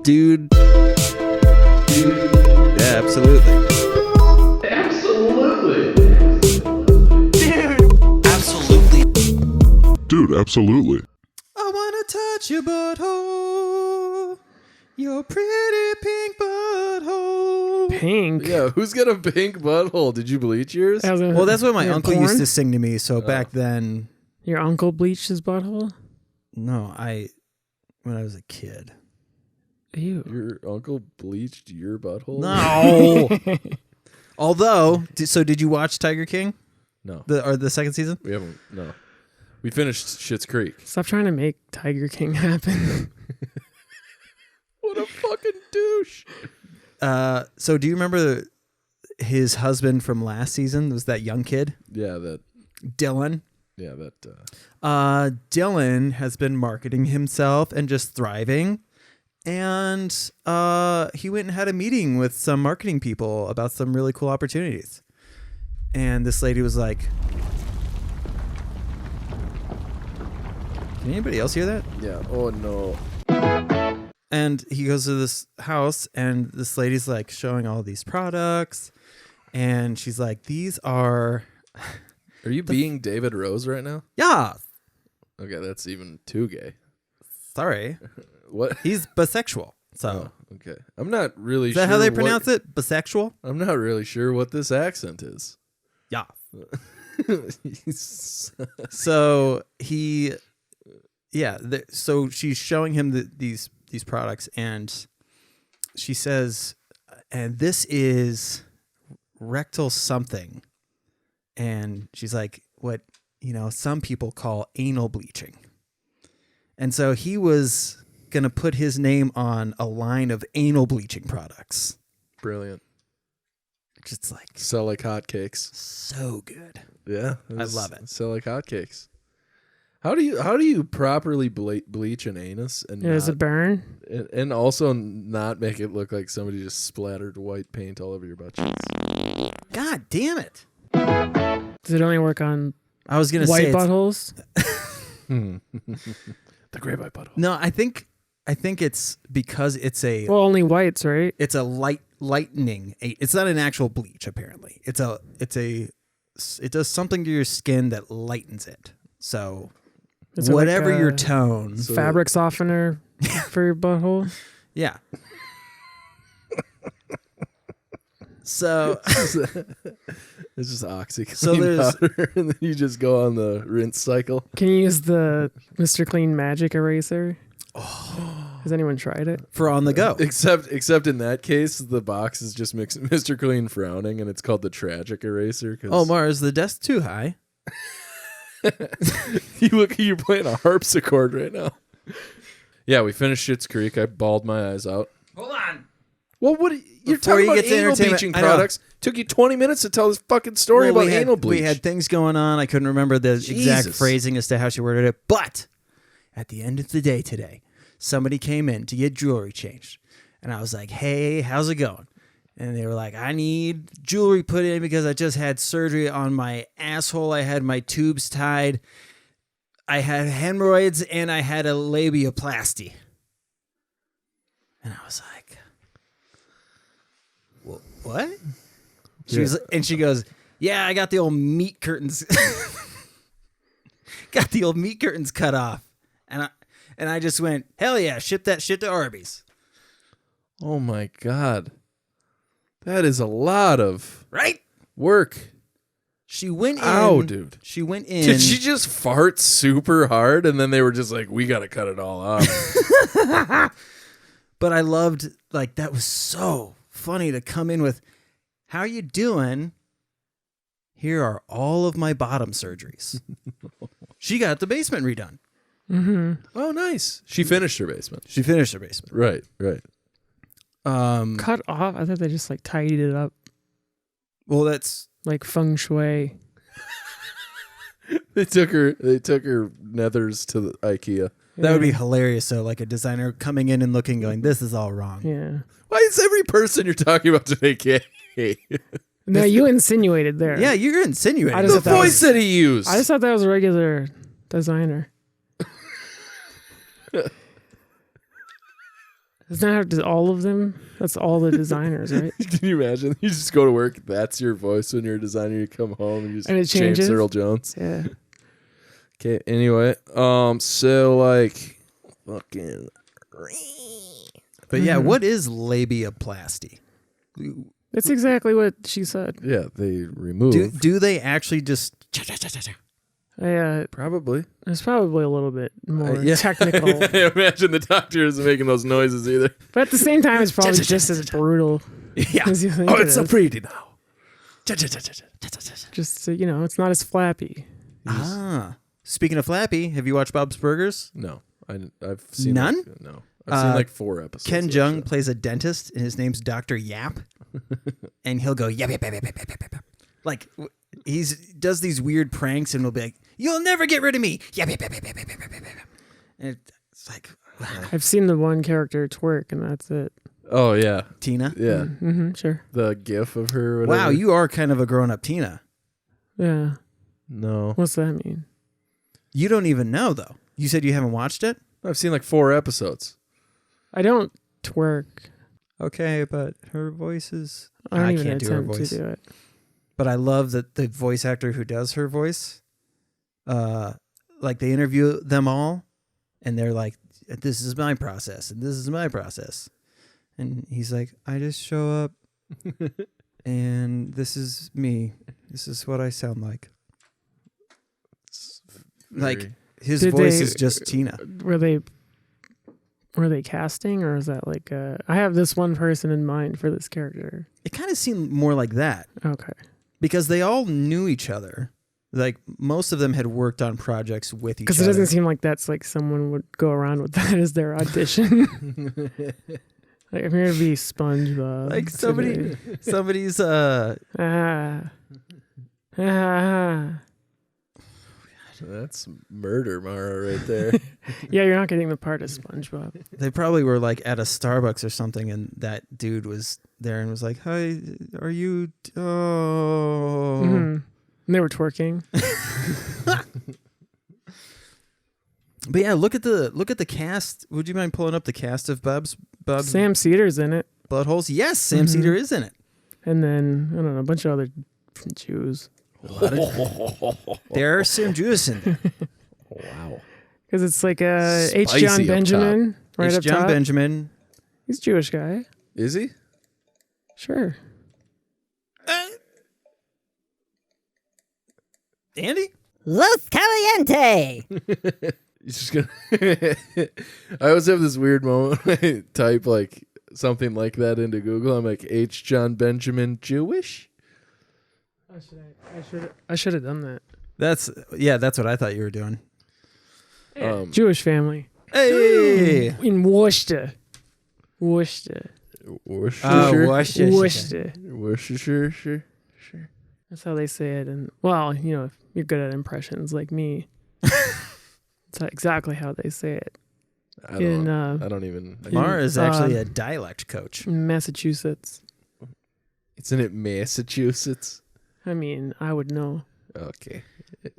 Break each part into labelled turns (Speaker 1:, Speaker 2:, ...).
Speaker 1: dude. Yeah, absolutely.
Speaker 2: Dude, absolutely.
Speaker 1: I wanna touch your butthole. Your pretty pink butthole.
Speaker 3: Pink?
Speaker 4: Yeah, who's got a pink butthole? Did you bleach yours?
Speaker 1: Well, that's what my uncle
Speaker 3: porn?
Speaker 1: used to sing to me. So back then,
Speaker 3: Your uncle bleached his butthole?
Speaker 1: no, when I was a kid.
Speaker 3: Ew.
Speaker 4: Your uncle bleached your butthole?
Speaker 1: No. Although, did you watch Tiger King?
Speaker 4: No.
Speaker 1: The second season?
Speaker 4: We haven't. No. We finished Schitt's Creek.
Speaker 3: Stop trying to make Tiger King happen.
Speaker 4: What a fucking douche.
Speaker 1: So do you remember his husband from last season? Was that young kid?
Speaker 4: Yeah, that.
Speaker 1: Dylan?
Speaker 4: Yeah, that.
Speaker 1: Dylan has been marketing himself and just thriving. And he went and had a meeting with some marketing people about some really cool opportunities. And this lady was like, can anybody else hear that?
Speaker 4: Yeah. Oh, no.
Speaker 1: And he goes to this house, and this lady's like showing all these products. And she's like, these are...
Speaker 4: Are you being David Rose right now?
Speaker 1: Yeah.
Speaker 4: Okay, that's even too gay.
Speaker 1: Sorry.
Speaker 4: What?
Speaker 1: He's bisexual. So.
Speaker 4: Oh, okay. I'm not really sure.
Speaker 1: Is that how they pronounce it? Bisexual?
Speaker 4: I'm not really sure what this accent is.
Speaker 1: Yeah. So he... Yeah. So she's showing him these products, and she says, and this is rectal something. And she's like, what, some people call anal bleaching. And so he was going to put his name on a line of anal bleaching products.
Speaker 4: Brilliant.
Speaker 1: Just like
Speaker 4: Sell like hotcakes.
Speaker 1: so good.
Speaker 4: Yeah.
Speaker 1: I love it.
Speaker 4: Sell like hotcakes. How do you properly bleach an anus and
Speaker 3: Does it burn?
Speaker 4: and also not make it look like somebody just splattered white paint all over your butt cheeks?
Speaker 1: God damn it.
Speaker 3: Does it only work on
Speaker 1: I was going to
Speaker 3: white
Speaker 1: say
Speaker 3: buttholes?
Speaker 4: The gray white butthole.
Speaker 1: No, I think it's because it's a
Speaker 3: Well, only whites, right?
Speaker 1: it's a lightening. It's not an actual bleach apparently. It does something to your skin that lightens it. So
Speaker 3: Is it
Speaker 1: whatever
Speaker 3: like
Speaker 1: your
Speaker 3: a
Speaker 1: tone.
Speaker 3: fabric softener for your butthole?
Speaker 1: Yeah. So
Speaker 4: It's just OxyClean
Speaker 1: So there's-
Speaker 4: powder, and then you just go on the rinse cycle.
Speaker 3: Can you use the Mr. Clean Magic Eraser? Has anyone tried it?
Speaker 1: for on the go.
Speaker 4: Except in that case, the box is just Mr. Clean frowning, and it's called the Tragic Eraser.
Speaker 1: Oh, Mars, is the desk too high?
Speaker 4: You're playing a harpsichord right now. Yeah, we finished Schitt's Creek. I bawled my eyes out.
Speaker 1: Hold on.
Speaker 4: Well, you're
Speaker 1: Before
Speaker 4: talking
Speaker 1: you
Speaker 4: about
Speaker 1: get to
Speaker 4: anal
Speaker 1: entertainment,
Speaker 4: bleaching
Speaker 1: I know.
Speaker 4: products. Took you 20 minutes to tell this fucking story
Speaker 1: Well,
Speaker 4: about anal bleach.
Speaker 1: We had things going on. I couldn't remember the exact
Speaker 4: Jesus.
Speaker 1: phrasing as to how she worded it. But at the end of the day today, somebody came in to get jewelry changed. And I was like, hey, how's it going? And they were like, I need jewelry put in because I just had surgery on my asshole. I had my tubes tied. I had hemorrhoids and I had a labiaplasty. And I was like, what? She goes, yeah, I got the old meat curtains. Got the old meat curtains cut off. And I just went, hell yeah, ship that shit to Arby's.
Speaker 4: Oh my God. That is a lot of
Speaker 1: Right?
Speaker 4: work.
Speaker 1: She went in.
Speaker 4: Ow, dude.
Speaker 1: She went in.
Speaker 4: Did she just fart super hard and then they were just like, we got to cut it all off?
Speaker 1: But I loved, like, that was so funny to come in with, how you doing? Here are all of my bottom surgeries. She got the basement redone.
Speaker 3: Mm-hmm.
Speaker 4: Oh, nice. She finished her basement.
Speaker 1: She finished her basement.
Speaker 4: Right.
Speaker 3: Cut off? I thought they just like tidied it up
Speaker 1: Well, that's
Speaker 3: like feng shui.
Speaker 4: They took her nethers to the IKEA.
Speaker 1: that would be hilarious. So, like a designer coming in and looking, going, "This is all wrong."
Speaker 3: Yeah.
Speaker 4: Why is every person you're talking about today gay?
Speaker 3: No, you insinuated there.
Speaker 1: Yeah, you're insinuating.
Speaker 3: I just
Speaker 4: The
Speaker 3: thought that
Speaker 4: voice
Speaker 3: was-
Speaker 4: that he used.
Speaker 3: I just thought that was a regular designer. Doesn't that have to all of them? That's all the designers, right?
Speaker 4: Can you imagine? You just go to work. That's your voice when you're a designer. You come home and you just
Speaker 3: And it changes?
Speaker 4: James Earl Jones.
Speaker 3: Yeah.
Speaker 4: Okay. Anyway, so like, fucking.
Speaker 1: But yeah, what is labiaplasty?
Speaker 3: That's exactly what she said.
Speaker 4: Yeah, they remove.
Speaker 1: Do they actually just?
Speaker 4: Probably.
Speaker 3: It's probably a little bit more
Speaker 1: yeah.
Speaker 3: technical.
Speaker 4: I imagine the doctor isn't making those noises either.
Speaker 3: But at the same time, it's probably just as brutal
Speaker 1: Yeah.
Speaker 3: as you think
Speaker 4: Oh,
Speaker 3: it
Speaker 4: it's so
Speaker 3: is.
Speaker 4: pretty now.
Speaker 3: Just, it's not as flappy.
Speaker 1: Ah. Speaking of Flappy, have you watched Bob's Burgers?
Speaker 4: No, I've seen
Speaker 1: None?
Speaker 4: No, I've seen like 4 episodes.
Speaker 1: Ken
Speaker 4: of
Speaker 1: Jeong
Speaker 4: that
Speaker 1: plays a dentist, and his name's Dr. Yap. And he'll go, yap, yap, yap, yap, yap, yap, yap, yap. Like, does these weird pranks, and will be like, you'll never get rid of me. Yap, yap, yap, yap, yap, yap, yap, yap. And it's like,
Speaker 3: I've seen the one character twerk, and that's it.
Speaker 4: show. Oh yeah,
Speaker 1: Tina?
Speaker 4: yeah.
Speaker 3: Mm-hmm, sure.
Speaker 4: The GIF of her. Or whatever.
Speaker 1: Wow, you are kind of a grown-up Tina.
Speaker 3: Yeah.
Speaker 4: No,
Speaker 3: What's that mean?
Speaker 1: You don't even know, though. You said you haven't watched it?
Speaker 4: I've seen like 4 episodes.
Speaker 3: I don't twerk.
Speaker 1: Okay, but her voice is...
Speaker 3: I don't even
Speaker 1: can't do her
Speaker 3: attempt to
Speaker 1: voice.
Speaker 3: do it.
Speaker 1: But I love that the voice actor who does her voice, like they interview them all, and they're like, "This is my process, and this is my process," and he's like, "I just show up, and this is me. This is what I sound like." Like his
Speaker 3: Did
Speaker 1: voice
Speaker 3: they-
Speaker 1: is just Tina.
Speaker 3: Were they casting, or is that like I have this one person in mind for this character?
Speaker 1: It kind of seemed more like that
Speaker 3: Okay.
Speaker 1: because they all knew each other. Like most of them had worked on projects with each other.
Speaker 3: Because it doesn't seem like that's like someone would go around with that as their audition. Like, I'm here to be SpongeBob.
Speaker 1: Like
Speaker 3: today.
Speaker 1: somebody's
Speaker 4: That's murder, Mara, right there.
Speaker 3: Yeah, you're not getting the part of SpongeBob.
Speaker 1: They probably were like at a Starbucks or something, and that dude was there and was like, "Hi, are you? Oh,
Speaker 3: And they were twerking.
Speaker 1: But yeah, look at the cast. Would you mind pulling up the cast of Bob's
Speaker 3: Sam Cedar's in it,
Speaker 1: Buttholes? Yes, Sam Cedar is in it.
Speaker 3: and then I don't know, a bunch of other Jews.
Speaker 1: There are some Jews in there.
Speaker 4: Wow.
Speaker 3: Because it's like H.
Speaker 4: Spicy
Speaker 3: John
Speaker 4: up
Speaker 3: Benjamin right
Speaker 1: H.
Speaker 3: up
Speaker 1: John
Speaker 3: top.
Speaker 1: Benjamin.
Speaker 3: He's a Jewish guy.
Speaker 4: Is he?
Speaker 3: Sure.
Speaker 1: Andy?
Speaker 5: Los Caliente.
Speaker 4: He's just gonna. I always have this weird moment when I type like something like that into Google. I'm like, H. John Benjamin Jewish?
Speaker 3: I should have done that.
Speaker 1: That's what I thought you were doing.
Speaker 3: Jewish family
Speaker 1: Hey,
Speaker 3: in Worcester. Worcester.
Speaker 4: Worcestershire?
Speaker 3: Worcester.
Speaker 4: Sure.
Speaker 3: That's how they say it. And well, if you're good at impressions like me, it's exactly how they say it.
Speaker 4: I don't
Speaker 3: In
Speaker 4: know. I don't even.
Speaker 1: Mara is actually a dialect coach.
Speaker 3: Massachusetts.
Speaker 4: Isn't it Massachusetts?
Speaker 3: I mean, I would know.
Speaker 4: Okay.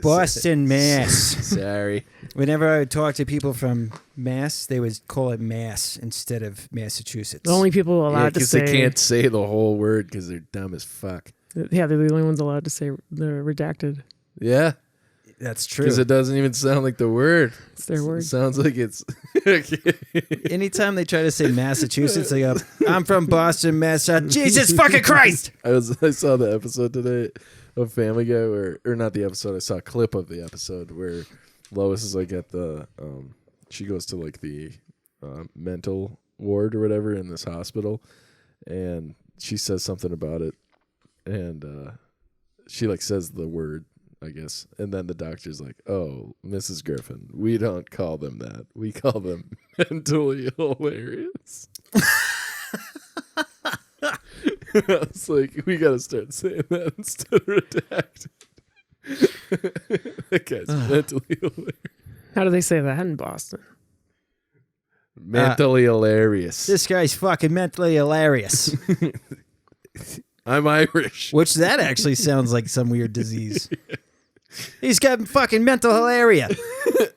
Speaker 1: Boston, Mass.
Speaker 4: Sorry.
Speaker 1: Whenever I would talk to people from Mass, they would call it Mass instead of Massachusetts.
Speaker 3: The only people allowed to
Speaker 4: Because
Speaker 3: say
Speaker 4: they can't say the whole word because they're dumb as fuck.
Speaker 3: Yeah, they're the only ones allowed to say they're redacted.
Speaker 4: Yeah.
Speaker 1: That's true.
Speaker 4: Because it doesn't even sound like the word.
Speaker 3: It's their word.
Speaker 4: It sounds like it's.
Speaker 1: Anytime they try to say Massachusetts, they go, "I'm from Boston, Massachusetts." Jesus fucking Christ!
Speaker 4: I saw the episode today of Family Guy or not the episode. I saw a clip of the episode where Lois is like at the she goes to like the mental ward or whatever in this hospital, and she says something about it, and she like says the word, I guess, and then the doctor's like, "Oh, Mrs. Griffin, we don't call them that. We call them mentally hilarious." I was like, we gotta start saying that instead of redacted. That guy's mentally hilarious.
Speaker 3: How do they say that in Boston?
Speaker 4: Mentally hilarious.
Speaker 1: This guy's fucking mentally hilarious.
Speaker 4: I'm Irish.
Speaker 1: Which that actually sounds like some weird disease. He's got fucking mental malaria.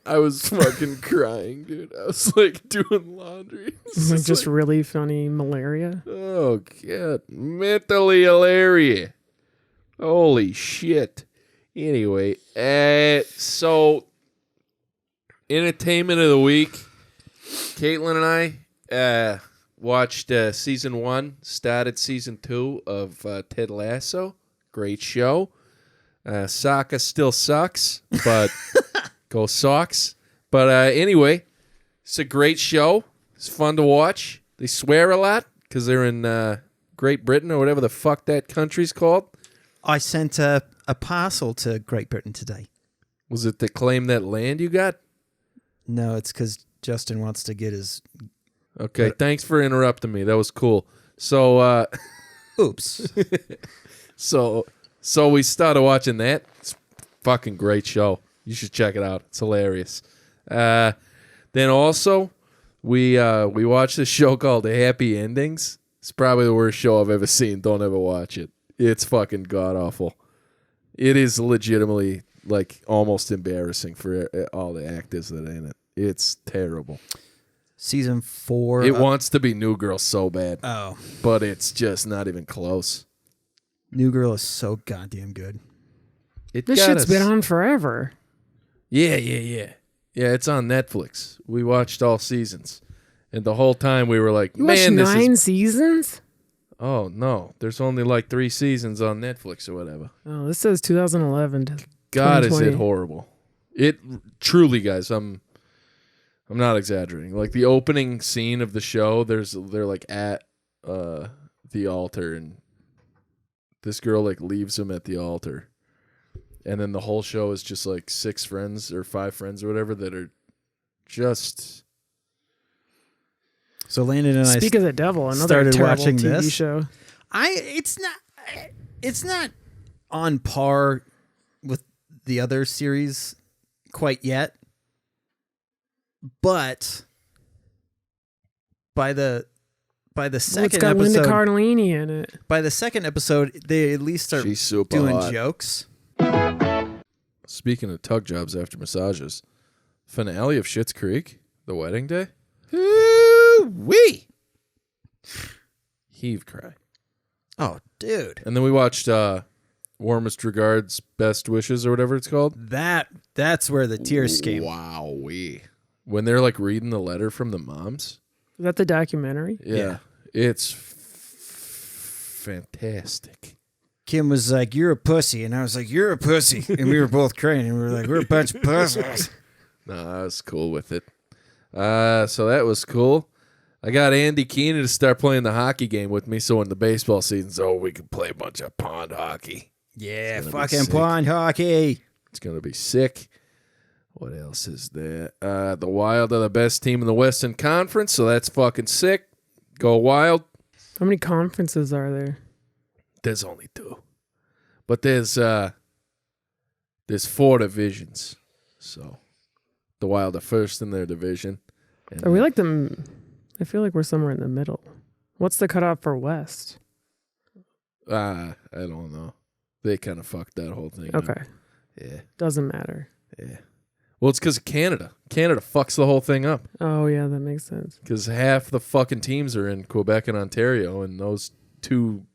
Speaker 4: I was fucking crying, dude. I was like doing laundry. It's
Speaker 3: Just
Speaker 4: like,
Speaker 3: really funny malaria.
Speaker 4: oh god, mentally hilarious. Holy shit. Anyway, so entertainment of the week. Caitlin and I watched season 1, started season 2 of Ted Lasso. Great show. Soccer still sucks, but go Sox. But anyway, it's a great show. It's fun to watch. They swear a lot because they're in Great Britain or whatever the fuck that country's called.
Speaker 1: I sent a parcel to Great Britain today.
Speaker 4: Was it to claim that land you got?
Speaker 1: No, it's because Justin wants to get his...
Speaker 4: Okay, thanks for interrupting me. That was cool. So,
Speaker 1: Oops.
Speaker 4: So we started watching that. It's a fucking great show. You should check it out. It's hilarious. Then also, we watched a show called Happy Endings. It's probably the worst show I've ever seen. Don't ever watch it. It's fucking god awful. It is legitimately like almost embarrassing for all the actors that are in it. It's terrible.
Speaker 1: Season 4.
Speaker 4: It wants to be New Girl so bad,
Speaker 1: Oh.
Speaker 4: but it's just not even close.
Speaker 1: New Girl is so goddamn good.
Speaker 3: This shit's been on forever.
Speaker 4: Yeah. Yeah, it's on Netflix. We watched all seasons. And the whole time we were like,
Speaker 3: You watched
Speaker 4: man, this
Speaker 3: 9
Speaker 4: is...
Speaker 3: seasons?
Speaker 4: Oh, no. There's only like 3 seasons on Netflix or whatever.
Speaker 3: Oh, this says 2011 to
Speaker 4: God, is
Speaker 3: 2020.
Speaker 4: it horrible. It truly, guys, I'm not exaggerating. Like the opening scene of the show, they're like at the altar and this girl like leaves him at the altar. And then the whole show is just like 6 friends or 5 friends or whatever that are just...
Speaker 1: So Landon and
Speaker 3: Speak of the Devil, another
Speaker 1: started
Speaker 3: terrible
Speaker 1: watching
Speaker 3: TV
Speaker 1: this.
Speaker 3: show.
Speaker 1: It's not on par with the other series quite yet. But by the second
Speaker 3: It's got
Speaker 1: episode,
Speaker 3: Linda Cardellini in it.
Speaker 1: by the second episode, they at least start
Speaker 4: She's super
Speaker 1: doing
Speaker 4: hot.
Speaker 1: jokes.
Speaker 4: Speaking of tug jobs after massages, finale of Schitt's Creek, the wedding day.
Speaker 1: Wee.
Speaker 4: Heave cry.
Speaker 1: Oh, dude.
Speaker 4: And then we watched Warmest Regards, Best Wishes, or whatever it's called.
Speaker 1: That's where the tears came.
Speaker 4: Wowee. When they're like reading the letter from the moms.
Speaker 3: Is that the documentary?
Speaker 4: Yeah. It's fantastic.
Speaker 1: Kim was like, "You're a pussy," and I was like, "You're a pussy," and we were both crying, and we were like, "We're a bunch of pussies."
Speaker 4: No, I was cool with it. So that was cool. I got Andy Keenan to start playing the hockey game with me, so when the baseball season's over, we can play a bunch of pond hockey.
Speaker 1: Yeah,
Speaker 4: It's gonna be
Speaker 1: fucking
Speaker 4: sick.
Speaker 1: pond hockey.
Speaker 4: It's going to be sick. What else is there? The Wild are the best team in the Western Conference, so that's fucking sick. Go Wild.
Speaker 3: How many conferences are there?
Speaker 4: There's only 2. But there's 4 divisions. So the Wild are first in their division. And
Speaker 3: Are we like them? I feel like we're somewhere in the middle. What's the cutoff for West?
Speaker 4: I don't know. They kind of fucked that whole thing up.
Speaker 3: Okay.
Speaker 4: Yeah.
Speaker 3: Doesn't matter.
Speaker 4: Yeah. Well, it's because of Canada. Canada fucks the whole thing up.
Speaker 3: Oh, yeah, that makes sense.
Speaker 4: Because half the fucking teams are in Quebec and Ontario, and those 2...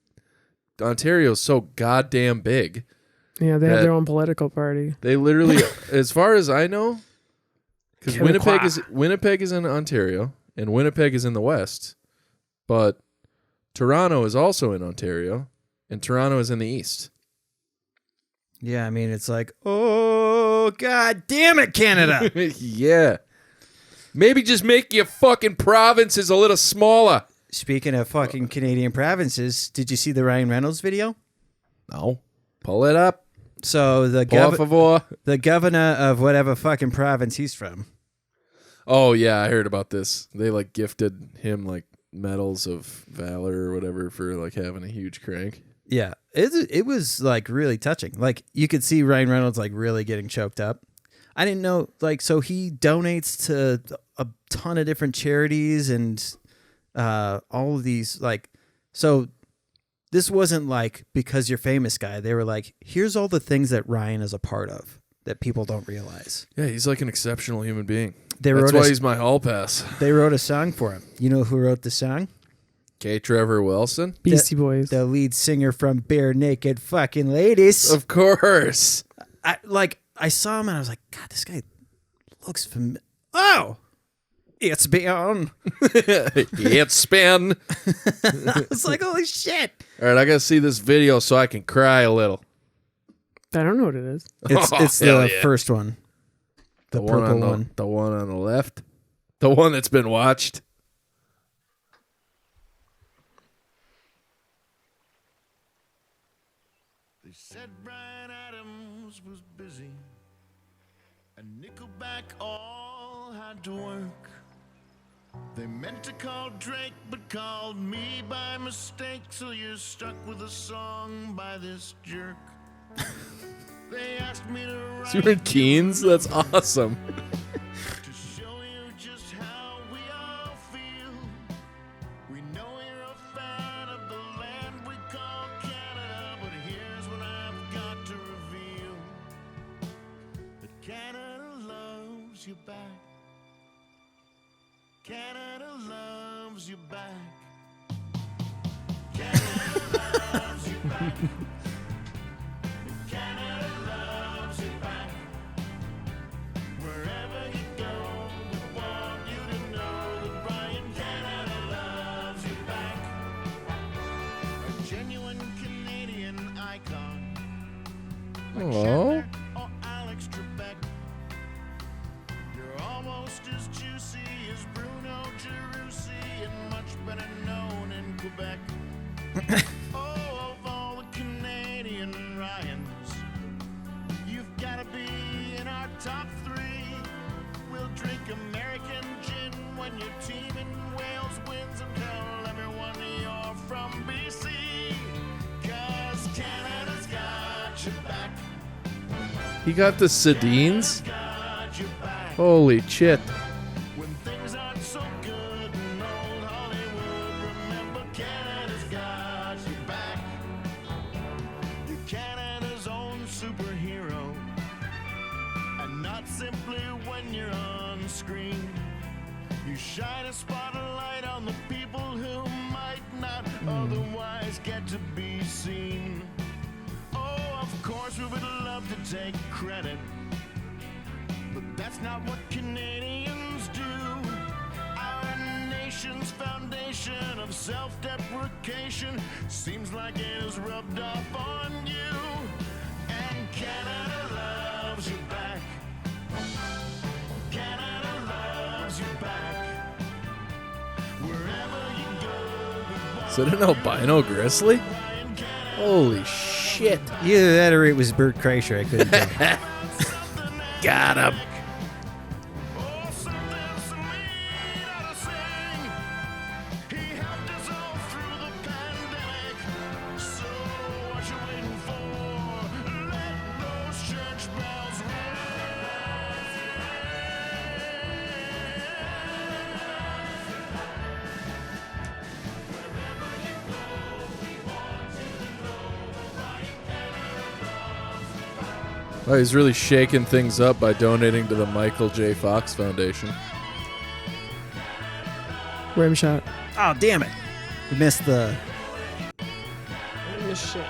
Speaker 4: Ontario's so goddamn big.
Speaker 3: Yeah, they have
Speaker 4: That-
Speaker 3: their own political party.
Speaker 4: They literally, as far as I know, because
Speaker 3: Quebecois.
Speaker 4: Winnipeg is in Ontario, and Winnipeg is in the West, but Toronto is also in Ontario, and Toronto is in the East.
Speaker 1: Yeah, I mean, it's like, oh, god damn it, Canada.
Speaker 4: Yeah. Maybe just make your fucking provinces a little smaller.
Speaker 1: Speaking of fucking Canadian provinces, did you see the Ryan Reynolds video?
Speaker 4: No. Pull it up.
Speaker 1: So the
Speaker 4: Por favor.
Speaker 1: the governor of whatever fucking province he's from.
Speaker 4: Oh, yeah, I heard about this. They, like, gifted him, like, medals of valor or whatever for, like, having a huge crank.
Speaker 1: Yeah, it was like really touching. Like you could see Ryan Reynolds like really getting choked up. I didn't know, like, so he donates to a ton of different charities and all of these, like, so this wasn't like because you're famous guy. They were like, here's all the things that Ryan is a part of that people don't realize.
Speaker 4: Yeah, he's like an exceptional human being.
Speaker 1: They
Speaker 4: That's
Speaker 1: wrote
Speaker 4: why he's my hall pass.
Speaker 1: They wrote a song for him. You know who wrote the song?
Speaker 4: K. Trevor Wilson?
Speaker 3: Beastie Boys.
Speaker 1: The lead singer from Bare Naked Fucking Ladies.
Speaker 4: Of course.
Speaker 1: I saw him and I was like, God, this guy looks familiar. Oh, it's been.
Speaker 4: It's been.
Speaker 1: I was like, holy shit.
Speaker 4: All right, I got to see this video so I can cry a little.
Speaker 3: I don't know what it is.
Speaker 1: It's
Speaker 4: hell
Speaker 1: the
Speaker 4: yeah.
Speaker 1: first one. The
Speaker 4: one
Speaker 1: purple
Speaker 4: on
Speaker 1: one.
Speaker 4: The one on the left. The one that's been watched.
Speaker 6: They said Bryan Adams was busy, and Nickelback all had to work. They meant to call Drake, but called me by mistake, so you're stuck with a song by this jerk. They asked me to write
Speaker 4: Stuart Keynes? That's awesome.
Speaker 6: to show you just how we all feel. We know you're a fan of the land we call Canada, but here's what I've got to reveal: that Canada loves you back. Canada loves you back. Canada loves you back. Canada loves you back. Wherever you go, we want you to know that Bryan Canada loves you back. A genuine Canadian icon. Like
Speaker 4: Aw.
Speaker 6: Shatner or Alex Trebek. You're almost as juicy as Bruno Gerussi and much better known in Quebec. Oh, of all the Canadian Ryans, you've gotta be in our top 3. We'll drink American gin when your team in Wales wins and tell everyone you're from BC. 'Cause Canada's got your back.
Speaker 4: He got the Sedines?
Speaker 6: Got your back.
Speaker 4: Holy shit.
Speaker 6: When things aren't so good in old Hollywood, remember Canada's got your back. You're Canada's own superhero, and not simply when you're on screen. You shine a spotlight on the people who might not otherwise get to be seen. Oh, of course we would love to take credit, but that's not what Canadians do. Our nation's foundation of self-deprecation seems like it is rubbed off on you. And Canada loves you back. Canada loves you back. Wherever you go,
Speaker 4: Is it an albino grizzly?
Speaker 6: Bryan Canada.
Speaker 4: Holy shit.
Speaker 1: Either that or it was Bert Kreischer. I couldn't tell.
Speaker 4: Got him.
Speaker 6: Oh, something sweet ought to sing. He helped us all through the pandemic. So what you waiting for? Let those church bells
Speaker 4: Oh, he's really shaking things up by donating to the Michael J. Fox Foundation.
Speaker 3: Rim shot.
Speaker 1: Oh, damn it. We missed the.
Speaker 3: Shit.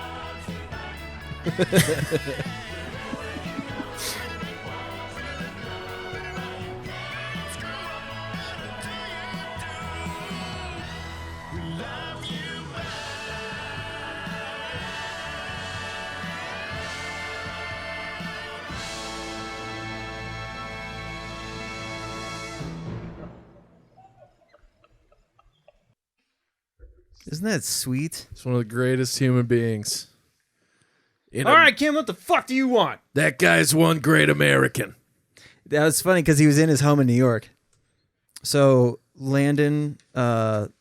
Speaker 1: Isn't that sweet?
Speaker 4: He's one of the greatest human beings.
Speaker 1: All right, Kim, what the fuck do you want?
Speaker 4: That guy's one great American.
Speaker 1: That was funny because he was in his home in New York. So Landon had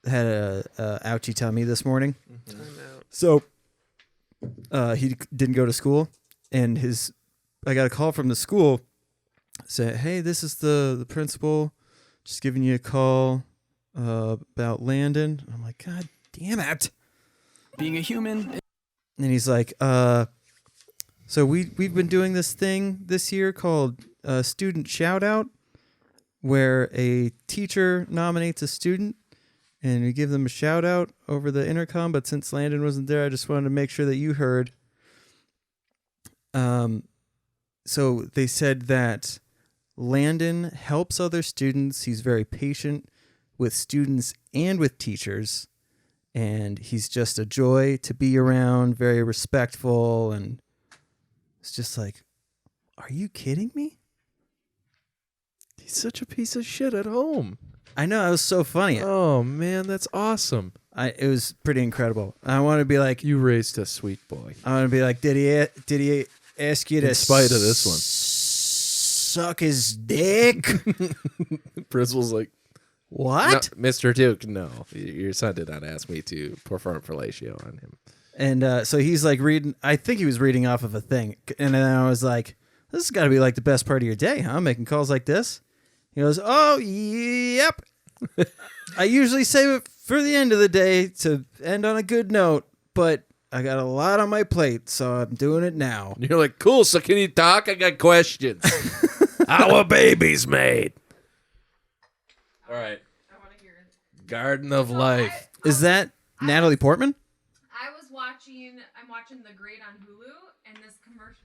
Speaker 1: a ouchie tummy this morning. So he didn't go to school, and I got a call from the school saying, "Hey, this is the principal, just giving you a call about Landon." I'm like, God damn it!
Speaker 7: Being a human.
Speaker 1: And he's like, so we've been doing this thing this year called Student Shout Out, where a teacher nominates a student and we give them a shout out over the intercom. But since Landon wasn't there, I just wanted to make sure that you heard. So they said that Landon helps other students. He's very patient with students and with teachers. And he's just a joy to be around, very respectful. And it's just like, are you kidding me?
Speaker 4: He's such a piece of shit at home.
Speaker 1: I know, it was so funny.
Speaker 4: Oh, man, that's awesome.
Speaker 1: It was pretty incredible. I want to be like,
Speaker 4: You raised a sweet boy.
Speaker 1: I want to be like, did he ask you to
Speaker 4: In spite of this one.
Speaker 1: suck his dick?
Speaker 4: Principal's like,
Speaker 1: What?
Speaker 4: No, Mr. Duke, no. Your son did not ask me to perform fellatio on him.
Speaker 1: And so he's like reading, I think he was reading off of a thing. And then I was like, this has got to be like the best part of your day, huh? Making calls like this. He goes, oh, yep. I usually save it for the end of the day to end on a good note, but I got a lot on my plate, so I'm doing it now.
Speaker 4: And you're like, cool, so can you talk? I got questions. How a baby's made. All right.
Speaker 8: I want to hear it.
Speaker 4: Garden of Life.
Speaker 1: Is that Natalie Portman?
Speaker 8: I'm watching The Great on Hulu, and this commercial.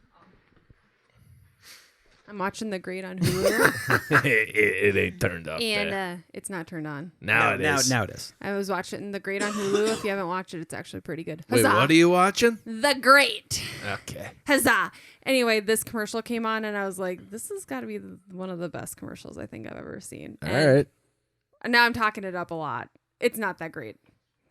Speaker 8: I'm watching The Great on Hulu.
Speaker 4: it ain't turned up there.
Speaker 8: And it's not turned on.
Speaker 4: Now it is.
Speaker 1: Now it is.
Speaker 8: I was watching The Great on Hulu. If you haven't watched it, it's actually pretty good.
Speaker 4: Wait,
Speaker 8: Huzzah.
Speaker 4: what are you watching?
Speaker 8: The Great.
Speaker 4: Okay.
Speaker 8: Huzzah. Anyway, this commercial came on, and I was like, this has got to be one of the best commercials I think I've ever seen.
Speaker 4: All right.
Speaker 8: And now I'm talking it up a lot. It's not that great.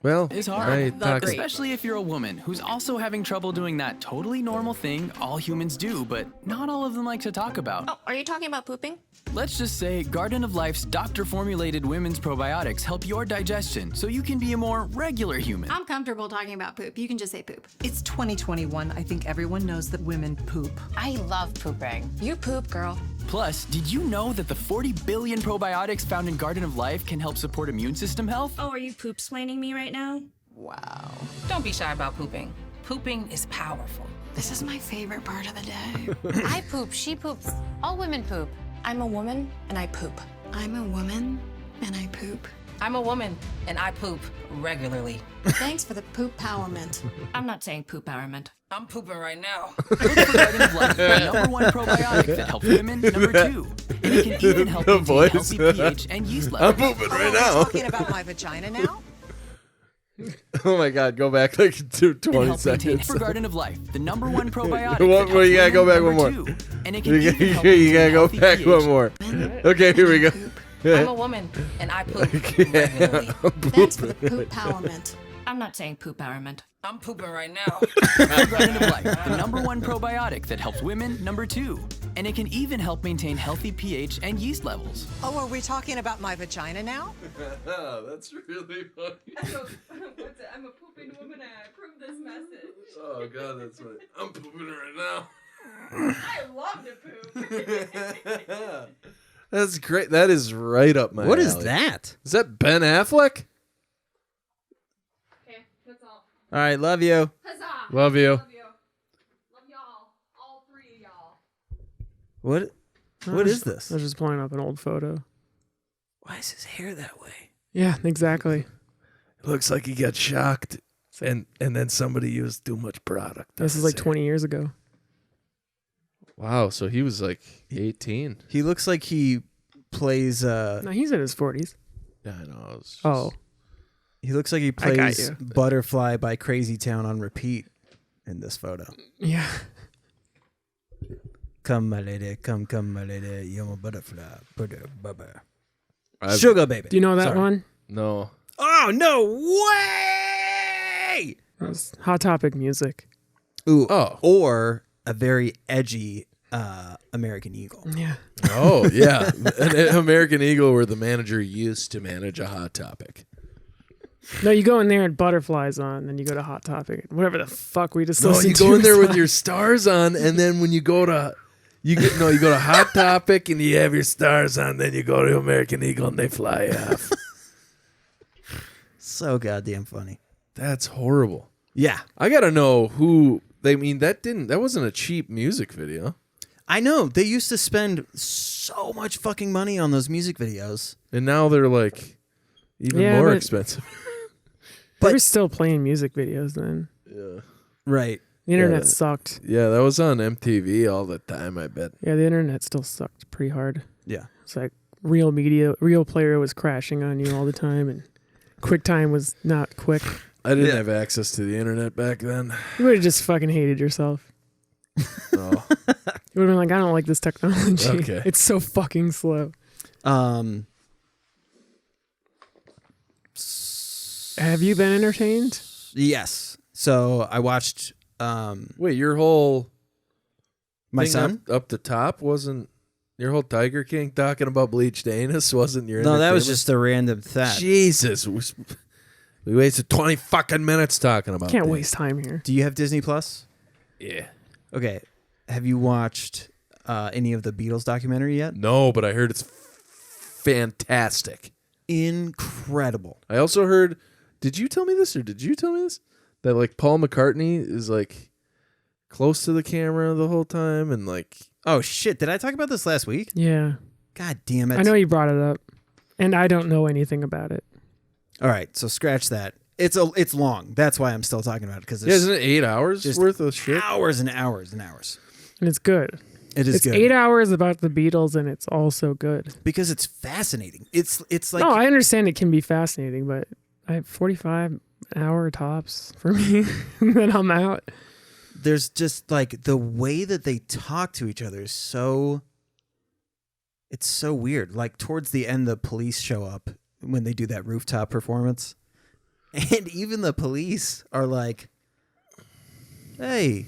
Speaker 4: Well,
Speaker 7: It's hard.
Speaker 4: I talk-
Speaker 7: Especially if you're a woman who's also having trouble doing that totally normal thing all humans do, but not all of them like to talk about.
Speaker 9: Oh, are you talking about pooping?
Speaker 7: Let's just say Garden of Life's doctor-formulated women's probiotics help your digestion so you can be a more regular human.
Speaker 9: I'm comfortable talking about poop. You can just say poop.
Speaker 10: It's 2021. I think everyone knows that women poop.
Speaker 9: I love pooping. You poop, girl.
Speaker 7: Plus, did you know that the 40 billion probiotics found in Garden of Life can help support immune system health?
Speaker 11: Oh, are you poop-splaining me right now?
Speaker 9: Wow. Don't be shy about pooping. Pooping is powerful. This is my favorite part of the day.
Speaker 11: I poop, she poops. All women poop.
Speaker 9: I'm a woman and I poop. I'm a woman and I poop. I'm a woman and I poop regularly.
Speaker 11: Thanks for the poop-powerment.
Speaker 9: I'm not saying poop-powerment. I'm pooping right now.
Speaker 7: Look for Garden of Life, the number one probiotic that helps women, number 2. And it can even help maintain
Speaker 4: voice.
Speaker 7: healthy pH and yeast
Speaker 4: I'm
Speaker 7: levels.
Speaker 4: pooping right
Speaker 10: Are we
Speaker 4: now.
Speaker 10: talking about my vagina now?
Speaker 4: Oh my God, go back like to
Speaker 7: And
Speaker 4: 20
Speaker 7: help maintain
Speaker 4: seconds.
Speaker 7: for Garden of Life, the number one probiotic.
Speaker 4: What-
Speaker 7: that
Speaker 4: well, you
Speaker 7: helps
Speaker 4: gotta go
Speaker 7: women,
Speaker 4: back one
Speaker 7: number
Speaker 4: more.
Speaker 7: 2. And it can
Speaker 4: You
Speaker 7: even help
Speaker 4: gotta
Speaker 7: maintain
Speaker 4: go
Speaker 7: healthy
Speaker 4: back
Speaker 7: pH.
Speaker 4: one more. Okay, here we go.
Speaker 9: I'm a woman and I poop regularly.
Speaker 11: Thanks for the poop-powerment.
Speaker 9: I'm not saying poop-powerment. I'm pooping right now.
Speaker 7: Garden of Life, the number one probiotic that helps women, number 2. And it can even help maintain healthy pH and yeast levels.
Speaker 10: Oh, are we talking about my vagina now?
Speaker 4: That's really funny.
Speaker 8: I'm a pooping woman, and I approve this message.
Speaker 4: Oh God, that's funny. I'm pooping right now.
Speaker 8: I love to poop.
Speaker 4: That's great. That is right up my
Speaker 1: What is
Speaker 4: alley.
Speaker 1: that?
Speaker 4: Is that Ben Affleck?
Speaker 8: Okay, that's all.
Speaker 1: All right, love you.
Speaker 8: Huzzah.
Speaker 4: Love you.
Speaker 8: Love you. Love y'all. All 3 of y'all.
Speaker 1: What is this?
Speaker 3: I was just pulling up an old photo.
Speaker 1: Why is his hair that way?
Speaker 3: Yeah, exactly.
Speaker 4: It looks like he got shocked, and then somebody used too much product.
Speaker 3: This is like 20 years ago.
Speaker 4: Wow, so he was like 18.
Speaker 1: He looks like he plays.
Speaker 3: No, he's in his 40s.
Speaker 4: Yeah, I know. It was just-
Speaker 3: Oh,
Speaker 1: He looks like he
Speaker 3: I got
Speaker 1: plays
Speaker 3: you.
Speaker 1: Butterfly by Crazy Town on repeat in this photo.
Speaker 3: yeah.
Speaker 1: Come, my lady, come, my lady, you're my butterfly, butter.
Speaker 4: I've-
Speaker 1: Sugar baby.
Speaker 3: Do you know that
Speaker 1: Sorry.
Speaker 3: one?
Speaker 4: No.
Speaker 1: Oh no way!
Speaker 3: It was Hot Topic music.
Speaker 1: Ooh,
Speaker 4: Oh.
Speaker 1: or a very edgy American Eagle.
Speaker 3: Yeah.
Speaker 4: Oh, yeah. An American Eagle where the manager used to manage a Hot Topic.
Speaker 3: No, you go in there and Butterflies on, then you go to Hot Topic. Whatever the fuck we just
Speaker 4: No,
Speaker 3: listened
Speaker 4: you
Speaker 3: to.
Speaker 4: go in there with
Speaker 3: was
Speaker 4: your stars on, and then when you go to you go to Hot Topic and you have your stars on, then you go to American Eagle and they fly off.
Speaker 1: So goddamn funny.
Speaker 4: That's horrible.
Speaker 1: Yeah.
Speaker 4: I gotta know who. That wasn't a cheap music video.
Speaker 1: I know. They used to spend so much fucking money on those music videos.
Speaker 4: And now they're like even more expensive.
Speaker 3: They were still playing music videos then.
Speaker 4: Yeah.
Speaker 1: Right.
Speaker 3: The internet sucked.
Speaker 4: Yeah, that was on MTV all the time, I bet.
Speaker 3: Yeah, the internet still sucked pretty hard.
Speaker 1: Yeah.
Speaker 3: It's like Real Player was crashing on you all the time, and QuickTime was not quick.
Speaker 4: I didn't have access to the internet back then.
Speaker 3: You would have just fucking hated yourself.
Speaker 4: Oh.
Speaker 3: You would have been like, I don't like this technology.
Speaker 4: Okay.
Speaker 3: It's so fucking slow. Have you been entertained?
Speaker 1: Yes. So I watched
Speaker 4: Wait, your whole
Speaker 1: my
Speaker 4: thing
Speaker 1: son?
Speaker 4: up the top wasn't your whole Tiger King talking about bleached anus wasn't your
Speaker 1: No, that was
Speaker 4: entertainment?
Speaker 1: just a random thought.
Speaker 4: Jesus. We wasted 20 fucking minutes talking about
Speaker 3: Can't
Speaker 4: that.
Speaker 3: waste time here.
Speaker 1: Do you have Disney Plus?
Speaker 4: Yeah.
Speaker 1: Okay. Have you watched any of the Beatles documentary yet?
Speaker 4: No, but I heard it's fantastic.
Speaker 1: Incredible.
Speaker 4: I also heard, did you tell me this? That like Paul McCartney is like close to the camera the whole time and like.
Speaker 1: Oh shit, did I talk about this last week?
Speaker 3: Yeah.
Speaker 1: God damn it.
Speaker 3: I know you brought it up, and I don't know anything about it.
Speaker 1: All right, so scratch that. It's long. That's why I'm still talking about it, because
Speaker 4: isn't it 8 hours worth of shit?
Speaker 1: Hours and hours and hours.
Speaker 3: And it's good.
Speaker 1: It's good.
Speaker 3: 8 hours about the Beatles, and it's also good.
Speaker 1: Because it's fascinating. It's like...
Speaker 3: No, I understand it can be fascinating, but I have 45 hour tops for me, and then I'm out.
Speaker 1: There's just like the way that they talk to each other is so... It's so weird. Like towards the end, the police show up when they do that rooftop performance. And even the police are like, hey,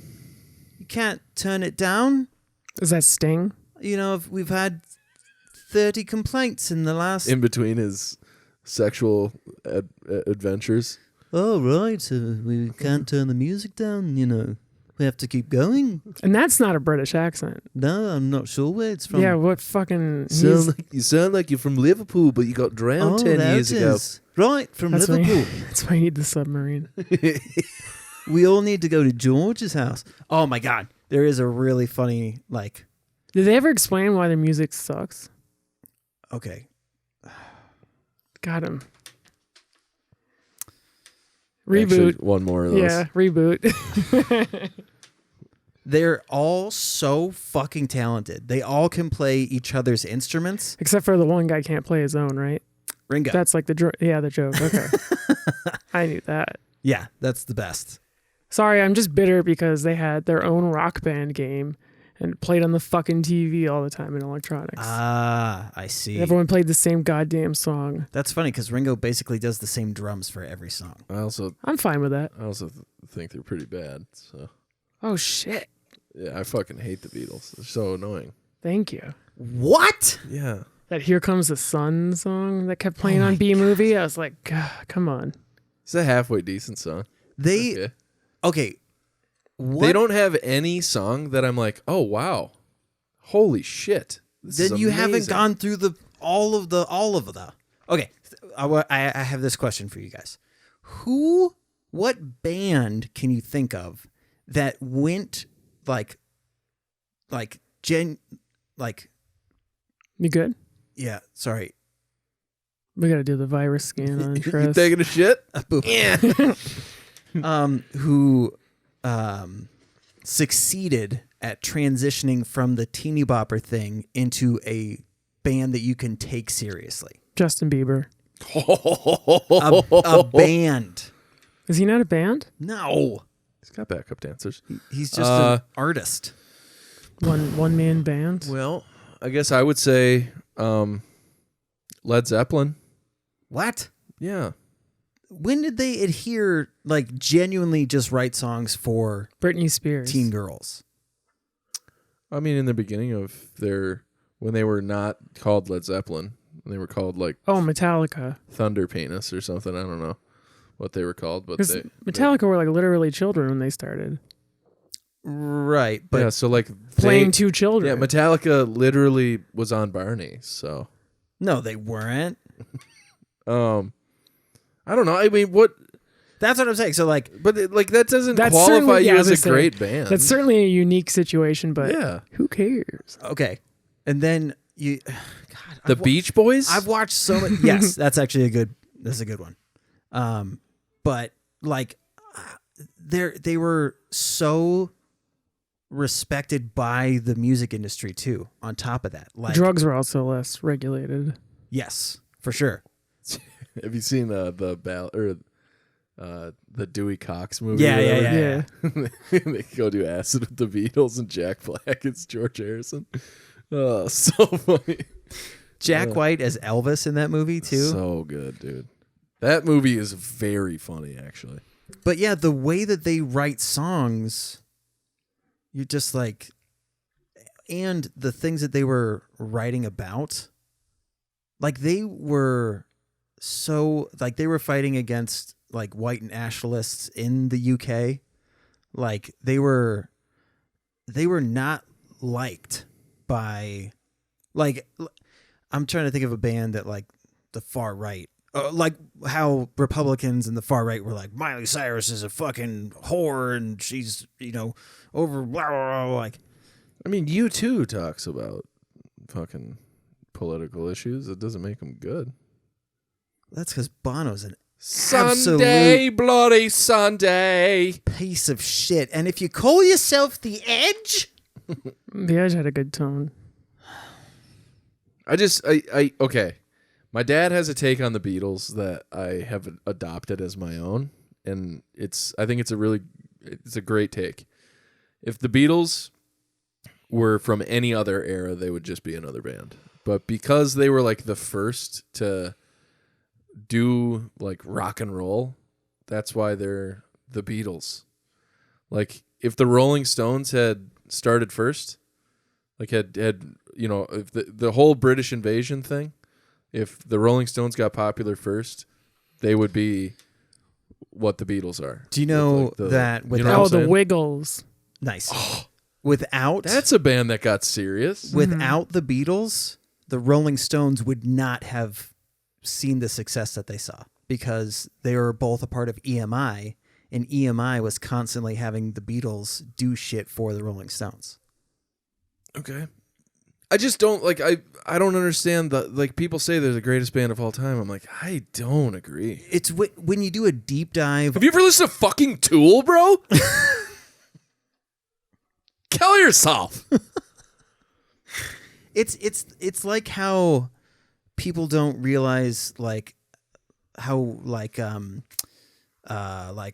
Speaker 1: you can't turn it down.
Speaker 3: Is that Sting?
Speaker 1: You know, we've had 30 complaints in the last...
Speaker 4: In between his sexual adventures.
Speaker 1: Oh, right. So we can't turn the music down, you know. We have to keep going.
Speaker 3: And that's not a British accent.
Speaker 1: No, I'm not sure where it's from.
Speaker 3: Yeah, what fucking...
Speaker 4: You sound like you're from Liverpool, but you got drowned 10 years ago.
Speaker 1: Right, from Liverpool.
Speaker 3: That's why you need the submarine.
Speaker 1: We all need to go to George's house. Oh, my God. There is a really funny, like...
Speaker 3: Did they ever explain why their music sucks?
Speaker 1: Okay.
Speaker 3: Got him.
Speaker 4: Actually,
Speaker 3: Reboot.
Speaker 4: one more of those.
Speaker 3: Yeah, reboot.
Speaker 1: They're all so fucking talented. They all can play each other's instruments.
Speaker 3: Except for the one guy can't play his own, right?
Speaker 1: Ringo.
Speaker 3: That's like the joke. Okay. I knew that.
Speaker 1: Yeah, that's the best.
Speaker 3: Sorry, I'm just bitter because they had their own Rock Band game and played on the fucking TV all the time in electronics.
Speaker 1: Ah, I see.
Speaker 3: Everyone played the same goddamn song.
Speaker 1: That's funny because Ringo basically does the same drums for every song.
Speaker 3: I'm fine with that.
Speaker 4: I also think they're pretty bad. So.
Speaker 3: Oh, shit.
Speaker 4: Yeah, I fucking hate the Beatles. They're so annoying.
Speaker 3: Thank you.
Speaker 1: What?
Speaker 4: Yeah.
Speaker 3: That Here Comes the Sun song that kept playing on B-Movie. I was like, God, come on.
Speaker 4: It's a halfway decent song.
Speaker 1: Okay. What?
Speaker 4: They don't have any song that I'm like, oh, wow. Holy shit.
Speaker 1: Then you haven't gone through all of the. Okay, I have this question for you guys. What band can you think of that went
Speaker 3: You good?
Speaker 1: Yeah, sorry.
Speaker 3: We got to do the virus scan on Chris.
Speaker 4: You taking a shit?
Speaker 1: Yeah. Who succeeded at transitioning from the teeny bopper thing into a band that you can take seriously.
Speaker 3: Justin Bieber.
Speaker 1: A band.
Speaker 3: Is he not a band?
Speaker 1: No.
Speaker 4: He's got backup dancers.
Speaker 1: He's just an artist.
Speaker 3: One man band.
Speaker 4: Well, I guess I would say Led Zeppelin.
Speaker 1: What?
Speaker 4: Yeah.
Speaker 1: When did they adhere, like, genuinely just write songs for
Speaker 3: Britney Spears
Speaker 1: teen girls?
Speaker 4: I mean, in the beginning of when they were not called Led Zeppelin, they were called like
Speaker 3: Metallica,
Speaker 4: Thunder Penis or something. I don't know what they were called, but
Speaker 3: Metallica were like literally children when they started.
Speaker 1: Right, but
Speaker 4: yeah, so like
Speaker 3: playing two children.
Speaker 4: Yeah, Metallica literally was on Barney. So
Speaker 1: no, they weren't.
Speaker 4: I don't know. I mean, what
Speaker 1: That's what I'm saying. So like,
Speaker 4: But that doesn't
Speaker 3: That's
Speaker 4: qualify
Speaker 3: certainly-
Speaker 4: you
Speaker 3: yeah, I
Speaker 4: as
Speaker 3: was
Speaker 4: a
Speaker 3: gonna say,
Speaker 4: great band.
Speaker 3: That's certainly a unique situation, but
Speaker 4: Yeah.
Speaker 3: who cares?
Speaker 1: okay, and then you,
Speaker 4: The Beach Boys?
Speaker 1: I've watched so many. Yes, that's actually that's a good one. But like, they were so respected by the music industry too. On top of that, like
Speaker 3: Drugs were also less regulated.
Speaker 1: yes, for sure.
Speaker 4: Have you seen the Dewey Cox movie?
Speaker 1: Yeah,
Speaker 4: or
Speaker 1: yeah.
Speaker 4: whatever? They go do acid with the Beatles and Jack Black. It's George Harrison. Oh, so funny.
Speaker 1: Jack White as Elvis in that movie too.
Speaker 4: So good, dude. That movie is very funny, actually.
Speaker 1: But yeah, the way that they write songs, you're just like, and the things that they were writing about, like they were so, like they were fighting against like white nationalists in the UK. Like they were not liked by, like, I'm trying to think of a band that like the far right, like how Republicans and the far right were like, Miley Cyrus is a fucking whore and she's, over blah, blah, blah, like.
Speaker 4: I mean, U2 talks about fucking political issues. It doesn't make them good.
Speaker 1: That's because Bono's an
Speaker 4: Sunday,
Speaker 1: absolute
Speaker 4: bloody Sunday.
Speaker 1: piece of shit. And if you call yourself The Edge,
Speaker 3: The Edge had a good tone.
Speaker 4: Okay. My dad has a take on the Beatles that I have adopted as my own, and I think it's a great take. If the Beatles were from any other era, they would just be another band. But because they were like the first to do like rock and roll, that's why they're the Beatles. Like if the Rolling Stones had started first, like had if the whole British invasion thing, if the Rolling Stones got popular first, they would be what the Beatles are.
Speaker 1: do you know
Speaker 4: Like
Speaker 1: that
Speaker 4: what I'm
Speaker 3: Oh, the
Speaker 4: saying?
Speaker 3: Wiggles.
Speaker 1: nice. Without
Speaker 4: That's a band that got serious.
Speaker 1: without the Beatles, the Rolling Stones would not have seen the success that they saw because they were both a part of EMI, and EMI was constantly having the Beatles do shit for the Rolling Stones.
Speaker 4: Okay. I just don't I don't understand people say they're the greatest band of all time. I'm like, I don't agree.
Speaker 1: It's when you do a deep dive.
Speaker 4: Have you ever listened to fucking Tool, bro? Kill yourself.
Speaker 1: It's like how people don't realize like how like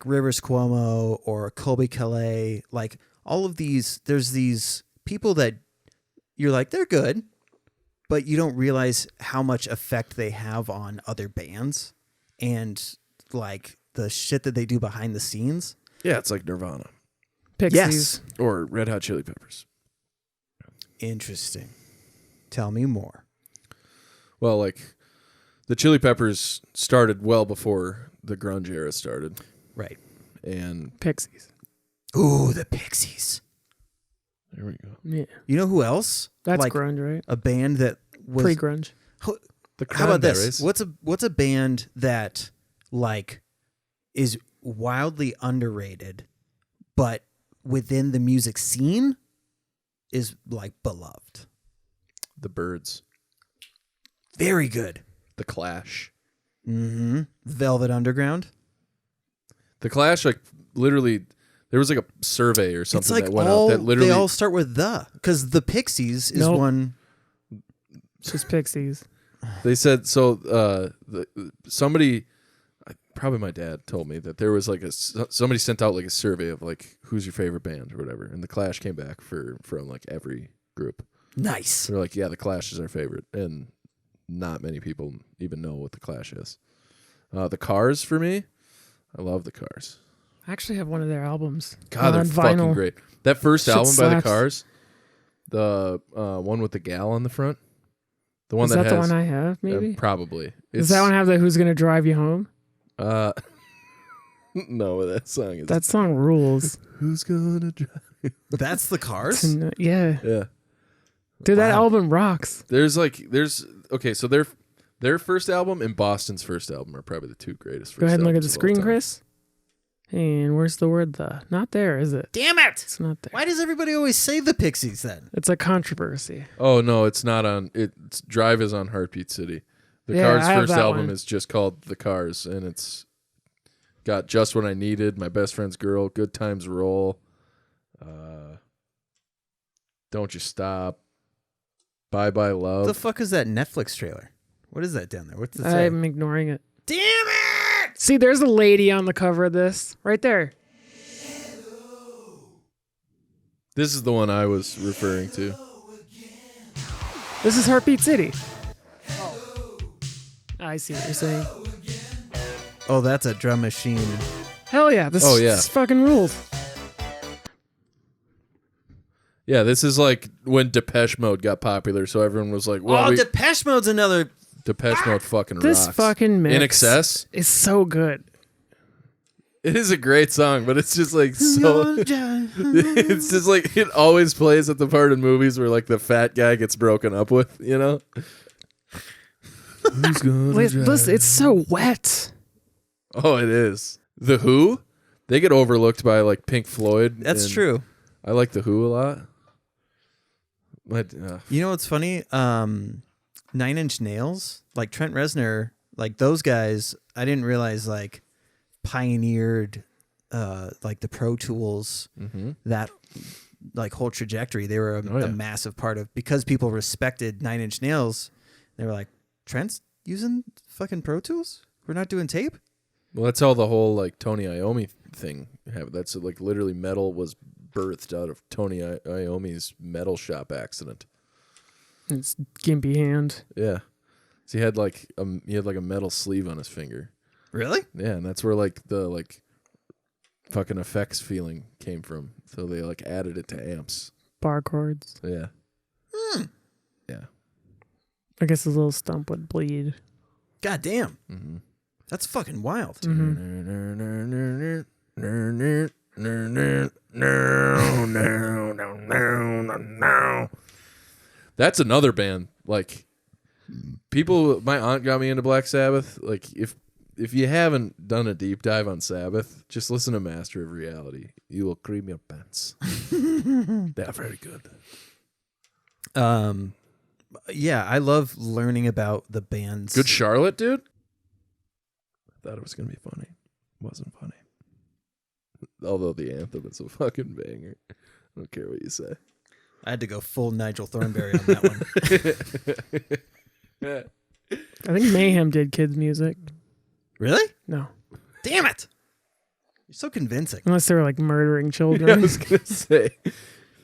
Speaker 1: Rivers Cuomo or Colby Calais, like all of these, there's these people that you're like, they're good, but you don't realize how much effect they have on other bands and like the shit that they do behind the scenes.
Speaker 4: Yeah, it's like Nirvana.
Speaker 3: Pixies.
Speaker 1: Yes.
Speaker 4: Or Red Hot Chili Peppers.
Speaker 1: Interesting. Tell me more.
Speaker 4: Well, like the Chili Peppers started well before the grunge era started.
Speaker 1: Right.
Speaker 4: And
Speaker 3: Pixies.
Speaker 1: Ooh, the Pixies.
Speaker 4: there we go.
Speaker 3: Yeah.
Speaker 1: You know who else?
Speaker 3: That's
Speaker 1: like
Speaker 3: grunge, right?
Speaker 1: a band that was
Speaker 3: Pre-grunge.
Speaker 4: The
Speaker 1: How about this?
Speaker 4: Cranberries.
Speaker 1: What's a band that like is wildly underrated, but within the music scene is like beloved?
Speaker 4: The Byrds.
Speaker 1: Very good.
Speaker 4: The Clash.
Speaker 1: Mm-hmm. Velvet Underground.
Speaker 4: The Clash, like literally, there was like a survey or something
Speaker 1: It's like
Speaker 4: that went
Speaker 1: all
Speaker 4: out that literally
Speaker 1: they all start with because the Pixies is
Speaker 3: Nope.
Speaker 1: one.
Speaker 3: It's just Pixies.
Speaker 4: They said so. Somebody, probably my dad, told me that there was like somebody sent out like a survey of like who's your favorite band or whatever, and the Clash came back from like every group.
Speaker 1: Nice.
Speaker 4: They're like, yeah, the Clash is our favorite, and not many people even know what the Clash is. The Cars for me, I love the Cars.
Speaker 3: I actually have one of their albums.
Speaker 4: God, they're
Speaker 3: on
Speaker 4: fucking
Speaker 3: vinyl.
Speaker 4: great. That first
Speaker 3: Shit
Speaker 4: album by the
Speaker 3: slaps.
Speaker 4: Cars, the one with the gal on the front, the one
Speaker 3: Is
Speaker 4: that
Speaker 3: that
Speaker 4: has
Speaker 3: the one I have? Maybe.
Speaker 4: probably.
Speaker 3: Does that one have the "Who's Gonna Drive You Home"?
Speaker 4: No, that song is.
Speaker 3: That song rules.
Speaker 4: Who's gonna drive?
Speaker 1: That's the Cars.
Speaker 3: Yeah,
Speaker 4: Yeah.
Speaker 3: dude, that album rocks.
Speaker 4: There's okay, so their first album and Boston's first album are probably the two greatest.
Speaker 3: Go ahead and look at
Speaker 4: albums
Speaker 3: the
Speaker 4: of all
Speaker 3: screen,
Speaker 4: time.
Speaker 3: Chris. And where's the word the? Not there, is it?
Speaker 1: Damn it!
Speaker 3: It's not there.
Speaker 1: Why does everybody always say the Pixies then?
Speaker 3: It's a controversy.
Speaker 4: Oh no, it's not on. It's Drive is on Heartbeat City. The
Speaker 3: Yeah,
Speaker 4: Cars'
Speaker 3: I have
Speaker 4: first
Speaker 3: that
Speaker 4: album
Speaker 3: one.
Speaker 4: is just called The Cars, and it's got Just What I Needed, My Best Friend's Girl, Good Times Roll, Don't You Stop, Bye Bye Love.
Speaker 1: What the fuck is that Netflix trailer? What is that down there? What's it say?
Speaker 3: I'm ignoring it.
Speaker 1: Damn it!
Speaker 3: See, there's a lady on the cover of this. Right there.
Speaker 4: This is the one I was referring to.
Speaker 3: This is Heartbeat City. I see what you're saying.
Speaker 1: Oh, that's a drum machine.
Speaker 3: Hell yeah. This,
Speaker 4: Oh, yeah.
Speaker 3: this fucking rules.
Speaker 4: Yeah, this is like when Depeche Mode got popular, so everyone was like, well,
Speaker 1: Depeche Mode's another...
Speaker 4: Depeche Mode fucking
Speaker 3: This
Speaker 4: rocks.
Speaker 3: fucking mix
Speaker 4: In Excess?
Speaker 3: is so good.
Speaker 4: It is a great song, but it's just like so... It's just like, it always plays at the part in movies where like the fat guy gets broken up with, you know? Who's gonna
Speaker 3: Listen, it's so wet.
Speaker 4: Oh, it is. The Who? They get overlooked by like Pink Floyd.
Speaker 1: That's
Speaker 4: and
Speaker 1: true.
Speaker 4: I like The Who a lot. But,
Speaker 1: You know what's funny? 9 Inch Nails, like Trent Reznor, like those guys, I didn't realize like pioneered like the Pro Tools, that like whole trajectory. They were a massive part of, because people respected 9 Inch Nails. They were like, Trent's using fucking Pro Tools? We're not doing tape?
Speaker 4: well, that's how the whole like Tony Iommi thing happened. That's like literally metal was birthed out of Tony Iommi's metal shop accident.
Speaker 3: It's gimpy hand.
Speaker 4: Yeah. So he had like a metal sleeve on his finger.
Speaker 1: Really?
Speaker 4: Yeah, and that's where like the like fucking effects feeling came from. So they like added it to amps.
Speaker 3: Bar chords.
Speaker 4: So, yeah. Yeah.
Speaker 3: I guess his little stump would bleed.
Speaker 1: God damn.
Speaker 4: Mm-hmm.
Speaker 1: That's fucking wild.
Speaker 4: That's another band. Like people, my aunt got me into Black Sabbath. Like if you haven't done a deep dive on Sabbath, just listen to Master of Reality. You will cream your pants. They are very good.
Speaker 1: Yeah, I love learning about the bands.
Speaker 4: Good Charlotte, dude. I thought it was gonna be funny. It wasn't funny. Although the anthem is a fucking banger. I don't care what you say.
Speaker 1: I had to go full Nigel Thornberry on that one.
Speaker 3: I think Mayhem did kids' music.
Speaker 1: Really?
Speaker 3: No.
Speaker 1: Damn it. You're so convincing.
Speaker 3: Unless they were like murdering children.
Speaker 4: Yeah, I was gonna say.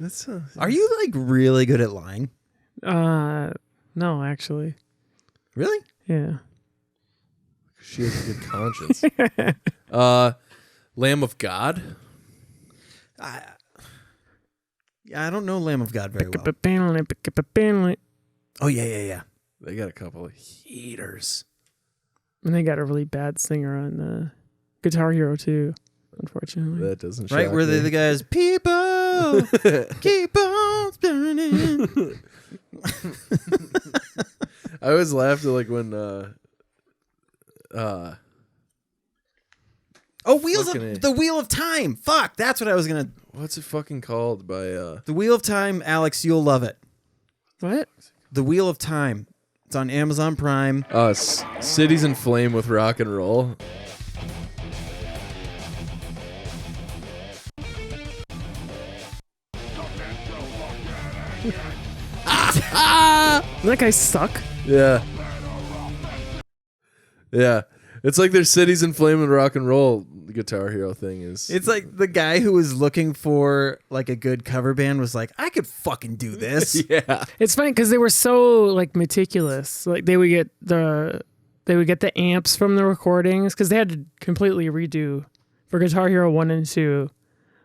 Speaker 4: That's
Speaker 1: Are you like really good at lying?
Speaker 3: No, actually.
Speaker 1: Really?
Speaker 3: Yeah.
Speaker 4: She has a good conscience. Lamb of God.
Speaker 1: Yeah, I don't know Lamb of God very
Speaker 3: Pick up
Speaker 1: well.
Speaker 3: a panel, pick up a panel.
Speaker 1: Oh yeah.
Speaker 4: They got a couple of heaters.
Speaker 3: And they got a really bad singer on Guitar Hero too, unfortunately.
Speaker 4: That doesn't
Speaker 1: Right?
Speaker 4: shock
Speaker 1: Were they
Speaker 4: me.
Speaker 1: the guys? People keep on spinning.
Speaker 4: I always laughed at like when
Speaker 1: Wheels
Speaker 4: Fucking A.
Speaker 1: of the Wheel of Time. Fuck, that's what I was gonna.
Speaker 4: what's it fucking called by
Speaker 1: The Wheel of Time, Alex, you'll love it.
Speaker 3: What?
Speaker 1: The Wheel of Time. It's on Amazon Prime.
Speaker 4: Cities in Flame with Rock and Roll.
Speaker 3: Doesn't that guy suck?
Speaker 4: Yeah. Yeah. It's like their Cities in Flame and Rock and Roll Guitar Hero thing is.
Speaker 1: It's like the guy who was looking for like a good cover band was like, I could fucking do this.
Speaker 4: Yeah.
Speaker 3: It's funny because they were so like meticulous. Like they would get the amps from the recordings because they had to completely redo for Guitar Hero 1 and 2,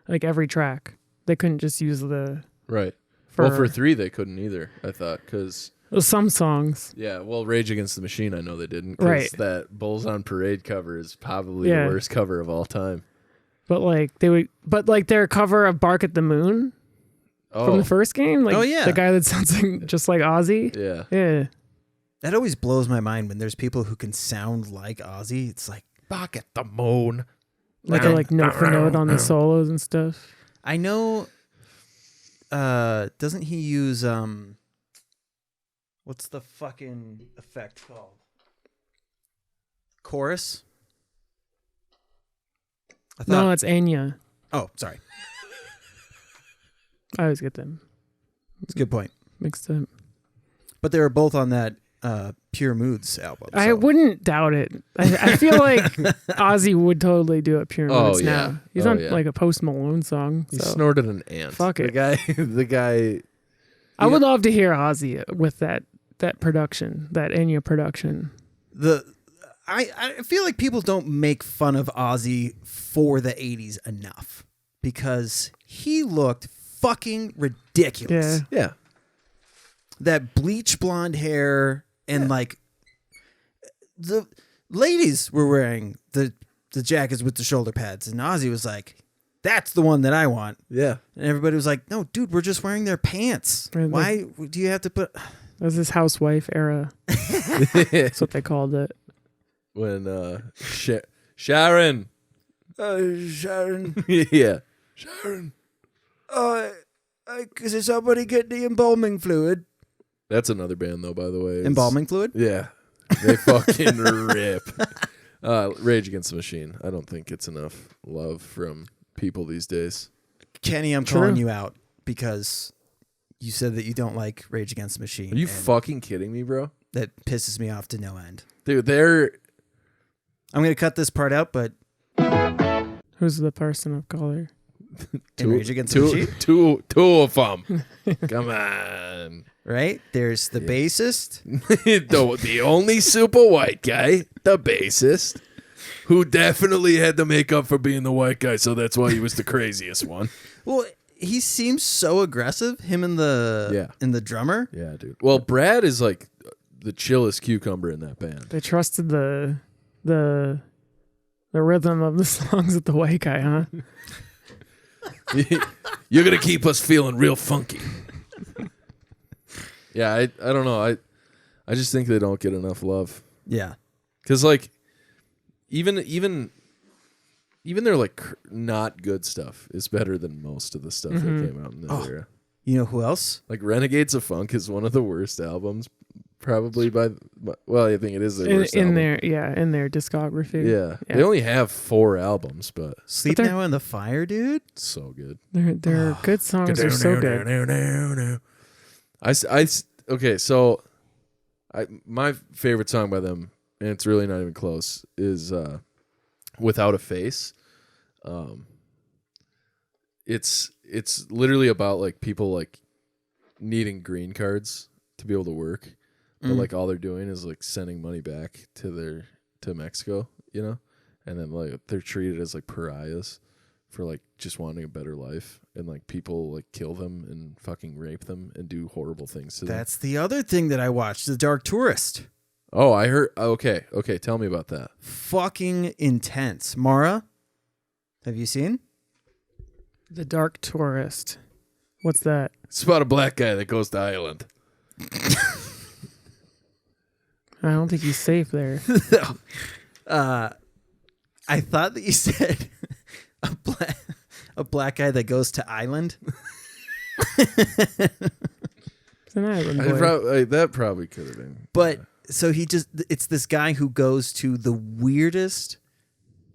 Speaker 3: like every track. They couldn't just use the
Speaker 4: Right. Well, for 3 they couldn't either, I thought, because
Speaker 3: some songs.
Speaker 4: yeah, well, Rage Against the Machine, I know they didn't, because
Speaker 3: Right.
Speaker 4: that Bulls on Parade cover is probably
Speaker 3: Yeah.
Speaker 4: the worst cover of all time.
Speaker 3: But like their cover of Bark at the Moon from the first game, like
Speaker 1: Oh, yeah.
Speaker 3: the guy that sounds like, just like Ozzy.
Speaker 4: Yeah.
Speaker 3: Yeah.
Speaker 1: That always blows my mind when there's people who can sound like Ozzy. It's like,
Speaker 4: Back at the Moon.
Speaker 3: Like a note for note on the solos and stuff.
Speaker 1: I know. Doesn't he use what's the fucking effect called? Chorus?
Speaker 3: No, it's Enya.
Speaker 1: Oh, sorry.
Speaker 3: I always get them.
Speaker 1: It's a good point.
Speaker 3: Mixed up.
Speaker 1: But they were both on that Pure Moods album.
Speaker 3: I wouldn't doubt it. I feel like Ozzy would totally do it Pure Moods now. He's on like a Post Malone song.
Speaker 4: He
Speaker 3: so.
Speaker 4: snorted an ant.
Speaker 3: Fuck it.
Speaker 4: The guy.
Speaker 3: I would love to hear Ozzy with that production, that Enya production.
Speaker 1: I feel like people don't make fun of Ozzy for the 80s enough because he looked fucking ridiculous.
Speaker 4: Yeah.
Speaker 1: That bleach blonde hair and like the ladies were wearing the jackets with the shoulder pads and Ozzy was like, that's the one that I want.
Speaker 4: Yeah.
Speaker 1: And everybody was like, no, dude, we're just wearing their pants. Why do you have to put...
Speaker 3: That was his housewife era. That's what they called it.
Speaker 4: When Sharon.
Speaker 1: Sharon.
Speaker 4: Yeah.
Speaker 1: Sharon. Is somebody get the embalming fluid?
Speaker 4: That's another band, though, by the way.
Speaker 1: Embalming fluid?
Speaker 4: Yeah. They fucking rip. Rage Against the Machine. I don't think it's enough love from people these days.
Speaker 1: Kenny, I'm calling you out because you said that you don't like Rage Against the Machine.
Speaker 4: Are you fucking kidding me, bro?
Speaker 1: That pisses me off to no end.
Speaker 4: Dude, they're...
Speaker 1: I'm going to cut this part out, but...
Speaker 3: Who's the person of color?
Speaker 1: Rage Against the Machine?
Speaker 4: Two of them. Come on.
Speaker 1: Right? There's the bassist.
Speaker 4: the only super white guy, the bassist, who definitely had to make up for being the white guy, so that's why he was the craziest one.
Speaker 1: Well, he seems so aggressive, him and the drummer.
Speaker 4: Yeah, dude. Well, Brad is like the chillest cucumber in that band.
Speaker 3: They trusted the rhythm of the songs with the white guy, huh?
Speaker 4: You're gonna keep us feeling real funky. Yeah, I don't know. I just think they don't get enough love.
Speaker 1: Yeah,
Speaker 4: because like even their like not good stuff is better than most of the stuff that came out in this era.
Speaker 1: You know who else?
Speaker 4: Like Renegades of Funk is one of the worst albums, probably by well, I think it is the worst
Speaker 3: in
Speaker 4: album.
Speaker 3: in their discography.
Speaker 4: Yeah, they only have 4 albums, but
Speaker 1: Sleep Now in the Fire, dude.
Speaker 4: So good.
Speaker 3: Their good songs are so good.
Speaker 4: Okay, so my favorite song by them, and it's really not even close, is Without a Face. It's literally about like people like needing green cards to be able to work, but like all they're doing is like sending money back to Mexico, you know, and then like they're treated as like pariahs for like just wanting a better life, and like people like kill them and fucking rape them and do horrible things to them.
Speaker 1: That's the other thing that I watched, The Dark Tourist.
Speaker 4: Oh, I heard. Okay, tell me about that.
Speaker 1: Fucking intense. Mara, have you seen
Speaker 3: The Dark Tourist? What's that?
Speaker 4: It's about a black guy that goes to Ireland.
Speaker 3: I don't think he's safe there.
Speaker 1: I thought that you said a black guy that goes to Island.
Speaker 3: It's an island boy.
Speaker 4: That probably could have been.
Speaker 1: But so it's this guy who goes to the weirdest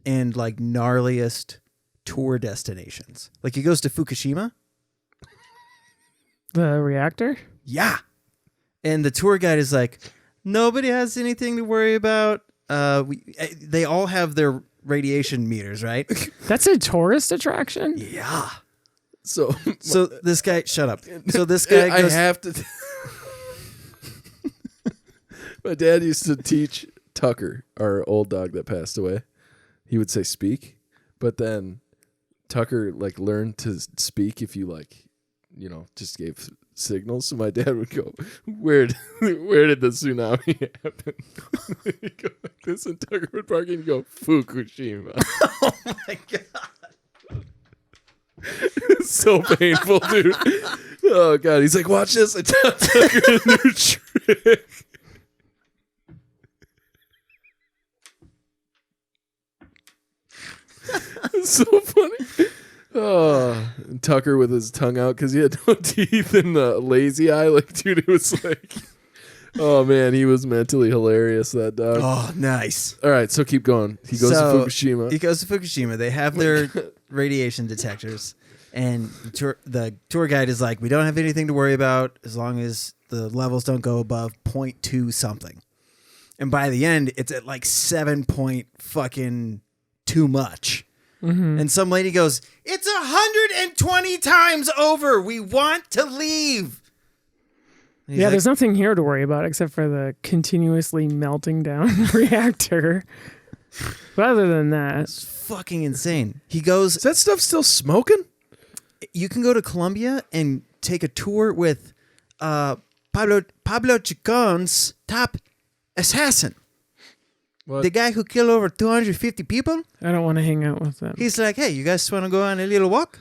Speaker 1: and like gnarliest tour destinations. Like he goes to Fukushima.
Speaker 3: The reactor?
Speaker 1: Yeah. And the tour guide is like, nobody has anything to worry about. They all have their radiation meters, right?
Speaker 3: That's a tourist attraction?
Speaker 1: Yeah.
Speaker 4: So
Speaker 1: this guy, shut up. So this guy goes,
Speaker 4: I have to. My dad used to teach Tucker, our old dog that passed away. He would say speak, but then Tucker like learned to speak if you like, you know, just gave signals. So my dad would go, where did the tsunami happen? He'd go like this, and Tucker would bark and go, Fukushima.
Speaker 1: oh my God.
Speaker 4: It's so painful, dude. Oh God. He's like, watch this. I taught Tucker a new trick. was so funny. Oh, and Tucker with his tongue out because he had no teeth and the lazy eye. Like, dude, it was like, oh man, he was mentally hilarious. That dog.
Speaker 1: Oh, nice.
Speaker 4: All right, so keep going. He goes to Fukushima.
Speaker 1: He goes to Fukushima. They have their radiation detectors, and the tour guide is like, "We don't have anything to worry about as long as the levels don't go above 0.2 something." And by the end, it's at like 7 point fucking too much.
Speaker 3: Mm-hmm.
Speaker 1: And some lady goes, "It's 120 times over. We want to leave." And he's
Speaker 3: Yeah,
Speaker 1: like,
Speaker 3: there's nothing here to worry about except for the continuously melting down reactor. But other than that,
Speaker 1: it's fucking insane. He goes,
Speaker 4: Is that stuff still smoking?
Speaker 1: you can go to Colombia and take a tour with Pablo Chicon's top assassin.
Speaker 4: What?
Speaker 1: The guy who killed over 250 people.
Speaker 3: I don't want to hang out with them.
Speaker 1: He's like, "Hey, you guys want to go on a little walk?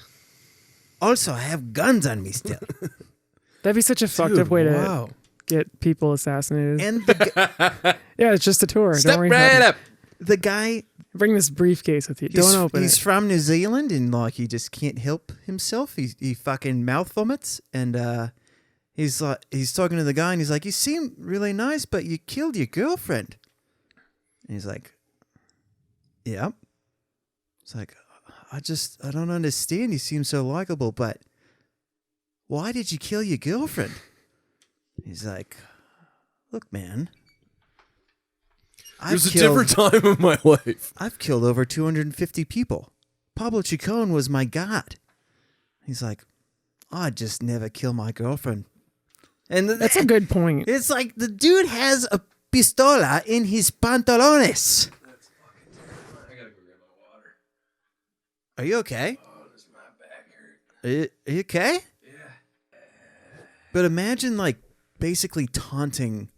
Speaker 1: Also, I have guns on me still."
Speaker 3: That'd be such a fucked up way to get people assassinated.
Speaker 1: And
Speaker 3: yeah, it's just a tour.
Speaker 4: Step
Speaker 3: don't worry
Speaker 4: right
Speaker 3: about
Speaker 4: up.
Speaker 1: the guy,
Speaker 3: Bring this briefcase with you. Don't open
Speaker 1: he's
Speaker 3: it.
Speaker 1: from New Zealand, and like he just can't help himself. He fucking mouth vomits, and he's talking to the guy, and he's like, "You seem really nice, but you killed your girlfriend." And he's like, "Yeah." It's like, I don't understand. You seem so likable, but why did you kill your girlfriend? He's like, "Look, man.
Speaker 4: It was a different time of my life.
Speaker 1: I've killed over 250 people. Pablo Chicon was my god." He's like, "I'd just never kill my girlfriend." And
Speaker 3: That's a good point.
Speaker 1: It's like the dude has a pistola in his pantalones.
Speaker 4: I gotta go get my water.
Speaker 1: Are you okay?
Speaker 4: Oh, this my back hurt.
Speaker 1: Are you okay?
Speaker 4: Yeah.
Speaker 1: But imagine like basically taunting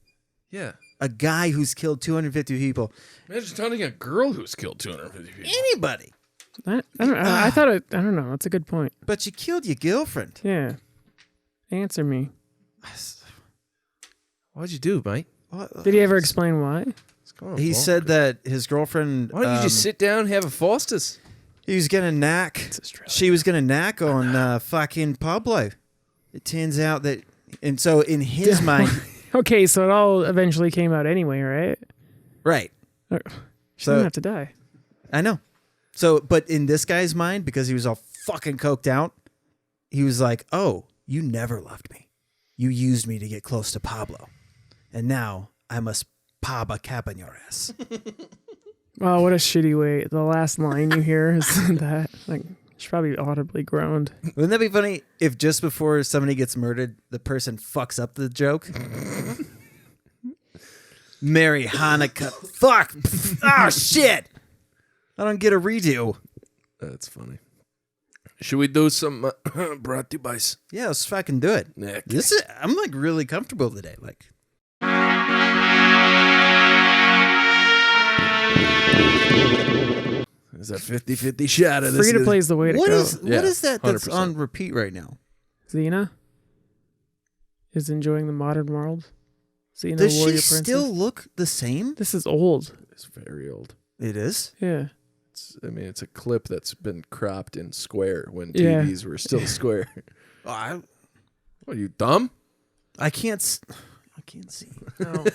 Speaker 4: Yeah.
Speaker 1: a guy who's killed 250 people.
Speaker 4: Imagine taunting a girl who's killed 250 people.
Speaker 1: Anybody.
Speaker 3: I don't know. I thought it. I don't know. That's a good point.
Speaker 1: But you killed your girlfriend.
Speaker 3: Yeah. Answer me.
Speaker 4: What'd you do, mate?
Speaker 3: Did he ever explain why?
Speaker 4: What's going on,
Speaker 1: He
Speaker 4: Paul?
Speaker 1: said that his girlfriend.
Speaker 4: Why don't you just sit down and have a Foster's?
Speaker 1: He was gonna knack. She was gonna knack on fucking Pablo. It turns out that, and so in his mind,
Speaker 3: Okay, so it all eventually came out anyway, right?
Speaker 1: right?
Speaker 3: She didn't have to die.
Speaker 1: I know. So, but in this guy's mind, because he was all fucking coked out, he was like, "Oh, you never loved me. You used me to get close to Pablo, and now I must pop a cap on your ass."
Speaker 3: Wow, what a shitty way. The last line you hear is that. Like, she probably audibly groaned.
Speaker 1: Wouldn't that be funny if just before somebody gets murdered, the person fucks up the joke? Merry Hanukkah. Fuck. Oh, shit. I don't get a redo.
Speaker 4: That's funny. Should we do some brought to you by
Speaker 1: Yeah, let's fucking do it.
Speaker 4: Nick?
Speaker 1: I'm like really comfortable today. Like,
Speaker 4: There's a 50-50 shot of this.
Speaker 3: Free to play is the way to
Speaker 1: what
Speaker 3: go.
Speaker 1: is
Speaker 4: Yeah,
Speaker 1: what is that that's
Speaker 4: 100%.
Speaker 1: on repeat right now?
Speaker 3: Xena is enjoying the modern world. Xena,
Speaker 1: Does
Speaker 3: warrior
Speaker 1: she
Speaker 3: princess.
Speaker 1: still look the same?
Speaker 3: This is old.
Speaker 4: It's very old.
Speaker 1: It is.
Speaker 3: Yeah.
Speaker 4: It's a clip that's been cropped in square when
Speaker 3: Yeah.
Speaker 4: TVs were still square.
Speaker 1: Oh,
Speaker 4: What are you, dumb?
Speaker 1: I can't see.
Speaker 3: Oh.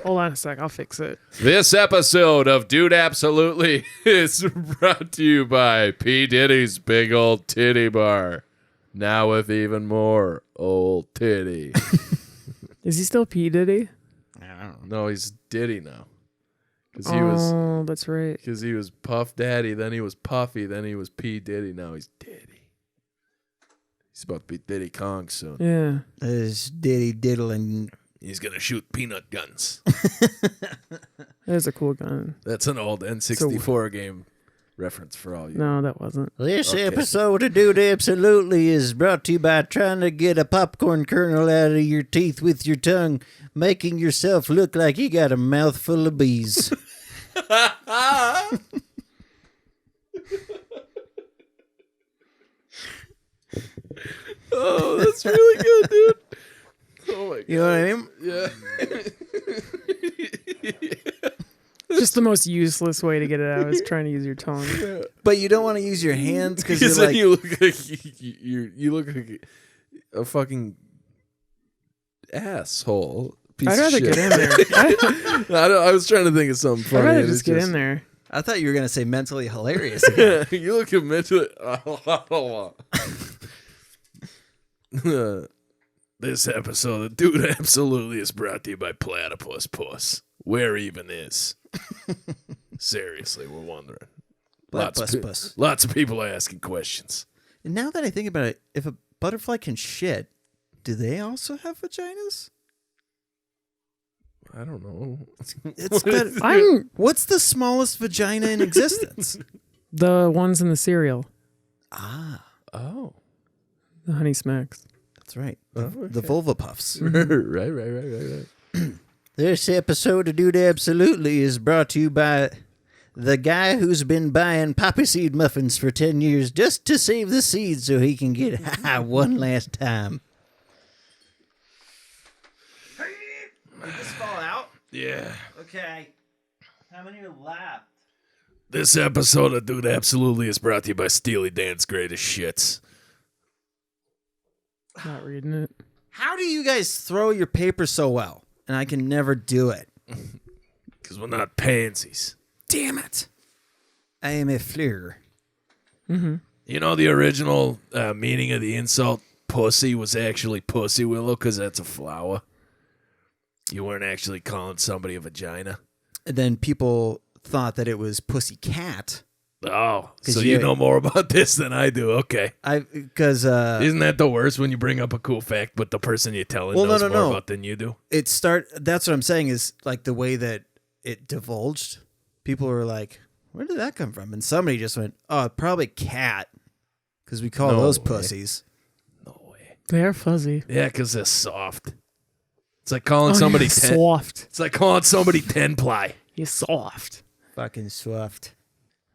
Speaker 3: Hold on a sec. I'll fix it.
Speaker 4: This episode of Dude Absolutely is brought to you by P. Diddy's Big Old Titty Bar. Now with even more old titty.
Speaker 3: Is he still P. Diddy?
Speaker 4: No, he's Diddy now. Because
Speaker 3: that's right.
Speaker 4: Because he was Puff Daddy, then he was Puffy, then he was P. Diddy, now he's Diddy. He's about to be Diddy Kong soon.
Speaker 3: Yeah.
Speaker 1: There's Diddy diddling.
Speaker 4: He's going to shoot peanut guns.
Speaker 3: That is a cool gun.
Speaker 4: That's an old N64 game reference for all you.
Speaker 3: No, that wasn't.
Speaker 1: This
Speaker 4: Okay.
Speaker 1: episode of Dude Absolutely is brought to you by trying to get a popcorn kernel out of your teeth with your tongue, making yourself look like you got a mouthful of bees.
Speaker 4: Oh, that's really good, dude. Oh my god.
Speaker 1: You know what I mean?
Speaker 4: Yeah.
Speaker 3: Just the most useless way to get it out is trying to use your tongue.
Speaker 1: But you don't want to use your hands because
Speaker 4: Because
Speaker 1: you're
Speaker 4: then
Speaker 1: like,
Speaker 4: you look like you look like a fucking asshole. Piece
Speaker 3: I'd
Speaker 4: of
Speaker 3: rather
Speaker 4: shit.
Speaker 3: get in there.
Speaker 4: I was trying to think of something funny.
Speaker 3: I'd rather
Speaker 4: and
Speaker 3: just
Speaker 4: it's
Speaker 3: get in there.
Speaker 1: I thought you were gonna say mentally hilarious again.
Speaker 4: You look at mentally. This episode of Dude Absolutely is brought to you by Platypus Puss. Where even is? Seriously, we're wondering.
Speaker 1: Platypus Puss.
Speaker 4: Lots of people are asking questions.
Speaker 1: And now that I think about it, if a butterfly can shit, do they also have vaginas?
Speaker 4: I don't know.
Speaker 1: It's better. What's the smallest vagina in existence?
Speaker 3: The ones in the cereal.
Speaker 4: Oh.
Speaker 3: The Honey Smacks.
Speaker 1: That's right.
Speaker 4: Oh,
Speaker 1: The vulva puffs.
Speaker 4: Right.
Speaker 5: This episode of Dude Absolutely is brought to you by the guy who's been buying poppy seed muffins for 10 years just to save the seeds so he can get high one last time.
Speaker 1: Did this fall out?
Speaker 4: Yeah.
Speaker 1: Okay. How many are left?
Speaker 4: This episode of Dude Absolutely is brought to you by Steely Dan's Greatest Shits.
Speaker 3: Not reading it.
Speaker 1: How do you guys throw your paper so well? And I can never do it.
Speaker 4: Because we're not pansies.
Speaker 1: Damn it. I am a fleur.
Speaker 3: Mm-hmm.
Speaker 4: You know the original meaning of the insult pussy was actually pussy willow because that's a flower. You weren't actually calling somebody a vagina.
Speaker 1: And then people thought that it was pussy cat.
Speaker 4: Oh, so you know more about this than I do. Okay.
Speaker 1: Because
Speaker 4: isn't that the worst when you bring up a cool fact, but the person you're telling knows more about than you do?
Speaker 1: That's what I'm saying is like the way that it divulged. People were like, where did that come from? And somebody just went, oh, probably cat. Because we call those pussies.
Speaker 4: No way.
Speaker 3: They are fuzzy.
Speaker 4: Yeah, because they're soft. It's like calling somebody
Speaker 3: soft.
Speaker 4: It's like calling somebody 10-ply.
Speaker 3: You're soft.
Speaker 1: Fucking soft.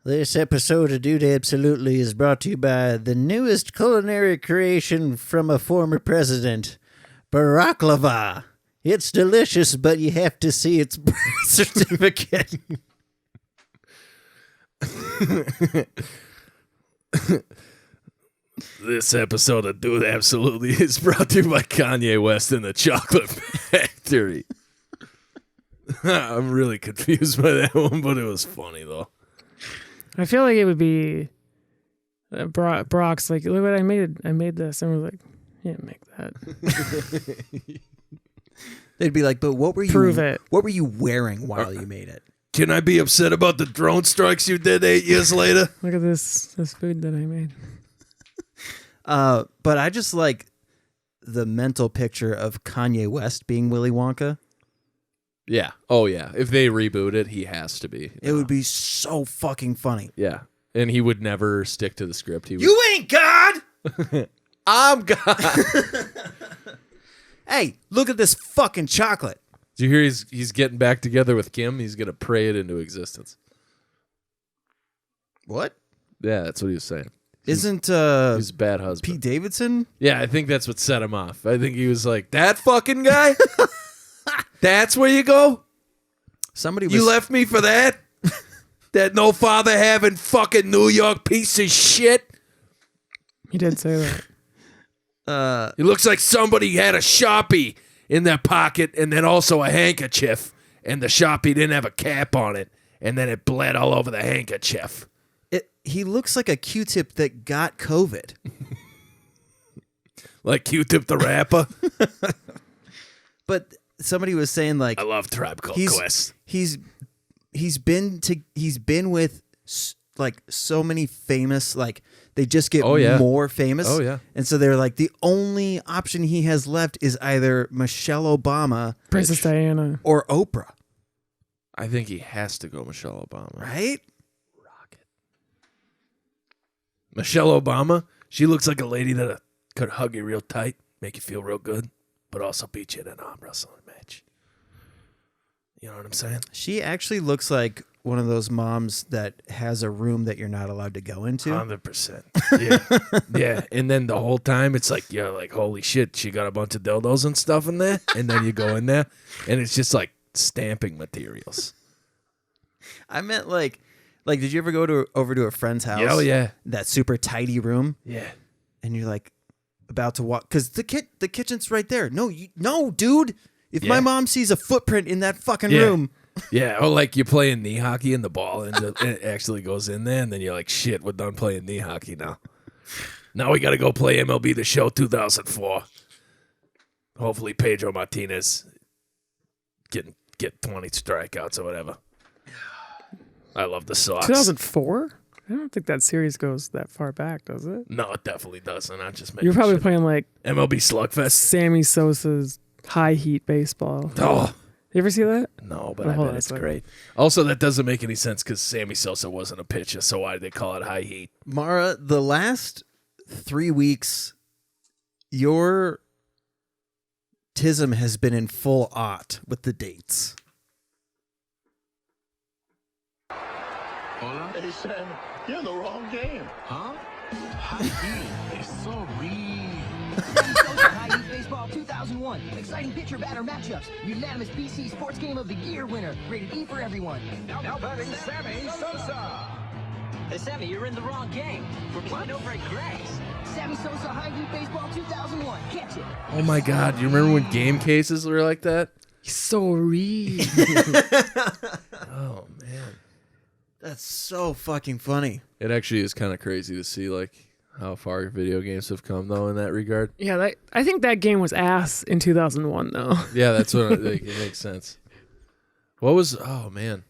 Speaker 5: This episode of Dude Absolutely is brought to you by the newest culinary creation from a former president, Baraklava. It's delicious, but you have to see its birth certificate.
Speaker 4: This episode of Dude Absolutely is brought to you by Kanye West and the Chocolate Factory. I'm really confused by that one, but it was funny, though.
Speaker 3: I feel like it would be Brock's like, look what I made. I made this. And we're like, you didn't make that.
Speaker 1: They'd be like, but what were you
Speaker 3: Prove it.
Speaker 1: What were you wearing while you made it?
Speaker 4: Can I be upset about the drone strikes you did 8 years later?
Speaker 3: Look at this food that I made.
Speaker 1: But I just like the mental picture of Kanye West being Willy Wonka.
Speaker 4: Yeah. Oh, yeah. If they reboot it, he has to be.
Speaker 1: It would be so fucking funny.
Speaker 4: Yeah. And he would never stick to the script. He would...
Speaker 1: You ain't God!
Speaker 4: I'm God!
Speaker 1: Hey, look at this fucking chocolate.
Speaker 4: Do you hear he's getting back together with Kim? He's going to pray it into existence.
Speaker 1: What?
Speaker 4: Yeah, that's what he was saying.
Speaker 1: Isn't
Speaker 4: he's a bad husband.
Speaker 1: Pete Davidson?
Speaker 4: Yeah, I think that's what set him off. I think he was like, that fucking guy? That's where you go?
Speaker 1: Somebody
Speaker 4: You left me for that? That no father having fucking New York piece of shit?
Speaker 3: He did say that.
Speaker 4: It looks like somebody had a Sharpie in their pocket and then also a handkerchief, and the Sharpie didn't have a cap on it, and then it bled all over the handkerchief.
Speaker 1: He looks like a Q-tip that got COVID.
Speaker 4: Like Q-Tip the rapper?
Speaker 1: But somebody was saying like
Speaker 4: I love Tribe Called Quest.
Speaker 1: He's been with like so many famous, like they just get more famous.
Speaker 4: Oh yeah.
Speaker 1: And so they're like the only option he has left is either Michelle Obama,
Speaker 3: Princess Diana,
Speaker 1: or Oprah.
Speaker 4: I think he has to go Michelle Obama.
Speaker 1: Right?
Speaker 4: Michelle Obama, she looks like a lady that could hug you real tight, make you feel real good, but also beat you in an arm wrestling match. You know what I'm saying?
Speaker 1: She actually looks like one of those moms that has a room that you're not allowed to go into.
Speaker 4: 100%. Yeah. Yeah. And then the whole time it's like, you're like, holy shit, she got a bunch of dildos and stuff in there. And then you go in there and it's just like stamping materials.
Speaker 1: I meant like Like, did you ever go over to a friend's house?
Speaker 4: Yeah, oh, yeah.
Speaker 1: That super tidy room.
Speaker 4: Yeah.
Speaker 1: And you're like about to walk because the kitchen's right there. No, no, dude. If my mom sees a footprint in that fucking room.
Speaker 4: Yeah, or like you're playing knee hockey and the ball and it actually goes in there, and then you're like, shit, we're done playing knee hockey now. Now we got to go play MLB The Show 2004. Hopefully Pedro Martinez get 20 strikeouts or whatever. I love the Sox.
Speaker 3: 2004? I don't think that series goes that far back, does it?
Speaker 4: No, it definitely doesn't. I just making
Speaker 3: You're probably
Speaker 4: shit.
Speaker 3: playing like
Speaker 4: MLB Slugfest.
Speaker 3: Sammy Sosa's High Heat Baseball.
Speaker 4: Oh.
Speaker 3: You ever see that?
Speaker 4: No, but
Speaker 3: Oh,
Speaker 4: I
Speaker 3: hold
Speaker 4: bet
Speaker 3: on a
Speaker 4: it's
Speaker 3: second.
Speaker 4: great. Also, that doesn't make any sense because Sammy Sosa wasn't a pitcher, so why did they call it High Heat?
Speaker 1: Mara, the last 3 weeks, your tism has been in full aught with the dates.
Speaker 6: Hola? Hey, Sam, you're in the wrong game. Huh? High Heat is so real.
Speaker 12: High Heat Baseball 2001. Exciting pitcher batter matchups. Unanimous BC Sports Game of the Year winner. Rated E for everyone.
Speaker 6: Now batting Sammy Sosa.
Speaker 12: Hey, Sammy, you're in the wrong game. We're playing over at Greg's. Sammy Sosa High Heat Baseball 2001. Catch it.
Speaker 4: Oh my God! You remember when game cases were like that?
Speaker 3: Sorry.
Speaker 4: Oh man,
Speaker 1: That's so fucking funny.
Speaker 4: it actually is kind of crazy to see like how far video games have come though in that regard.
Speaker 3: Yeah, I think that game was ass in 2001, though.
Speaker 4: Yeah, that's what it makes sense. What was? Oh man,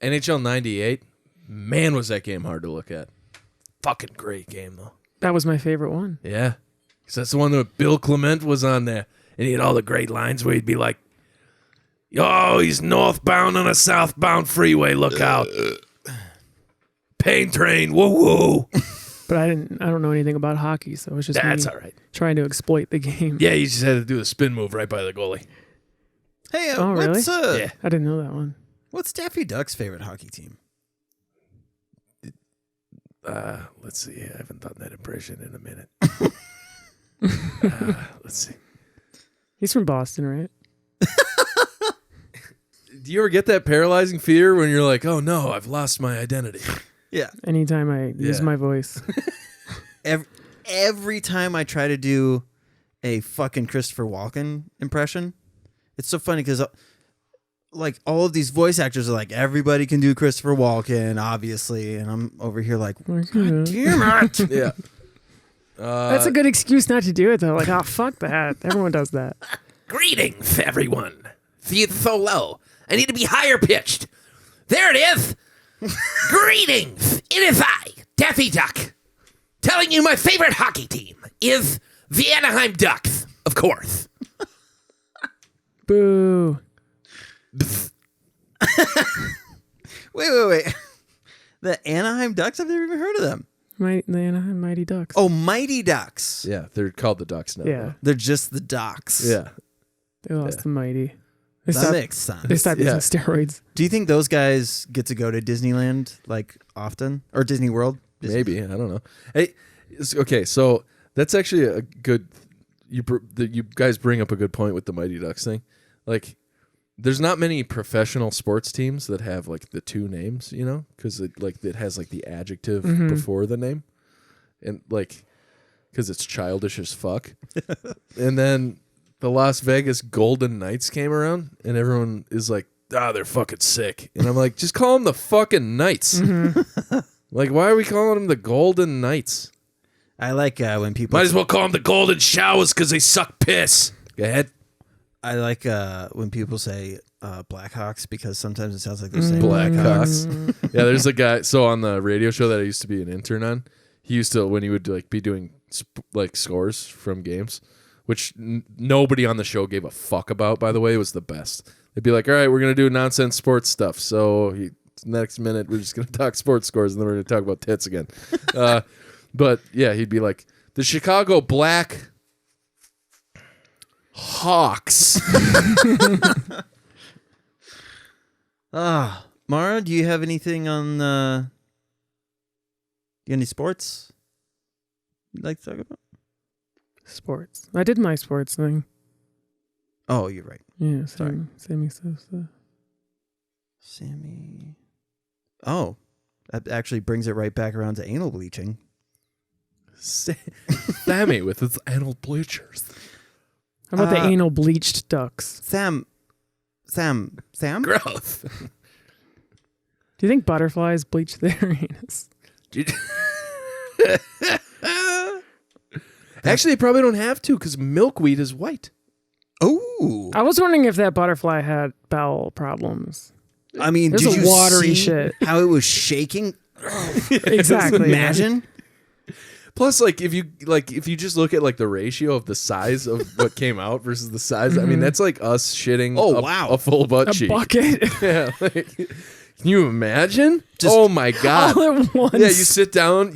Speaker 4: NHL '98. Man, was that game hard to look at. Fucking great game though.
Speaker 3: That was my favorite one.
Speaker 4: Yeah, because that's the one that Bill Clement was on there, and he had all the great lines where he'd be like, "Oh, he's northbound on a southbound freeway. Look out! Pain train, woo woo."
Speaker 3: But I don't know anything about hockey, so it was just
Speaker 4: That's
Speaker 3: me
Speaker 4: all right.
Speaker 3: trying to exploit the game.
Speaker 4: Yeah, you just had to do the spin move right by the goalie.
Speaker 1: Hey,
Speaker 3: Oh, really?
Speaker 1: what's
Speaker 4: Yeah.
Speaker 3: I didn't know that one.
Speaker 1: what's Daffy Duck's favorite hockey team?
Speaker 4: Let's see. I haven't done that impression in a minute. Let's see.
Speaker 3: He's from Boston, right?
Speaker 4: Do you ever get that paralyzing fear when you're like, "Oh no, I've lost my identity"?
Speaker 1: Yeah.
Speaker 3: Anytime I use
Speaker 4: Yeah.
Speaker 3: my voice.
Speaker 1: Every time I try to do a fucking Christopher Walken impression, it's so funny because like all of these voice actors are like, everybody can do Christopher Walken, obviously, and I'm over here like, God damn it.
Speaker 4: Yeah.
Speaker 3: That's a good excuse not to do it, though. Like, oh, fuck that. Everyone does that.
Speaker 4: Greetings, everyone. It's so low. I need to be higher pitched. There it is. Greetings. It is I, Daffy Duck, telling you my favorite hockey team is the Anaheim Ducks, of course.
Speaker 3: Boo.
Speaker 1: Wait. The Anaheim Ducks? I've never even heard of them.
Speaker 3: The Anaheim Mighty Ducks.
Speaker 1: Oh, Mighty Ducks.
Speaker 4: Yeah, they're called the Ducks now.
Speaker 3: Yeah.
Speaker 1: They're just the Ducks.
Speaker 4: Yeah.
Speaker 3: They lost the Mighty. They
Speaker 1: That
Speaker 3: stopped-
Speaker 1: makes sense.
Speaker 3: They stopped
Speaker 4: Yeah.
Speaker 3: using steroids.
Speaker 1: Do you think those guys get to go to Disneyland like often? Or Disney World?
Speaker 4: Maybe. I don't know. Hey, okay, so that's actually a good. You guys bring up a good point with the Mighty Ducks thing. Like, there's not many professional sports teams that have like the two names, you know, because it has like the adjective before the name, and like because it's childish as fuck. And then the Las Vegas Golden Knights came around, and everyone is like, they're fucking sick. And I'm like, just call them the fucking Knights. Like, why are we calling them the Golden Knights?
Speaker 1: I like when people...
Speaker 4: Might as well call them the Golden Showers because they suck piss. Go ahead.
Speaker 1: I like when people say Blackhawks because sometimes it sounds like they're saying
Speaker 4: Blackhawks. Yeah, there's a guy. So on the radio show that I used to be an intern on, he used to, when he would like be doing like scores from games, which nobody on the show gave a fuck about, by the way, it was the best. They'd be like, all right, we're going to do nonsense sports stuff. So next minute, we're just going to talk sports scores, and then we're going to talk about tits again. But yeah, he'd be like, the Chicago Black Hawks.
Speaker 1: Mara, do you have anything on any sports you'd like to talk about?
Speaker 3: Sports. I did my sports thing.
Speaker 1: Oh, you're right.
Speaker 3: Yeah,
Speaker 1: Sorry.
Speaker 3: Sammy Sosa.
Speaker 1: Sammy. Oh, That actually brings it right back around to anal bleaching.
Speaker 4: Sammy with its anal bleachers.
Speaker 3: How about the anal bleached ducks?
Speaker 1: Sam.
Speaker 4: Gross.
Speaker 3: Do you think butterflies bleach their anus?
Speaker 4: Actually, they probably don't have to because milkweed is white.
Speaker 1: Oh,
Speaker 3: I was wondering if that butterfly had bowel problems.
Speaker 1: I mean,
Speaker 3: There's
Speaker 1: did
Speaker 3: a
Speaker 1: you
Speaker 3: watery
Speaker 1: see
Speaker 3: shit.
Speaker 1: how it was shaking?
Speaker 3: Exactly.
Speaker 1: Imagine.
Speaker 4: Plus, like if you just look at like the ratio of the size of what came out versus the size, I mean that's like us shitting. A full butt cheek.
Speaker 3: Bucket.
Speaker 4: Yeah. Like, can you imagine? Oh my god!
Speaker 3: All at once.
Speaker 4: Yeah, you sit down.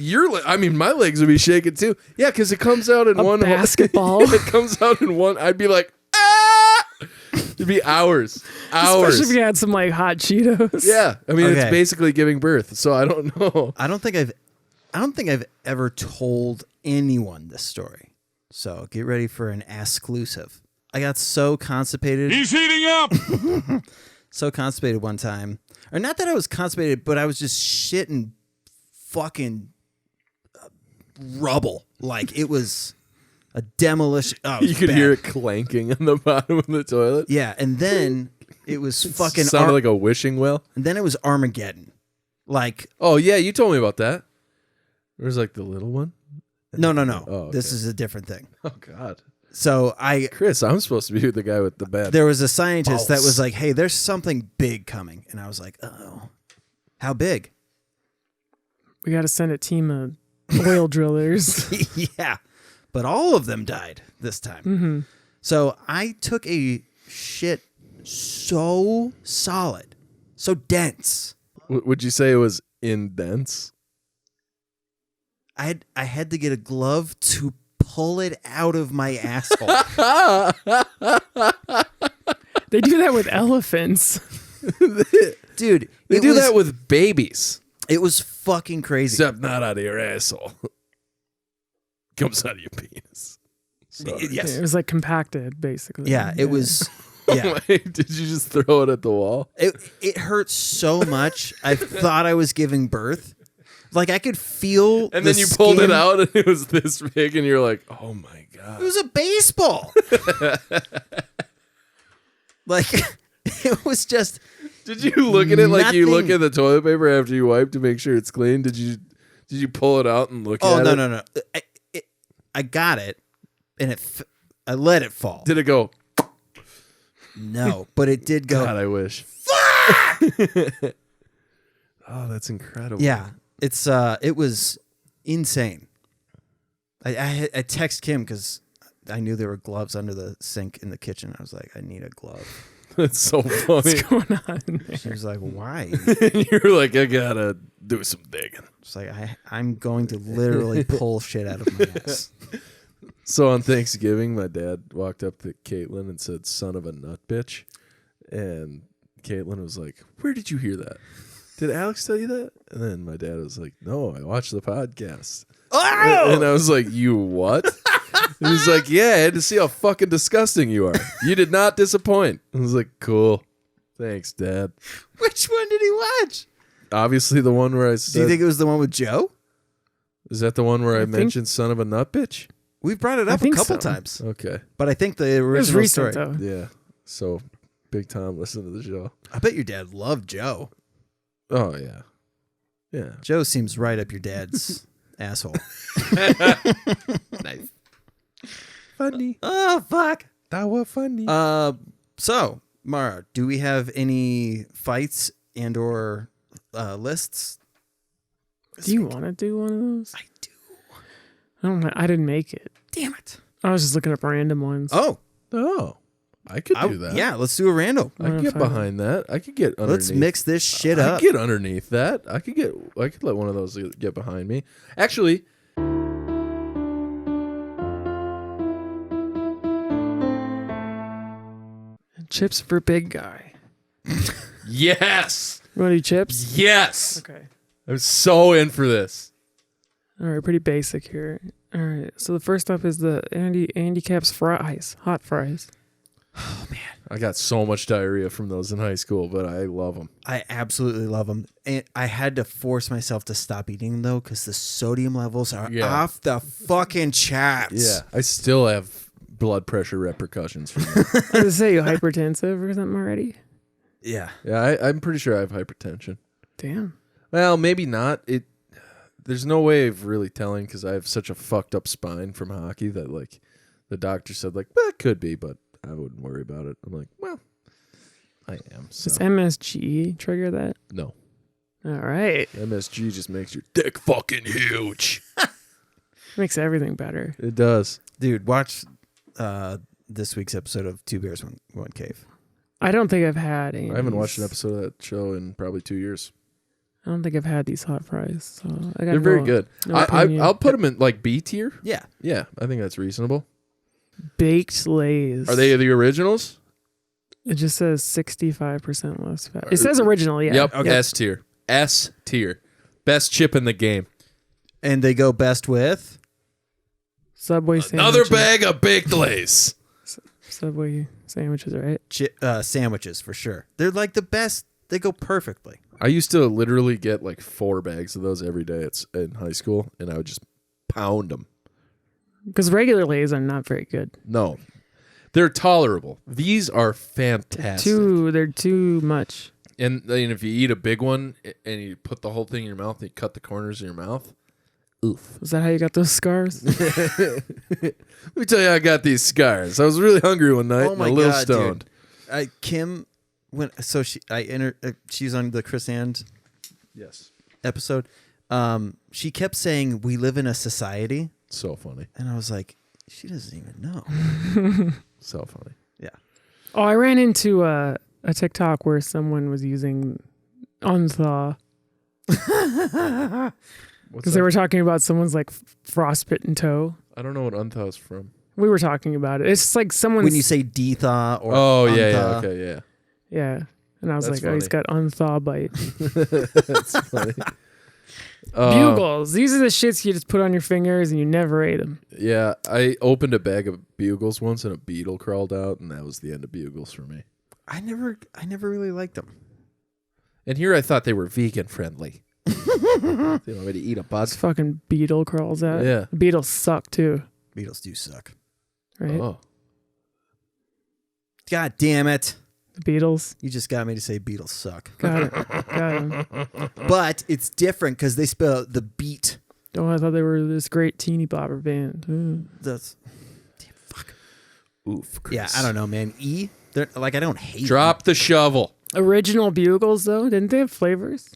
Speaker 4: I mean, my legs would be shaking too. Yeah, because it comes out in one
Speaker 3: basketball.
Speaker 4: It comes out in one. I'd be like, ah! It'd be hours.
Speaker 3: Especially if you had some like hot Cheetos.
Speaker 4: Yeah, I mean
Speaker 1: Okay.
Speaker 4: it's basically giving birth. So I don't know.
Speaker 1: I don't think I've ever told anyone this story. So get ready for an exclusive. I got so constipated.
Speaker 2: He's heating up.
Speaker 1: So constipated one time. Or not that I was constipated, but I was just shitting fucking rubble. Like it was a demolition. Oh, it was
Speaker 4: You could
Speaker 1: bad.
Speaker 4: hear it clanking on the bottom of the toilet.
Speaker 1: Yeah, and then it was fucking
Speaker 4: sounded like a wishing well.
Speaker 1: and then it was Armageddon. Like
Speaker 4: Oh yeah, you told me about that. There's like the little one.
Speaker 1: no.
Speaker 4: Oh, okay.
Speaker 1: This is a different thing.
Speaker 4: Oh god,
Speaker 1: So
Speaker 4: Chris, I'm supposed to be the guy with the bad.
Speaker 1: there was a scientist that
Speaker 4: Balls.
Speaker 1: was like, "Hey, there's something big coming," and I was like, "Oh, how big?"
Speaker 3: We got to send a team of oil drillers.
Speaker 1: Yeah, but all of them died this time.
Speaker 3: Mm-hmm.
Speaker 1: So I took a shit so solid, so dense.
Speaker 4: Would you say it was indents?
Speaker 1: I had to get a glove to pull it out of my asshole.
Speaker 3: They do that with elephants.
Speaker 1: Dude,
Speaker 4: They do that with babies.
Speaker 1: It was fucking crazy.
Speaker 4: Except not out of your asshole. Comes out of your penis. Sorry.
Speaker 1: Yes.
Speaker 3: It was like compacted, basically.
Speaker 1: Yeah, it was. Yeah.
Speaker 4: Did you just throw it at the wall?
Speaker 1: It hurt so much. I thought I was giving birth. Like I could feel.
Speaker 4: And
Speaker 1: the
Speaker 4: then you pulled it
Speaker 1: skin.
Speaker 4: out and it was this big and you're like, oh my God.
Speaker 1: It was a baseball. Like it was just.
Speaker 4: Did you look at it like you look
Speaker 1: nothing.
Speaker 4: at the toilet paper after you wipe to make sure it's clean? Did you pull it out and look at it?
Speaker 1: Oh no. I got it, and I let it fall.
Speaker 4: Did it go?
Speaker 1: No, but it did go.
Speaker 4: God, I wish. Oh, that's incredible.
Speaker 1: Yeah, it was insane. I text Kim because I knew there were gloves under the sink in the kitchen. I was like, I need a glove.
Speaker 4: That's so funny.
Speaker 3: What's going on in there?
Speaker 1: She was like, why?
Speaker 4: You're like, I gotta do some digging.
Speaker 1: It's like I'm going to literally pull shit out of my ass.
Speaker 4: So on Thanksgiving, my dad walked up to Caitlin and said, "Son of a nut bitch," and Caitlin was like, "Where did you hear that? Did Alex tell you that?" And then my dad was like, "No, I watched the podcast."
Speaker 1: Oh!
Speaker 4: And I was like, "You what?" And he's like, "Yeah, I had to see how fucking disgusting you are. You did not disappoint." I was like, "Cool, thanks, Dad."
Speaker 1: Which one did he watch?
Speaker 4: Obviously, the one where I said,
Speaker 1: Do you think it was the one with Joe?
Speaker 4: "Is that the one where I
Speaker 3: think-
Speaker 4: mentioned son of a nut bitch?"
Speaker 1: We've brought it
Speaker 3: I
Speaker 1: up a
Speaker 3: think
Speaker 1: couple
Speaker 3: so.
Speaker 1: times,
Speaker 4: Okay,
Speaker 1: but I think the
Speaker 3: It was
Speaker 1: original
Speaker 3: recent,
Speaker 1: story.
Speaker 3: though.
Speaker 4: yeah. So Big Tom listened to the show.
Speaker 1: I bet your dad loved Joe.
Speaker 4: Oh yeah, yeah.
Speaker 1: Joe seems right up your dad's asshole.
Speaker 4: Nice. Funny.
Speaker 1: Oh fuck.
Speaker 4: That was funny.
Speaker 1: So Mara, do we have any fights and or lists?
Speaker 3: Do you want to do one of those?
Speaker 1: I do.
Speaker 3: I didn't make it.
Speaker 1: Damn it.
Speaker 3: I was just looking up random ones.
Speaker 1: Oh,
Speaker 4: I could do that.
Speaker 1: Yeah, let's do a random.
Speaker 4: I could get behind that. I could get underneath.
Speaker 1: Let's mix this shit
Speaker 4: I
Speaker 1: up.
Speaker 4: could get underneath that. I could let one of those get behind me. Actually,
Speaker 3: Chips for big guy.
Speaker 4: yes.
Speaker 3: You want to do chips?
Speaker 4: Yes.
Speaker 3: Okay.
Speaker 4: I'm so in for this.
Speaker 3: All right, pretty basic here. All right, so the first up is the Andy Caps fries, hot fries.
Speaker 1: Oh man,
Speaker 4: I got so much diarrhea from those in high school, but I love them.
Speaker 1: I absolutely love them. And I had to force myself to stop eating them though, because the sodium levels are off the fucking charts.
Speaker 4: Yeah, I still have blood pressure repercussions from that.
Speaker 3: I was gonna say you hypertensive or something already.
Speaker 1: Yeah.
Speaker 4: Yeah, I'm pretty sure I have hypertension.
Speaker 3: Damn.
Speaker 4: Well, maybe not. There's no way of really telling because I have such a fucked up spine from hockey that like the doctor said like, well, it could be, but I wouldn't worry about it. I'm like, well, I am. So.
Speaker 3: Does MSG trigger that?
Speaker 4: No.
Speaker 3: All right.
Speaker 4: MSG just makes your dick fucking huge.
Speaker 3: Makes everything better.
Speaker 4: It does.
Speaker 1: Dude, watch this week's episode of Two Bears, One Cave.
Speaker 3: I don't think I've had any.
Speaker 4: I haven't watched an episode of that show in probably 2 years.
Speaker 3: I don't think I've had these hot fries. So I got
Speaker 4: They're very good. I'll put them in like B tier.
Speaker 1: Yeah.
Speaker 4: Yeah, I think that's reasonable.
Speaker 3: Baked Lays.
Speaker 4: Are they the originals?
Speaker 3: It just says 65% less fat. It says original, yeah.
Speaker 4: Yep.
Speaker 1: Okay.
Speaker 4: S tier. S tier. Best chip in the game.
Speaker 1: And they go best with
Speaker 3: Subway
Speaker 4: Another
Speaker 3: sandwiches.
Speaker 4: bag of baked Lays.
Speaker 3: Subway sandwiches, right?
Speaker 1: sandwiches for sure. They're like the best. They go perfectly.
Speaker 4: I used to literally get like 4 bags of those every day in high school, and I would just pound them.
Speaker 3: Because regular Lays are not very good.
Speaker 4: No, they're tolerable. These are fantastic.
Speaker 3: They're too much.
Speaker 4: And if you eat a big one and you put the whole thing in your mouth and you cut the corners of your mouth, oof.
Speaker 3: Is that how you got those scars?
Speaker 4: Let me tell you, I got these scars. I was really hungry one night and a little stoned.
Speaker 1: Dude. Kim, she's on the Chris and episode. She kept saying, "We live in a society."
Speaker 4: So funny.
Speaker 1: And I was like, she doesn't even know.
Speaker 4: So funny.
Speaker 1: Yeah.
Speaker 3: Oh, I ran into a TikTok where someone was using unthaw. Because they were talking about someone's like frostbitten toe.
Speaker 4: I don't know what unthaw is from.
Speaker 3: We were talking about it. It's just like someone's...
Speaker 1: When you say dethaw or
Speaker 4: yeah, okay, yeah.
Speaker 3: Yeah. And I was
Speaker 4: That's
Speaker 3: like, oh, he's got unthaw bite.
Speaker 4: That's funny.
Speaker 3: Bugles. These are the shits you just put on your fingers and you never ate them.
Speaker 4: Yeah, I opened a bag of Bugles once and a beetle crawled out, and that was the end of Bugles for me.
Speaker 1: I never really liked them.
Speaker 4: And here I thought they were vegan friendly. They don't want me to eat a bug.
Speaker 3: This fucking beetle crawls out.
Speaker 4: Yeah.
Speaker 3: Beetles suck too.
Speaker 1: Beetles do suck.
Speaker 3: Right?
Speaker 4: Oh.
Speaker 1: God damn it.
Speaker 3: The Beatles.
Speaker 1: You just got me to say Beatles suck.
Speaker 3: Got it. Got him.
Speaker 1: But it's different because they spell the beat.
Speaker 3: Oh, I thought they were this great teeny bopper band.
Speaker 1: That's damn fuck.
Speaker 4: Oof. Chris.
Speaker 1: Yeah, I don't know, man. They're like, I don't hate
Speaker 4: Drop the shovel.
Speaker 3: Original Bugles though, didn't they have flavors?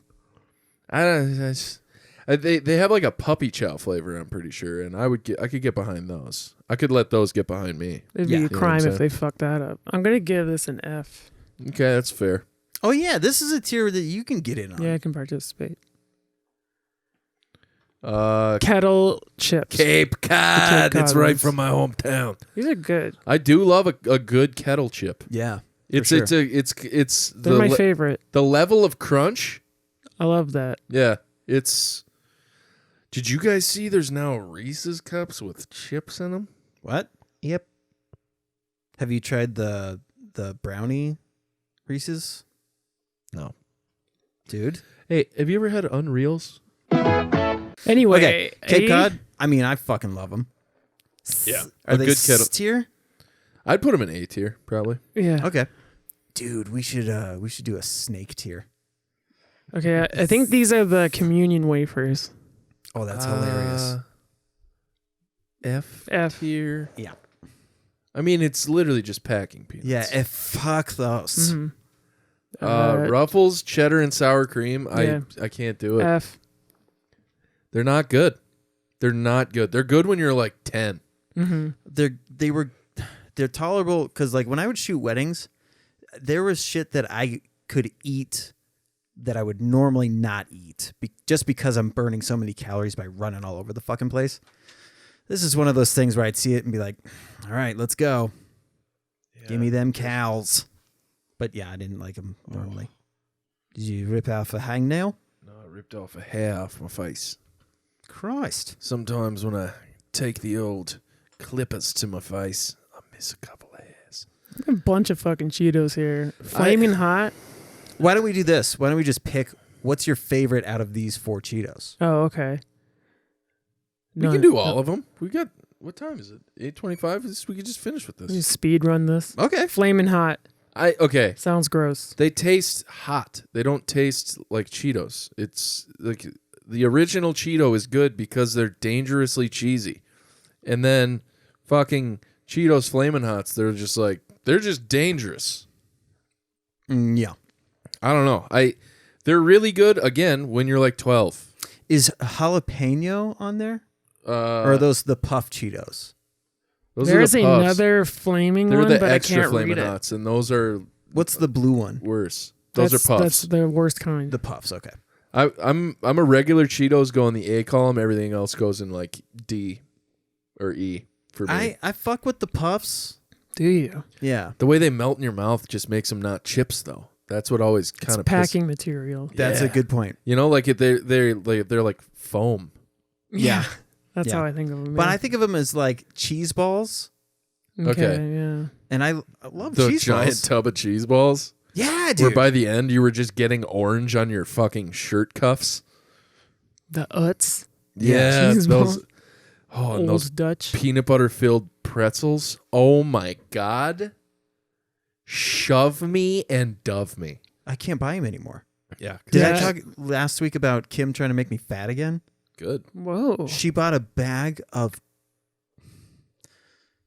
Speaker 4: I don't. They have like a puppy chow flavor. I'm pretty sure, and I could get behind those. I could let those get behind me.
Speaker 3: It'd be a crime if they fucked that up. I'm gonna give this an F.
Speaker 4: Okay, that's fair.
Speaker 1: Oh yeah, this is a tier that you can get in on.
Speaker 3: Yeah, I can participate.
Speaker 4: Kettle
Speaker 3: chips.
Speaker 4: Cape Cod.
Speaker 3: Cape
Speaker 4: It's
Speaker 3: Cod
Speaker 4: right
Speaker 3: ones.
Speaker 4: from my hometown.
Speaker 3: These are good.
Speaker 4: I do love a good kettle chip.
Speaker 1: Yeah,
Speaker 4: it's
Speaker 1: sure.
Speaker 4: it's
Speaker 3: They're my favorite.
Speaker 4: The level of crunch.
Speaker 3: I love that.
Speaker 4: Yeah, it's. Did you guys see? There's now Reese's cups with chips in them.
Speaker 1: What?
Speaker 5: Yep.
Speaker 1: Have you tried the brownie Reese's?
Speaker 4: No.
Speaker 1: Dude.
Speaker 4: Hey, have you ever had Unreals?
Speaker 3: Anyway,
Speaker 1: okay, Cape Cod. I mean, I fucking love them.
Speaker 4: Yeah,
Speaker 1: Are they
Speaker 4: good kettle
Speaker 1: tier?
Speaker 4: I'd put them in A tier, probably.
Speaker 3: Yeah.
Speaker 1: Okay. Dude, we should do a snake tier.
Speaker 3: Okay, I think these are the communion wafers.
Speaker 1: Oh, that's hilarious.
Speaker 4: F tier.
Speaker 1: Yeah.
Speaker 4: I mean, it's literally just packing peanuts.
Speaker 1: Yeah, fuck those.
Speaker 3: Mm-hmm.
Speaker 4: Ruffles, cheddar, and sour cream.
Speaker 3: Yeah.
Speaker 4: I can't do it.
Speaker 3: F.
Speaker 4: They're not good. They're not good. They're good when you're like 10.
Speaker 3: Mm-hmm.
Speaker 1: They're tolerable because like when I would shoot weddings, there was shit that I could eat that I would normally not eat just because I'm burning so many calories by running all over the fucking place. This is one of those things where I'd see it and be like, all right, let's go. Yeah. Give me them cows. But yeah, I didn't like them normally. Did you rip off a hangnail?
Speaker 4: No, I ripped off a hair off my face.
Speaker 1: Christ.
Speaker 4: Sometimes when I take the old clippers to my face, I miss a couple of hairs.
Speaker 3: A bunch of fucking Cheetos here. Flaming hot.
Speaker 1: Why don't we do this? Why don't we just pick what's your favorite out of these 4 Cheetos?
Speaker 3: Oh, okay.
Speaker 4: We can do all of them. We got, what time is it? 8:25? We could just finish with this.
Speaker 3: Just speed run this.
Speaker 1: Okay.
Speaker 3: Flaming hot.
Speaker 4: Okay.
Speaker 3: Sounds gross.
Speaker 4: They taste hot. They don't taste like Cheetos. It's like the original Cheeto is good because they're dangerously cheesy. And then fucking Cheetos Flamin' Hots, they're just dangerous.
Speaker 1: Yeah.
Speaker 4: I don't know. They're really good again when you're like 12.
Speaker 1: Is jalapeno on there? Or are those the puff Cheetos?
Speaker 4: Those
Speaker 3: There's
Speaker 4: are the puffs.
Speaker 3: another flaming
Speaker 4: They're
Speaker 3: one,
Speaker 4: the
Speaker 3: but I
Speaker 4: extra
Speaker 3: can't
Speaker 4: Flamin'
Speaker 3: read it.
Speaker 4: Hots, and those are
Speaker 1: What's the blue one?
Speaker 4: worse. Those are puffs.
Speaker 3: That's the worst kind.
Speaker 1: The puffs, okay.
Speaker 4: I'm a regular Cheetos go in the A column. Everything else goes in like D or E for me.
Speaker 1: I fuck with the puffs.
Speaker 3: Do you?
Speaker 1: Yeah.
Speaker 4: The way they melt in your mouth just makes them not chips, though. That's what always kind of
Speaker 3: Packing material.
Speaker 1: That's a good point.
Speaker 4: You know, like they're like foam.
Speaker 1: Yeah.
Speaker 3: That's
Speaker 1: Yeah.
Speaker 3: how I think of them.
Speaker 1: But I think of them as like cheese balls.
Speaker 4: Okay.
Speaker 3: Yeah.
Speaker 1: And I love
Speaker 4: The
Speaker 1: cheese
Speaker 4: giant
Speaker 1: balls.
Speaker 4: tub of cheese balls.
Speaker 1: Yeah, dude.
Speaker 4: Where by the end you were just getting orange on your fucking shirt cuffs.
Speaker 3: The Utz.
Speaker 4: Yeah,
Speaker 3: cheese
Speaker 4: those.
Speaker 3: balls.
Speaker 4: Oh, and
Speaker 3: Old
Speaker 4: those
Speaker 3: Dutch.
Speaker 4: peanut butter filled pretzels. Oh my god! Shove me and dove me.
Speaker 1: I can't buy them anymore.
Speaker 4: Yeah.
Speaker 1: Did I talk last week about Kim trying to make me fat again?
Speaker 4: Good.
Speaker 3: Whoa.
Speaker 1: She bought a bag of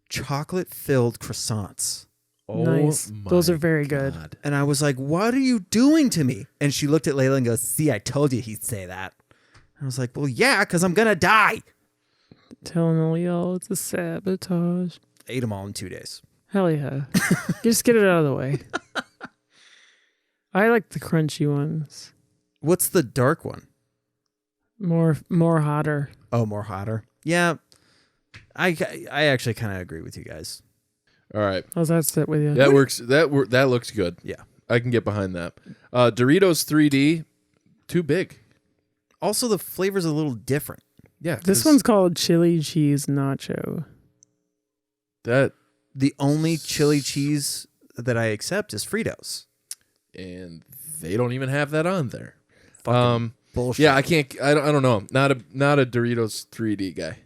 Speaker 1: chocolate-filled croissants.
Speaker 4: Oh,
Speaker 3: Nice. Those are very good.
Speaker 4: God.
Speaker 1: And I was like, what are you doing to me? And she looked at Layla and goes, see, I told you he'd say that. I was like, well, yeah, because I'm going to die.
Speaker 3: Telling all y'all it's a sabotage.
Speaker 1: Ate them all in 2 days.
Speaker 3: Hell yeah. Just get it out of the way. I like the crunchy ones.
Speaker 1: What's the dark one?
Speaker 3: More hotter.
Speaker 1: Oh, more hotter. Yeah. I actually kind of agree with you guys.
Speaker 4: All right.
Speaker 3: How's that sit with you?
Speaker 4: That works. That looks good.
Speaker 1: Yeah.
Speaker 4: I can get behind that. Doritos 3D, too big.
Speaker 1: Also, the flavor's a little different.
Speaker 4: Yeah.
Speaker 3: This one's called chili cheese nacho.
Speaker 1: The only chili cheese that I accept is Fritos.
Speaker 4: And they don't even have that on there.
Speaker 1: Bullshit.
Speaker 4: Yeah, I can't. I don't know. Not a Doritos 3D guy.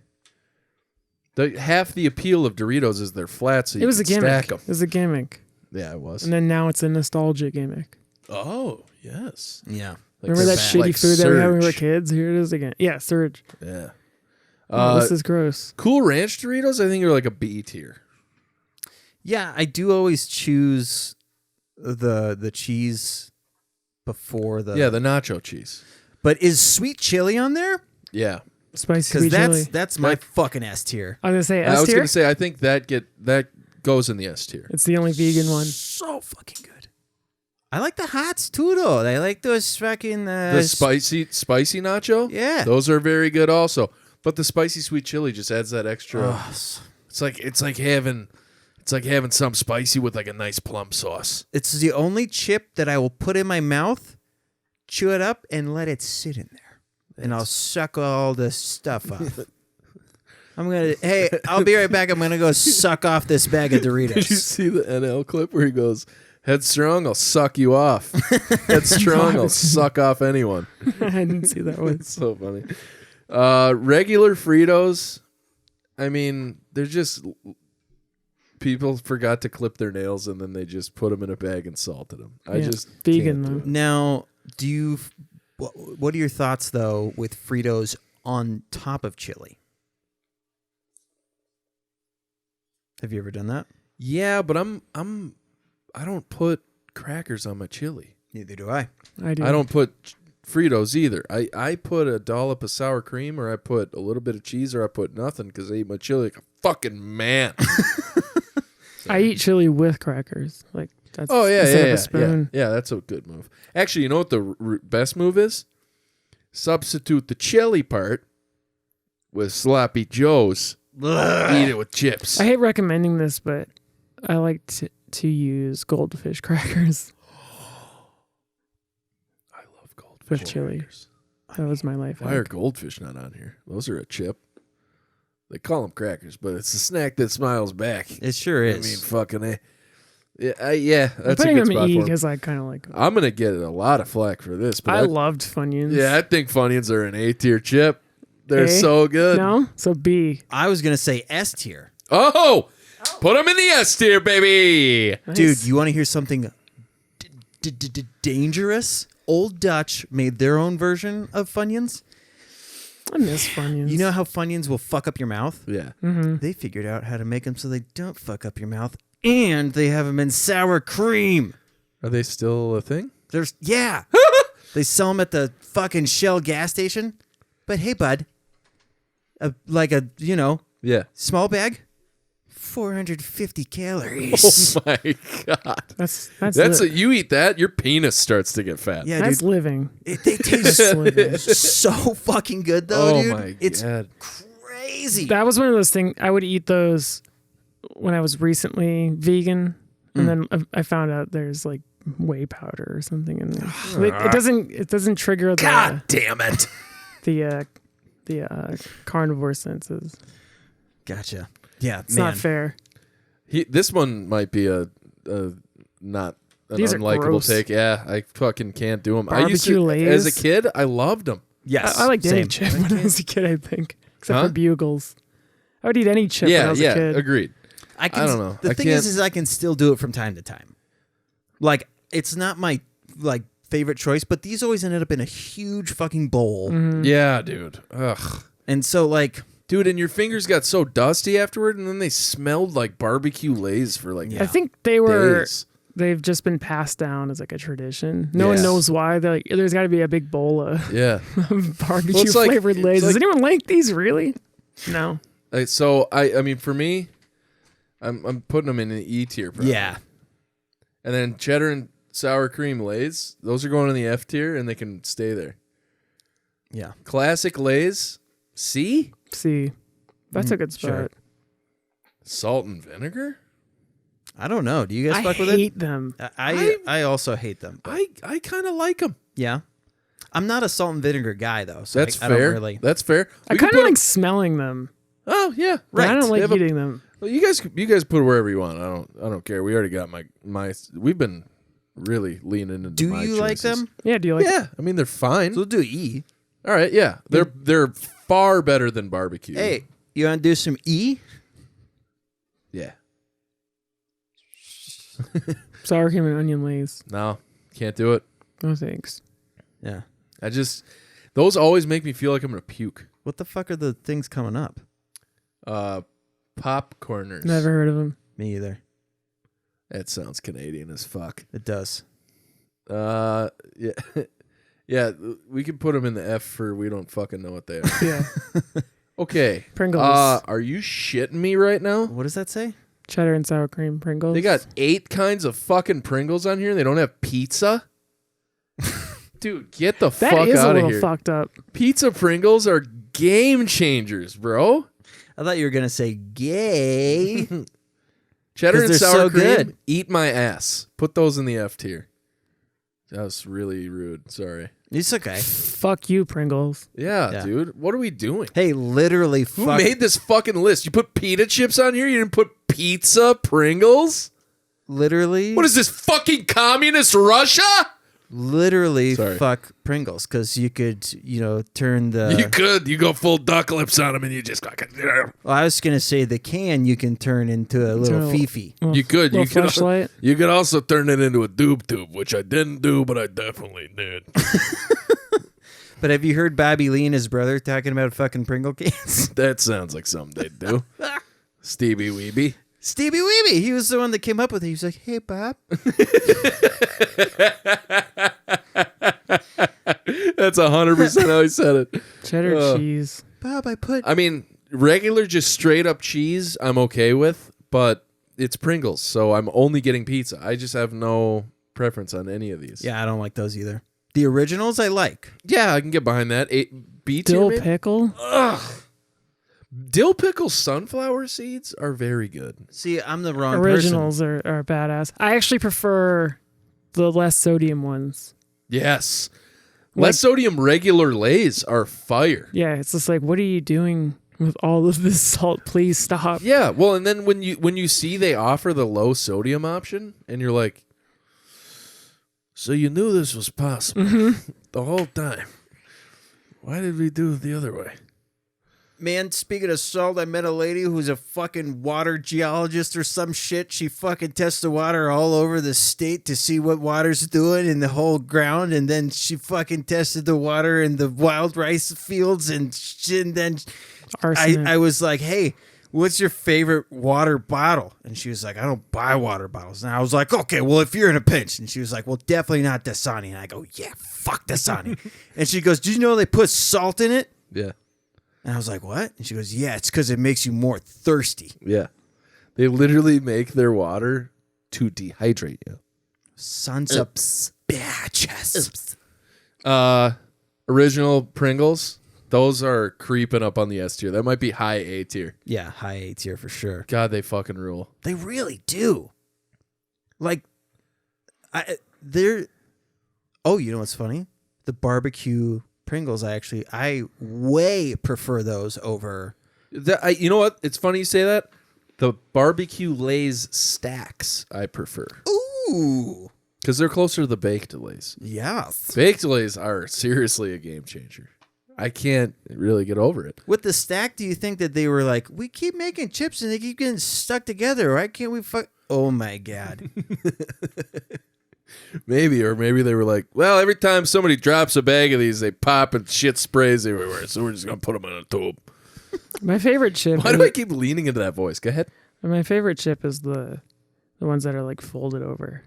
Speaker 4: Half the appeal of Doritos is they're flat, so you
Speaker 3: It was a
Speaker 4: can
Speaker 3: gimmick.
Speaker 4: stack them.
Speaker 3: It was a gimmick.
Speaker 4: Yeah, it was.
Speaker 3: And then now it's a nostalgia gimmick.
Speaker 4: Oh yes.
Speaker 1: Yeah.
Speaker 4: Like
Speaker 3: Remember that shitty
Speaker 4: like
Speaker 3: food that we had when we were
Speaker 4: Surge.
Speaker 3: kids? Here it is again. Yeah, Surge.
Speaker 4: Yeah.
Speaker 3: Oh, this is gross.
Speaker 4: Cool Ranch Doritos, I think, are like a B tier.
Speaker 1: Yeah, I do always choose the cheese before the
Speaker 4: Yeah, the nacho cheese.
Speaker 1: But is sweet chili on there?
Speaker 4: Yeah.
Speaker 3: Spicy
Speaker 1: Because
Speaker 3: sweet chili.
Speaker 1: that's my fucking S tier.
Speaker 3: I was gonna say
Speaker 4: I
Speaker 3: S
Speaker 4: was
Speaker 3: tier.
Speaker 4: gonna say I think that goes in the S tier.
Speaker 3: It's the only vegan one.
Speaker 1: So fucking good. I like the hots too, though. I like those fucking
Speaker 4: The spicy nacho.
Speaker 1: Yeah.
Speaker 4: those are very good also. But the spicy sweet chili just adds that extra.
Speaker 1: Oh,
Speaker 4: It's like having some spicy with like a nice plum sauce.
Speaker 1: it's the only chip that I will put in my mouth, chew it up, and let it sit in there, and I'll suck all the stuff off. Hey, I'll be right back. I'm gonna go suck off this bag of Doritos.
Speaker 4: Did you see the NL clip where he goes, "Headstrong, I'll suck you off. Headstrong, I'll suck off anyone."
Speaker 3: I didn't see that one.
Speaker 4: It's so funny. Regular Fritos, I mean, they're just people forgot to clip their nails and then they just put them in a bag and salted them. I
Speaker 3: Yeah,
Speaker 4: just
Speaker 3: vegan,
Speaker 4: can't do
Speaker 3: though.
Speaker 4: it.
Speaker 1: Now, what are your thoughts though with Fritos on top of chili? Have you ever done that?
Speaker 4: Yeah, but I don't put crackers on my chili.
Speaker 1: Neither do I.
Speaker 3: I do.
Speaker 4: I don't put Fritos either. I put a dollop of sour cream, or I put a little bit of cheese, or I put nothing because I eat my chili like a fucking man.
Speaker 3: I eat chili with crackers. Like that's
Speaker 4: Oh yeah,
Speaker 3: instead
Speaker 4: yeah,
Speaker 3: of
Speaker 4: yeah,
Speaker 3: a spoon.
Speaker 4: yeah. That's a good move. Actually, you know what the best move is? Substitute the chili part with sloppy joes. Eat it with chips.
Speaker 3: I hate recommending this, but I like to use goldfish crackers
Speaker 4: I love goldfish
Speaker 3: with chili.
Speaker 4: crackers.
Speaker 3: That was my life.
Speaker 4: Why are
Speaker 3: hack.
Speaker 4: goldfish not on here? Those are a chip. They call them crackers, but it's a snack that smiles back.
Speaker 1: It sure is.
Speaker 4: I mean, fucking A. Yeah,
Speaker 3: I'm
Speaker 4: that's a
Speaker 3: putting
Speaker 4: good
Speaker 3: them
Speaker 4: spot
Speaker 3: E
Speaker 4: for 'em.
Speaker 3: because I kind of like them.
Speaker 4: I'm gonna get a lot of flack for this, but
Speaker 3: I loved Funyuns.
Speaker 4: Yeah, I think Funyuns are an A tier chip. They're
Speaker 3: A?
Speaker 4: so good.
Speaker 3: No? So B.
Speaker 1: I was gonna say S tier.
Speaker 4: Oh, put them in the S tier, baby.
Speaker 3: Nice.
Speaker 1: Dude, you want to hear something dangerous? Old Dutch made their own version of Funyuns.
Speaker 3: I miss Funyuns.
Speaker 1: You know how Funyuns will fuck up your mouth?
Speaker 4: Yeah.
Speaker 3: Mm-hmm.
Speaker 1: They figured out how to make them so they don't fuck up your mouth, and they have them in sour cream.
Speaker 4: Are they still a thing?
Speaker 1: There's they sell them at the fucking Shell gas station. But hey, bud, like a
Speaker 4: Yeah.
Speaker 1: small bag, 450 calories.
Speaker 4: Oh my god.
Speaker 3: That's
Speaker 4: You eat that, your penis starts to get fat.
Speaker 1: Yeah,
Speaker 3: that's
Speaker 1: dude.
Speaker 3: living.
Speaker 1: They taste so fucking good, though,
Speaker 4: Oh
Speaker 1: dude.
Speaker 4: my
Speaker 1: It's
Speaker 4: god.
Speaker 1: crazy.
Speaker 3: That was one of those things. I would eat those when I was recently vegan, and then I found out there's like whey powder or something in there. It doesn't trigger the
Speaker 4: God damn it.
Speaker 3: the carnivore senses.
Speaker 1: Gotcha. Yeah,
Speaker 3: It's not fair.
Speaker 4: This one might be a not an
Speaker 3: These are
Speaker 4: unlikable
Speaker 3: gross.
Speaker 4: take. Yeah, I fucking can't do them.
Speaker 3: Barbecue
Speaker 4: as a
Speaker 3: Lays?
Speaker 4: kid, I loved them.
Speaker 1: Yes,
Speaker 3: I liked any
Speaker 1: same.
Speaker 3: chip when I was a kid, I think, except
Speaker 4: Huh?
Speaker 3: for Bugles. I would eat any chip when I was a kid.
Speaker 4: Agreed.
Speaker 1: I
Speaker 4: don't know.
Speaker 1: The
Speaker 4: I
Speaker 1: thing
Speaker 4: can't-
Speaker 1: is I can still do it from time to time. Like, it's not my favorite choice, but these always ended up in a huge fucking bowl.
Speaker 3: Mm-hmm.
Speaker 4: Yeah, dude. Ugh.
Speaker 1: And so,
Speaker 4: Dude, and your fingers got so dusty afterward, and then they smelled like barbecue Lays for like
Speaker 3: I think
Speaker 4: days.
Speaker 3: they've just been passed down as like a tradition. No
Speaker 4: Yes.
Speaker 3: one knows why. They're like, there's got to be a big bowl of
Speaker 4: Yeah.
Speaker 3: barbecue
Speaker 4: Well, it's like-
Speaker 3: flavored
Speaker 4: it's
Speaker 3: Lays. Does
Speaker 4: like-
Speaker 3: anyone like these really? No.
Speaker 4: So I mean, for me, I'm putting them in an E tier. Probably.
Speaker 1: yeah.
Speaker 4: And then cheddar and sour cream Lays, those are going in the F tier, and they can stay there.
Speaker 1: Yeah.
Speaker 4: Classic Lays, C.
Speaker 3: See, that's a good spot.
Speaker 1: sure.
Speaker 4: Salt and vinegar.
Speaker 1: I don't know. Do you guys
Speaker 3: I
Speaker 1: fuck with
Speaker 3: hate
Speaker 1: it?
Speaker 3: them.
Speaker 1: I also hate them.
Speaker 4: I kind of like them.
Speaker 1: Yeah. I'm not a salt and vinegar guy, though. So
Speaker 4: That's
Speaker 1: I
Speaker 4: fair.
Speaker 1: don't really.
Speaker 4: That's fair.
Speaker 3: I
Speaker 4: We can
Speaker 3: kind of
Speaker 4: put 'em-
Speaker 3: like smelling them.
Speaker 4: Oh yeah,
Speaker 3: But I don't
Speaker 4: They
Speaker 3: like
Speaker 4: have a-
Speaker 3: eating them.
Speaker 4: Well, you guys put it wherever you want. I don't care. We already got my. We've been really leaning into.
Speaker 1: Do
Speaker 4: my
Speaker 1: you like
Speaker 4: choices.
Speaker 1: them?
Speaker 3: Yeah, do you like
Speaker 4: Yeah, I mean they're fine.
Speaker 1: So we'll do E.
Speaker 4: All right, yeah, they're far better than barbecue.
Speaker 1: Hey, you want to do some E?
Speaker 4: yeah,
Speaker 3: sour cream and onion Lays?
Speaker 4: no, can't do it.
Speaker 3: No thanks.
Speaker 1: Yeah.
Speaker 4: Those always make me feel like I'm gonna puke.
Speaker 1: What the fuck are the things coming up?
Speaker 4: Popcorners.
Speaker 3: Never heard of them.
Speaker 1: Me either.
Speaker 4: That sounds Canadian as fuck.
Speaker 1: It does.
Speaker 4: Yeah, yeah. We can put them in the F for we don't fucking know what they are.
Speaker 3: Yeah,
Speaker 4: Okay.
Speaker 3: Pringles.
Speaker 4: Are you shitting me right now?
Speaker 1: What does that say?
Speaker 3: cheddar and sour cream Pringles.
Speaker 4: They got 8 kinds of fucking Pringles on here. They don't have pizza. Dude, get the
Speaker 3: that
Speaker 4: fuck
Speaker 3: is a
Speaker 4: out of
Speaker 3: little
Speaker 4: here.
Speaker 3: fucked up.
Speaker 4: Pizza Pringles are game changers, bro.
Speaker 1: I thought you were gonna say gay.
Speaker 4: Cheddar
Speaker 1: 'Cause
Speaker 4: and
Speaker 1: they're
Speaker 4: sour
Speaker 1: so
Speaker 4: cream,
Speaker 1: good.
Speaker 4: eat my ass. Put those in the F tier. That was really rude. Sorry.
Speaker 1: It's okay.
Speaker 3: Fuck you, Pringles.
Speaker 4: Yeah, dude. What are we doing?
Speaker 1: Hey, literally,
Speaker 4: Who made this fucking list? You put pita chips on here? You didn't put pizza Pringles?
Speaker 1: literally,
Speaker 4: What is this, fucking communist Russia?
Speaker 1: literally
Speaker 4: Sorry.
Speaker 1: fuck Pringles because you could, turn the.
Speaker 4: You could. You go full duck lips on them and you just fucking.
Speaker 1: Well, I was gonna say the can you can turn into a little
Speaker 3: Little-
Speaker 1: fifi.
Speaker 4: You could. You
Speaker 3: Little
Speaker 4: could,
Speaker 3: fleshlight.
Speaker 4: you could also turn it into a doob tube, which I didn't do, but I definitely did.
Speaker 1: But have you heard Bobby Lee and his brother talking about fucking Pringle cans?
Speaker 4: That sounds like something they'd do. Stevie Weeby.
Speaker 1: Stevie Weeby, he was the one that came up with it. He was like, "Hey, Bob."
Speaker 4: That's 100% how he said it.
Speaker 3: Cheddar cheese.
Speaker 1: Bob, I put.
Speaker 4: I mean, regular, just straight up cheese, I'm okay with, but it's Pringles, so I'm only getting pizza. I just have no preference on any of these.
Speaker 1: Yeah, I don't like those either. The originals I like.
Speaker 4: Yeah, I can get behind that. B tier,
Speaker 3: Dill
Speaker 4: maybe?
Speaker 3: pickle.
Speaker 4: Dill pickle sunflower seeds are very good.
Speaker 1: See, I'm the wrong
Speaker 3: Originals are badass. I actually prefer the less sodium ones.
Speaker 4: Yes.
Speaker 3: Like-
Speaker 4: Less sodium regular Lays are fire.
Speaker 3: Yeah, it's just like, what are you doing With all of this salt, please stop.
Speaker 4: Yeah, well, and then when you see they offer the low sodium option, and you're like, so you knew this was possible the whole time. Why did we do it the other way?
Speaker 5: Man, speaking of salt, I met a lady who's a fucking water geologist or some shit. She fucking tests the water all over the state to see what water's doing in the whole ground, and then she fucking tested the water in the wild rice fields, and then I was like, hey, what's your favorite water bottle? And she was like, I don't buy water bottles. And I was like, okay, well, if you're in a pinch. And she was like, well, definitely not Dasani. And I go, yeah, fuck Dasani. And she goes, do you know they put salt in it?
Speaker 4: Yeah.
Speaker 5: And I was like, what? And she goes, yeah, it's because it makes you more thirsty.
Speaker 4: Yeah. They literally make their water to dehydrate you.
Speaker 5: Sons of bitches.
Speaker 4: Original Pringles, those are creeping up on the S tier. That might be high A tier.
Speaker 5: Yeah, high A tier for sure.
Speaker 4: God, they fucking rule.
Speaker 5: They really do. Like, they're... Oh, you know what's funny? The barbecue Pringles, I way prefer those over.
Speaker 4: You know what? It's funny you say that. The barbecue Lay's stacks I prefer.
Speaker 5: Ooh.
Speaker 4: Because they're closer to the baked Lays.
Speaker 5: Yes.
Speaker 4: Baked Lays are seriously a game changer. I can't really get over it.
Speaker 5: With the stack, do you think that they were like, we keep making chips and they keep getting stuck together. Why can't we fuck? Oh my God.
Speaker 4: Maybe, or maybe they were like, well, every time somebody drops a bag of these, they pop and shit sprays everywhere, so we're just going to put them in a tube.
Speaker 3: My favorite chip.
Speaker 4: Why do I keep leaning into that voice? Go ahead.
Speaker 3: My favorite chip is the ones that are like folded over.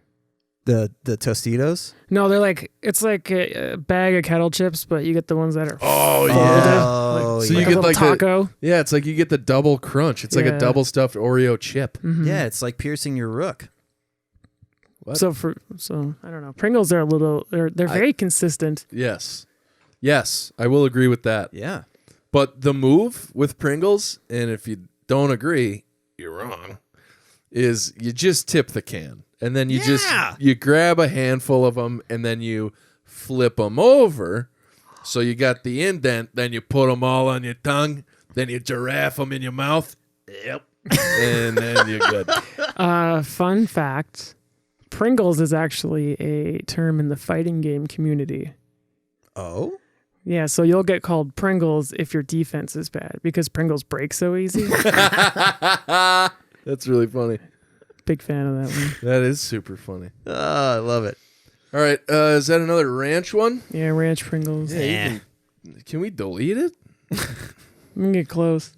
Speaker 1: The Tostitos?
Speaker 3: No, they're like, it's like a bag of kettle chips, but you get the ones that are
Speaker 4: folded. So you get like
Speaker 3: taco.
Speaker 4: Yeah, it's like you get the double crunch. It's like a double stuffed Oreo chip.
Speaker 3: Mm-hmm.
Speaker 1: Yeah, it's like piercing your rook.
Speaker 4: What?
Speaker 3: So I don't know. Pringles are a little. They're very consistent.
Speaker 4: Yes, I will agree with that.
Speaker 1: Yeah,
Speaker 4: but the move with Pringles, and if you don't agree, you're wrong. Is you just tip the can, and then you grab a handful of them, and then you flip them over, so you got the indent. Then you put them all on your tongue. Then you giraffe them in your mouth. Yep, and then you're good.
Speaker 3: Fun fact. Pringles is actually a term in the fighting game community.
Speaker 1: Oh?
Speaker 3: Yeah, so you'll get called Pringles if your defense is bad because Pringles break so easy.
Speaker 4: That's really funny.
Speaker 3: Big fan of that one.
Speaker 4: That is super funny.
Speaker 1: Oh, I love it.
Speaker 4: All right, is that another ranch one?
Speaker 3: Yeah, ranch Pringles.
Speaker 4: Yeah. Can we delete it?
Speaker 3: I'm going to get close.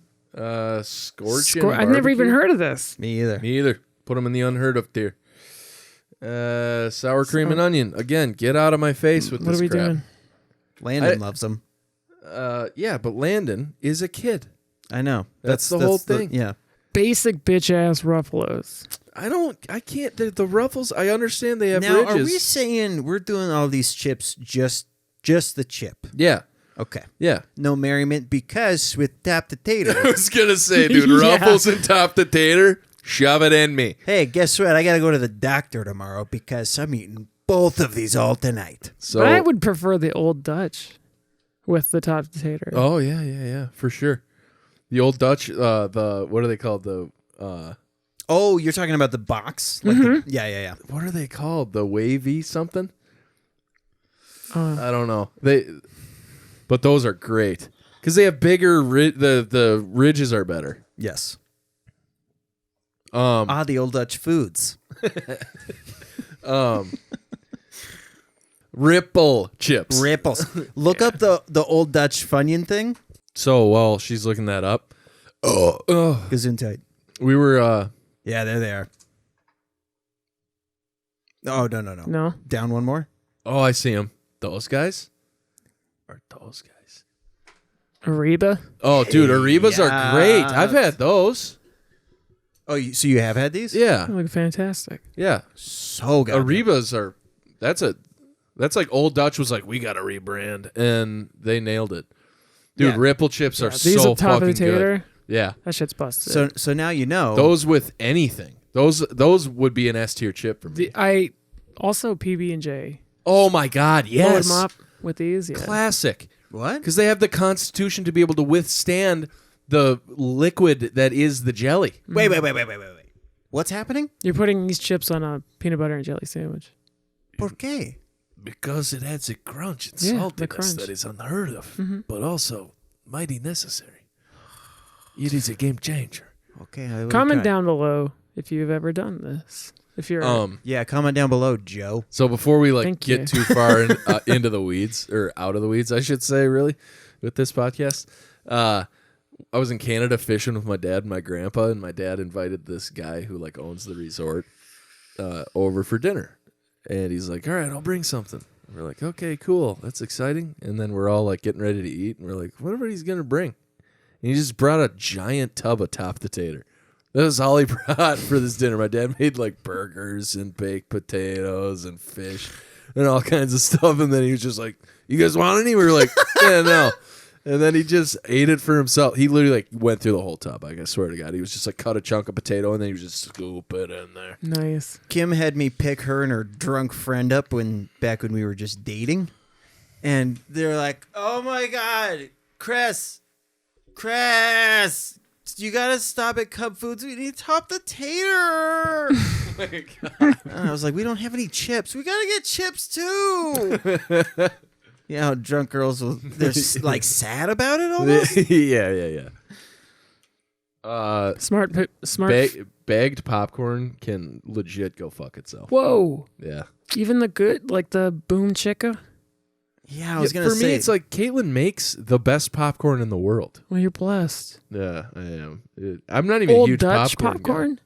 Speaker 4: Scorching
Speaker 3: I've never even heard of this.
Speaker 1: Me either.
Speaker 4: Me either. Put them in the unheard of tier. Sour cream and onion. Again, get out of my face with this crap. What are we doing?
Speaker 1: Landon loves them.
Speaker 4: Yeah, but Landon is a kid.
Speaker 1: I know.
Speaker 4: That's the whole thing.
Speaker 1: Yeah.
Speaker 3: Basic bitch ass Ruffalos.
Speaker 4: I can't. The Ruffles, I understand they have
Speaker 1: now,
Speaker 4: ridges.
Speaker 1: Are we saying we're doing all these chips just the chip?
Speaker 4: Yeah.
Speaker 1: Okay.
Speaker 4: Yeah.
Speaker 1: No merriment because with Top the Tater.
Speaker 4: I was going to say, dude, Ruffles and Top the Tater. Shove it in me.
Speaker 1: Hey, guess what? I got to go to the doctor tomorrow because I'm eating both of these all tonight.
Speaker 3: So I would prefer the Old Dutch with the top potato.
Speaker 4: Oh, yeah, for sure. The Old Dutch, what are they called?
Speaker 1: Oh, you're talking about the box? Like yeah.
Speaker 4: What are they called? The wavy something? I don't know. But those are great because they have bigger. The ridges are better.
Speaker 1: Yes. The Old Dutch foods.
Speaker 4: Ripple chips.
Speaker 1: Ripples. Look up the Old Dutch Funyun thing.
Speaker 4: So while she's looking that up,
Speaker 1: Gesundheit.
Speaker 4: We were.
Speaker 1: Yeah, there they are. Oh no.
Speaker 3: No.
Speaker 1: Down one more.
Speaker 4: Oh, I see them. Those guys. Are those guys?
Speaker 3: Ariba.
Speaker 4: Oh, dude, Aribas are great. I've had those.
Speaker 1: Oh, so you have had these?
Speaker 4: Yeah.
Speaker 3: They look fantastic.
Speaker 4: Yeah.
Speaker 1: So good.
Speaker 4: Aribas are. That's like Old Dutch was like, we got to rebrand, and they nailed it. Dude, Ripple chips are
Speaker 3: these
Speaker 4: so
Speaker 3: are top
Speaker 4: fucking
Speaker 3: of the tater.
Speaker 4: good. Yeah.
Speaker 3: That shit's busted.
Speaker 1: So now you know.
Speaker 4: Those with anything. Those would be an S tier chip for me.
Speaker 3: I also PB&J.
Speaker 4: Oh my God, yes.
Speaker 3: Load them up with these. Yeah.
Speaker 4: Classic.
Speaker 1: What?
Speaker 4: Because they have the constitution to be able to withstand the liquid that is the jelly.
Speaker 1: Wait. What's happening?
Speaker 3: You're putting these chips on a peanut butter and jelly sandwich.
Speaker 1: ¿Por qué?
Speaker 4: Because it adds a crunch and
Speaker 3: Yeah, the
Speaker 4: saltiness
Speaker 3: crunch.
Speaker 4: that is unheard of, but also mighty necessary. It is a game changer.
Speaker 1: Okay. I will
Speaker 3: Comment
Speaker 1: try.
Speaker 3: down below if you've ever done this. If you're
Speaker 1: Yeah, comment down below, Joe.
Speaker 4: So before we
Speaker 3: Thank
Speaker 4: get
Speaker 3: you.
Speaker 4: too far into the weeds, or out of the weeds, I should say, really, with this podcast, I was in Canada fishing with my dad and my grandpa, and my dad invited this guy who like owns the resort over for dinner, and he's like, "All right, I'll bring something." And we're like, "Okay, cool, that's exciting." And then we're all like getting ready to eat, and we're like, "Whatever he's gonna bring," and he just brought a giant tub of top potato. That was all he brought for this dinner. My dad made like burgers and baked potatoes and fish and all kinds of stuff. And then he was just like, "You guys want any?" We were like, "Yeah, no." And then he just ate it for himself. He literally like went through the whole tub. Like, I swear to God, he was just like cut a chunk of potato and then he was just scoop it in there.
Speaker 3: nice.
Speaker 1: Kim had me pick her and her drunk friend up back when we were just dating. And they're like, "Oh my God, Chris, you gotta stop at Cub Foods. We need top potato."
Speaker 4: Oh my God.
Speaker 1: And I was like, "We don't have any chips. We gotta get chips too." You know how drunk girls they're like sad about it almost.
Speaker 4: Yeah.
Speaker 3: Smart.
Speaker 4: Bagged popcorn can legit go fuck itself.
Speaker 3: Whoa.
Speaker 4: Yeah.
Speaker 3: Even the good, like the Boom Chicka.
Speaker 1: Yeah, I was gonna
Speaker 4: for
Speaker 1: say
Speaker 4: me, it's like Caitlin makes the best popcorn in the world.
Speaker 3: Well, you're blessed.
Speaker 4: Yeah, I am. I'm not even a
Speaker 3: Old
Speaker 4: huge
Speaker 3: Dutch
Speaker 4: popcorn guy.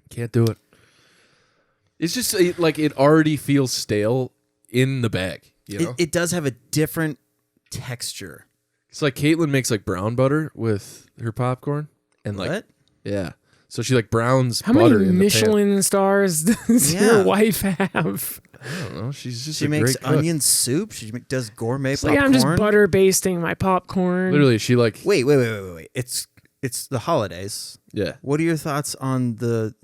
Speaker 4: Can't do it. It's just like it already feels stale in the bag. You know?
Speaker 1: it does have a different texture.
Speaker 4: It's like Caitlin makes like brown butter with her popcorn, and like
Speaker 1: What?
Speaker 4: yeah. So she like browns
Speaker 3: How
Speaker 4: butter
Speaker 3: many
Speaker 4: in the
Speaker 3: Michelin stars does
Speaker 1: Yeah.
Speaker 3: your wife have?
Speaker 4: pan. I don't know. She's just
Speaker 1: She
Speaker 4: a
Speaker 1: makes
Speaker 4: great cook.
Speaker 1: onion soup. She does gourmet
Speaker 3: It's
Speaker 1: popcorn.
Speaker 3: like I'm just butter basting my popcorn.
Speaker 4: Literally, she like
Speaker 1: Wait. It's the holidays.
Speaker 4: yeah.
Speaker 1: What are your thoughts on the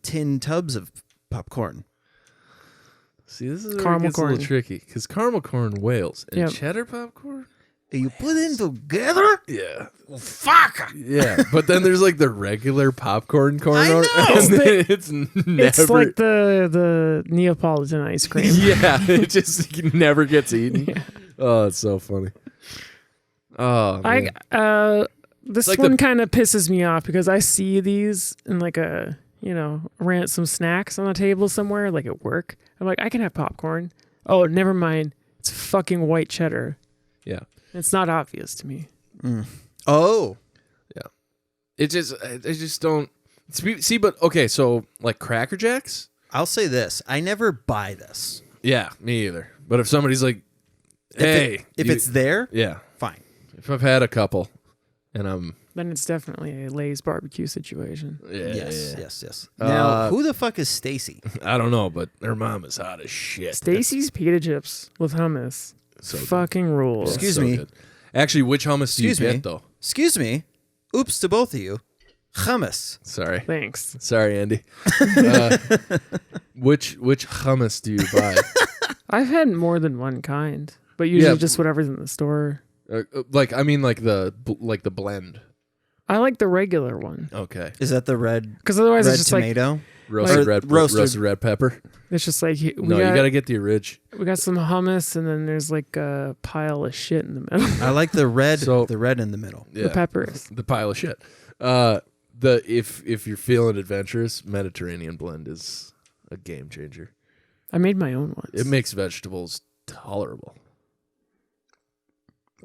Speaker 1: tin tubs of popcorn?
Speaker 4: See, this is where it
Speaker 3: Caramel
Speaker 4: gets a little
Speaker 3: corn.
Speaker 4: tricky because caramel corn wails and
Speaker 3: Yep.
Speaker 4: cheddar popcorn.
Speaker 1: You put it together?
Speaker 4: Yeah.
Speaker 1: Fuck.
Speaker 4: Yeah, but then there's like the regular popcorn corn.
Speaker 1: I know!
Speaker 4: And then it's never.
Speaker 3: It's like the Neapolitan ice cream.
Speaker 4: yeah, it just never gets eaten. Oh, it's so funny. Oh, man.
Speaker 3: This
Speaker 4: Like
Speaker 3: one
Speaker 4: the-
Speaker 3: kind of pisses me off because I see these in like some snacks on a table somewhere, like at work. I'm like, I can have popcorn. Oh, never mind. It's fucking white cheddar.
Speaker 4: Yeah.
Speaker 3: It's not obvious to me.
Speaker 1: Oh.
Speaker 4: It just, I just don't see. But okay, so like Cracker Jacks.
Speaker 1: I'll say this. I never buy this.
Speaker 4: Yeah, me either. But if somebody's like, hey,
Speaker 1: If it's there,
Speaker 4: yeah,
Speaker 1: fine.
Speaker 4: if I've had a couple, and I'm
Speaker 3: Then it's definitely a Lay's barbecue situation.
Speaker 1: Yes. Now, who the fuck is Stacy?
Speaker 4: I don't know, but her mom is hot as shit.
Speaker 3: Stacy's pita chips with hummus.
Speaker 4: So good.
Speaker 3: Fucking rules.
Speaker 1: Excuse
Speaker 4: So
Speaker 1: me.
Speaker 4: good. Actually, which hummus do you
Speaker 1: Excuse me.
Speaker 4: get though?
Speaker 1: Excuse me. Oops to both of you. Hummus.
Speaker 4: Sorry.
Speaker 3: Thanks.
Speaker 4: Sorry, Andy. Which hummus do you buy?
Speaker 3: I've had more than one kind, but usually
Speaker 4: Yeah.
Speaker 3: just whatever's in the store.
Speaker 4: Like the blend.
Speaker 3: I like the regular one
Speaker 4: Okay.
Speaker 1: Is that the red?
Speaker 3: because otherwise
Speaker 1: red
Speaker 3: it's just
Speaker 1: tomato.
Speaker 4: Roasted
Speaker 1: Like-
Speaker 4: red
Speaker 1: roasted-
Speaker 4: roasted red pepper.
Speaker 3: like it's just like we
Speaker 4: No, you gotta get the orig.
Speaker 3: we got some hummus and then there's like a pile of shit in the middle.
Speaker 1: I like the red.
Speaker 4: So-
Speaker 1: the red in the middle.
Speaker 4: Yeah.
Speaker 3: The peppers.
Speaker 4: The pile of shit. If you're feeling adventurous, Mediterranean blend is a game changer.
Speaker 3: I made my own ones.
Speaker 4: It makes vegetables tolerable.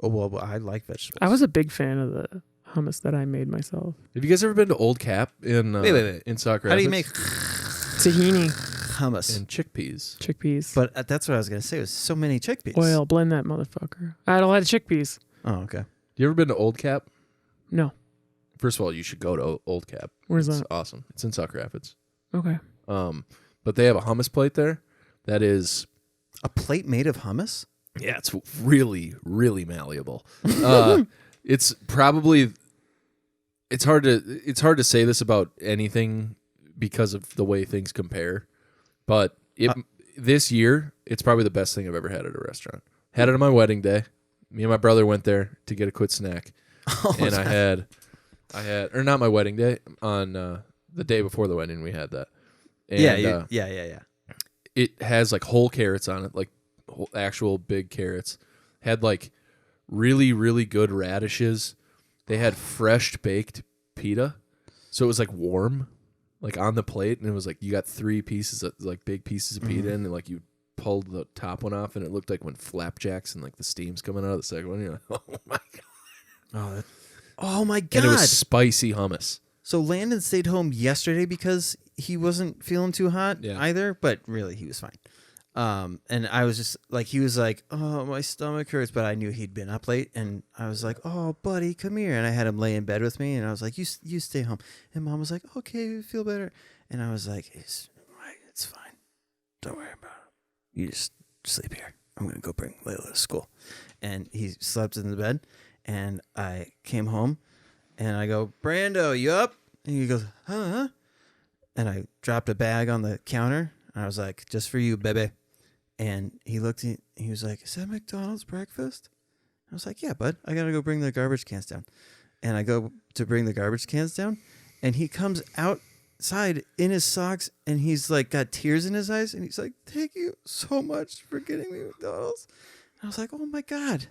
Speaker 1: Oh well, I like vegetables.
Speaker 3: I was a big fan of the hummus that I made myself.
Speaker 4: Have you guys ever been to Old Cap in
Speaker 1: Wait.
Speaker 4: in Sauk
Speaker 1: How do you
Speaker 4: Rapids?
Speaker 1: make
Speaker 3: Tahini,
Speaker 1: hummus?
Speaker 4: And chickpeas.
Speaker 3: chickpeas,
Speaker 1: But that's what I was gonna say. It was so many chickpeas.
Speaker 3: oil, blend that motherfucker. I had a lot of chickpeas.
Speaker 1: Oh, okay.
Speaker 4: You ever been to Old Cap?
Speaker 3: No.
Speaker 4: First of all, you should go to Old Cap.
Speaker 3: Where's
Speaker 4: It's
Speaker 3: that?
Speaker 4: awesome. It's in Sauk Rapids.
Speaker 3: Okay.
Speaker 4: But they have a hummus plate there that is
Speaker 1: A plate made of hummus?
Speaker 4: yeah, it's really, really malleable. It's probably it's hard to say this about anything because of the way things compare. But this year, it's probably the best thing I've ever had at a restaurant. Had it on my wedding day. Me and my brother went there to get a quick snack. And I had, or not my wedding day, on the day before the wedding, we had that. And,
Speaker 1: yeah.
Speaker 4: It has like whole carrots on it, like actual big carrots. Had like really, really good radishes. They had fresh baked pita. So it was like warm, like on the plate. And it was like you got 3 pieces of like big pieces of pita and like you pulled the top one off and it looked like when flapjacks and like the steam's coming out of the second one. You're like, oh my God.
Speaker 1: Oh my God.
Speaker 4: And it was spicy hummus.
Speaker 1: So Landon stayed home yesterday because he wasn't feeling too hot either, but really he was fine. And I was just like, he was like, oh, my stomach hurts, but I knew he'd been up late, and I was like, oh, buddy, come here. And I had him lay in bed with me, and I was like, you stay home. And Mom was like, okay, feel better. And I was like, it's fine. Don't worry about it. You just sleep here. I'm going to go bring Layla to school. And he slept in the bed, and I came home, and I go, Brando, you up? And he goes, huh? And I dropped a bag on the counter, and I was like, just for you, baby. And he looked at he was like, is that McDonald's breakfast? I was like, yeah, bud. I got to go bring the garbage cans down. And I go to bring the garbage cans down, and he comes outside in his socks, and he's like got tears in his eyes, and he's like, thank you so much for getting me McDonald's. And I was like, oh, my God.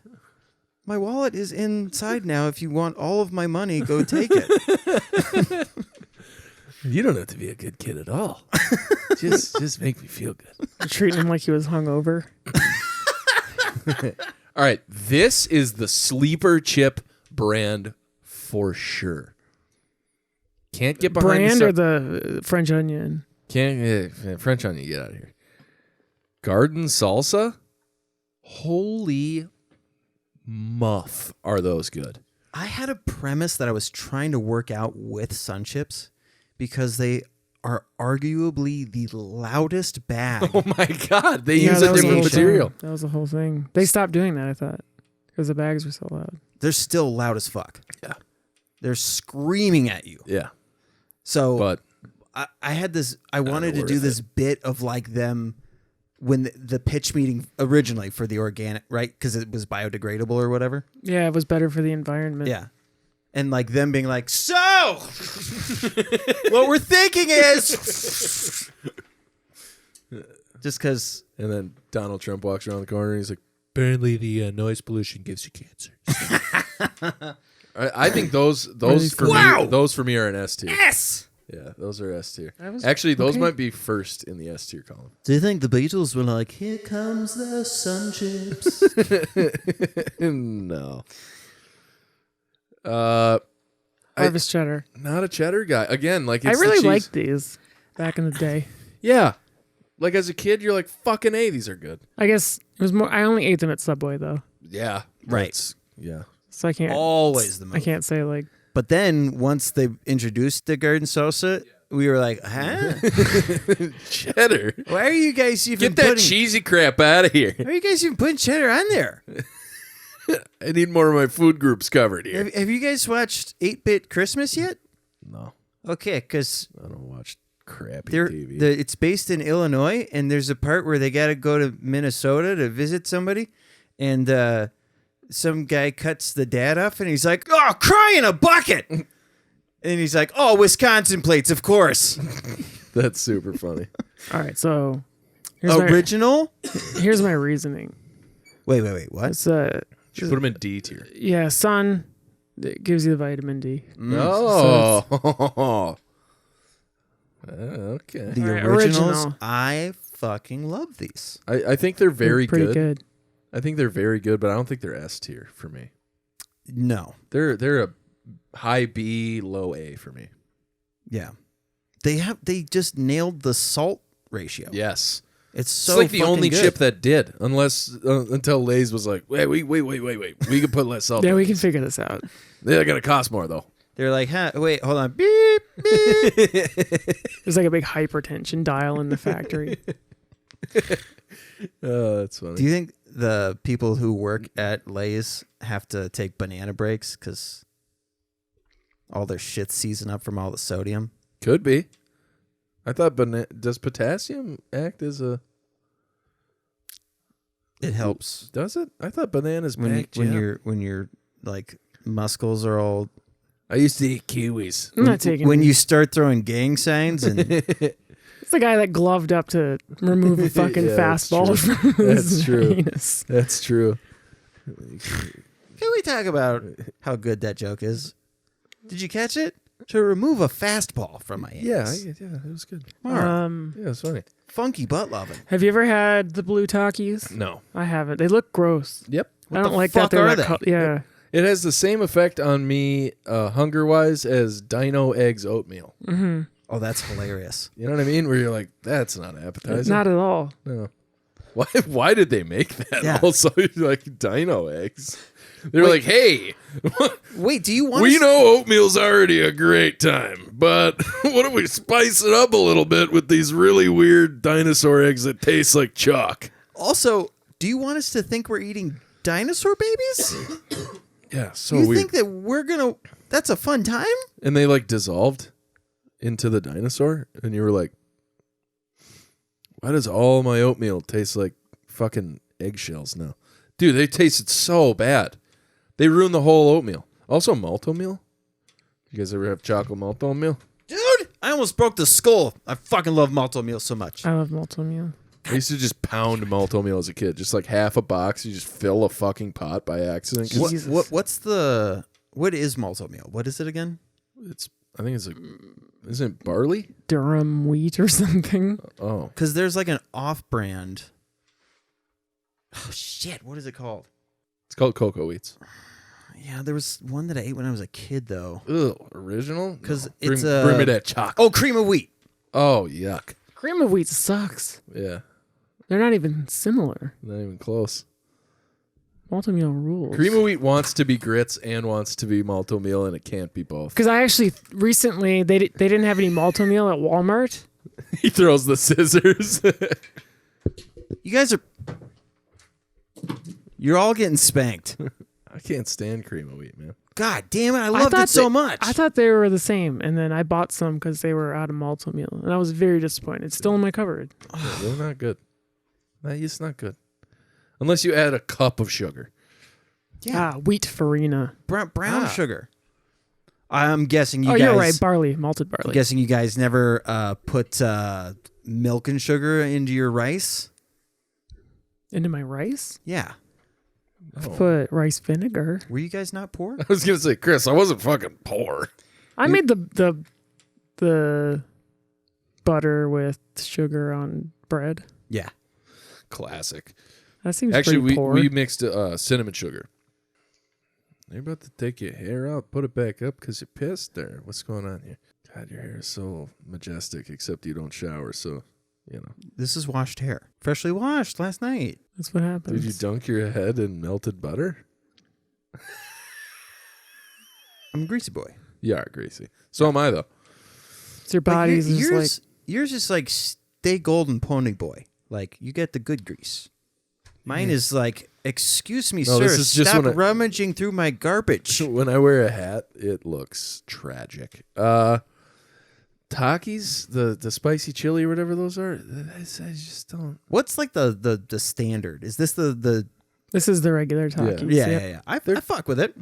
Speaker 1: My wallet is inside now. If you want all of my money, go take it.
Speaker 4: You don't have to be a good kid at all. just make me feel good.
Speaker 3: You're treating him like he was hungover.
Speaker 4: All right, this is the sleeper chip brand for sure. Can't get behind
Speaker 3: brand or the French onion.
Speaker 4: Can't French onion. Get out of here. Garden salsa. Holy muff, are those good?
Speaker 1: I had a premise that I was trying to work out with Sun Chips because they are arguably the loudest bag.
Speaker 4: Oh my God, they use a different material.
Speaker 3: That was the whole thing. They stopped doing that, I thought, because the bags were so loud.
Speaker 1: They're still loud as fuck.
Speaker 4: Yeah.
Speaker 1: They're screaming at you.
Speaker 4: Yeah.
Speaker 1: So
Speaker 4: but
Speaker 1: I had this, I wanted to do this bit of like them when the pitch meeting originally for the organic, right? Because it was biodegradable or whatever.
Speaker 3: Yeah, it was better for the environment.
Speaker 1: Yeah. And like them being like, so what we're thinking is just because.
Speaker 4: And then Donald Trump walks around the corner and he's like, apparently the noise pollution gives you cancer. I think those for me are an S tier.
Speaker 1: Yes.
Speaker 4: Yeah, those are S tier. Actually, those might be first in the S tier column.
Speaker 5: Do you think the Beatles were like, here comes the Sun Chips?
Speaker 4: No.
Speaker 3: Harvest cheddar.
Speaker 4: Not a cheddar guy. Again, like
Speaker 3: I
Speaker 4: it's
Speaker 3: really
Speaker 4: the cheese.
Speaker 3: liked these back in the day.
Speaker 4: Yeah. Like as a kid, you're like, fucking A, these are good.
Speaker 3: I guess it was more. I only ate them at Subway though.
Speaker 4: Yeah.
Speaker 1: Right.
Speaker 4: Yeah.
Speaker 3: So I can't
Speaker 1: always the move.
Speaker 3: I can't say like.
Speaker 1: But then once they introduced the garden salsa, we were like, huh?
Speaker 4: Cheddar.
Speaker 1: Why are you guys even
Speaker 4: Get that cheesy crap out of here.
Speaker 1: Why are you guys even putting cheddar on there?
Speaker 4: I need more of my food groups covered here.
Speaker 1: Have you guys watched 8-Bit Christmas yet?
Speaker 4: No.
Speaker 1: Okay, because
Speaker 4: I don't watch crappy TV.
Speaker 1: It's based in Illinois, and there's a part where they got to go to Minnesota to visit somebody, and some guy cuts the dad off, and he's like, oh, cry in a bucket! And he's like, oh, Wisconsin plates, of course.
Speaker 4: That's super funny.
Speaker 3: All right, so
Speaker 1: original?
Speaker 3: Here's my reasoning.
Speaker 1: Wait, what?
Speaker 3: It's
Speaker 4: You put them in D tier.
Speaker 3: Yeah, sun. It gives you the vitamin D.
Speaker 4: No. Okay.
Speaker 1: The
Speaker 3: Right,
Speaker 1: originals,
Speaker 3: original.
Speaker 1: I fucking love these.
Speaker 4: I think they're very
Speaker 3: pretty good.
Speaker 4: I think they're very good, but I don't think they're S tier for me.
Speaker 1: No.
Speaker 4: They're a high B, low A for me.
Speaker 1: Yeah. They just nailed the salt ratio.
Speaker 4: Yes.
Speaker 1: It's so
Speaker 4: It's like the
Speaker 1: fucking
Speaker 4: only
Speaker 1: good.
Speaker 4: chip that did, until Lay's was like, wait. We can put less salt.
Speaker 3: Yeah,
Speaker 4: on
Speaker 3: we
Speaker 4: these.
Speaker 3: can figure this out.
Speaker 4: They're gonna cost more though.
Speaker 1: They're like, huh, wait, hold on. Beep, beep.
Speaker 3: There's like a big hypertension dial in the factory.
Speaker 4: Oh, that's funny.
Speaker 1: Do you think the people who work at Lay's have to take banana breaks because all their shit's seasoned up from all the sodium?
Speaker 4: Could be. I thought does potassium act as a...
Speaker 1: It helps.
Speaker 4: Does it? I thought bananas
Speaker 1: when
Speaker 4: pack jam.
Speaker 1: you're like muscles are all.
Speaker 4: I used to eat kiwis.
Speaker 3: I'm not taking
Speaker 1: When
Speaker 3: it.
Speaker 1: you start throwing gang signs and
Speaker 3: It's the guy that gloved up to remove a fucking
Speaker 4: Yeah, that's
Speaker 3: fastball
Speaker 4: true.
Speaker 3: from his
Speaker 4: That's true.
Speaker 3: anus.
Speaker 4: That's true.
Speaker 1: can we talk about how good that joke is? Did you catch it? To remove a fastball from my anus.
Speaker 4: Yeah, it was good.
Speaker 1: Mark,
Speaker 4: Yeah, it was funny.
Speaker 1: funky butt loving.
Speaker 3: Have you ever had the blue Takis?
Speaker 4: No.
Speaker 3: I haven't. They look gross.
Speaker 4: Yep.
Speaker 3: I don't
Speaker 1: the
Speaker 3: like
Speaker 1: fuck
Speaker 3: that. They're
Speaker 1: are
Speaker 3: that
Speaker 1: they?
Speaker 3: yeah.
Speaker 4: It has the same effect on me, hunger-wise, as Dino Eggs oatmeal.
Speaker 3: Mm-hmm.
Speaker 1: Oh, that's hilarious.
Speaker 4: You know what I mean? Where you're like, that's not appetizing.
Speaker 3: Not at all.
Speaker 4: No. Why did they make that?
Speaker 1: Yeah.
Speaker 4: Also, like Dino Eggs. They're like, hey,
Speaker 1: Wait, do you want?
Speaker 4: we know oatmeal's already a great time, but what if we spice it up a little bit with these really weird dinosaur eggs that taste like chalk?
Speaker 1: Also, do you want us to think we're eating dinosaur babies?
Speaker 4: Yeah, so
Speaker 1: you
Speaker 4: weird.
Speaker 1: think that we're gonna? That's a fun time.
Speaker 4: And they like dissolved into the dinosaur, and you were like, why does all my oatmeal taste like fucking eggshells now? Dude, they tasted so bad. They ruined the whole oatmeal. Also, malt oatmeal. You guys ever have chocolate malt oatmeal?
Speaker 1: Dude, I almost broke the skull. I fucking love malto meal so much.
Speaker 3: I love malto meal.
Speaker 4: I used to just pound malt oatmeal as a kid. Just like half a box. You just fill a fucking pot by accident. 'Cause
Speaker 1: What is malto meal? What is it again?
Speaker 4: I think it's like, isn't it barley?
Speaker 3: Durham wheat or something.
Speaker 4: Oh.
Speaker 1: Because there's like an off-brand. Oh shit! What is it called?
Speaker 4: It's called cocoa wheats.
Speaker 1: Yeah, there was one that I ate when I was a kid though.
Speaker 4: Ugh, original?
Speaker 1: Because
Speaker 4: No.
Speaker 1: it's
Speaker 4: bring me that chocolate.
Speaker 1: Oh, cream of wheat.
Speaker 4: Oh, yuck.
Speaker 3: Cream of wheat sucks.
Speaker 4: Yeah,
Speaker 3: They're not even similar.
Speaker 4: not even close.
Speaker 3: Malto meal rules.
Speaker 4: Cream of wheat wants to be grits and wants to be malto meal, and it can't be both.
Speaker 3: Because I actually recently they didn't have any malto meal at Walmart.
Speaker 4: He throws the scissors.
Speaker 1: You guys are. You're all getting spanked.
Speaker 4: I can't stand cream of wheat, man.
Speaker 1: God damn it! I loved it so much.
Speaker 3: I thought they were the same, and then I bought some because they were out of malto meal, and I was very disappointed. It's still in my cupboard.
Speaker 4: Yeah, they're not good. It's not good. Unless you add a cup of sugar.
Speaker 3: Yeah, wheat farina.
Speaker 1: Brown sugar. I'm guessing you
Speaker 3: Oh,
Speaker 1: guys.
Speaker 3: you're right. Barley, malted
Speaker 1: I'm
Speaker 3: barley.
Speaker 1: guessing you guys never put milk and sugar into your rice.
Speaker 3: Into my rice?
Speaker 1: Yeah.
Speaker 3: I put rice vinegar.
Speaker 1: Were you guys not poor?
Speaker 4: I was gonna say, Chris, I wasn't fucking poor.
Speaker 3: I made the butter with sugar on bread.
Speaker 1: Yeah.
Speaker 4: Classic.
Speaker 3: That seems
Speaker 4: Actually,
Speaker 3: pretty poor.
Speaker 4: we mixed cinnamon sugar. You're about to take your hair out, put it back up because you pissed there. What's going on here? God, your hair is so majestic, except you don't shower, so, you know.
Speaker 1: This is washed hair. Freshly washed last night.
Speaker 3: That's what happens.
Speaker 4: Did you dunk your head in melted butter?
Speaker 1: I'm a greasy boy.
Speaker 4: You are greasy. So am I, though.
Speaker 3: It's your body's just like...
Speaker 1: Yours is like stay golden pony boy. Like, you get the good grease. Mine is like, excuse me,
Speaker 4: No,
Speaker 1: sir,
Speaker 4: this is just
Speaker 1: stop
Speaker 4: when I-
Speaker 1: rummaging through my garbage.
Speaker 4: When I wear a hat, it looks tragic. Takis, the spicy chili or whatever those are, I just don't.
Speaker 1: What's like the standard? Is this the
Speaker 3: This is the regular Takis.
Speaker 1: Yeah. I fuck with it.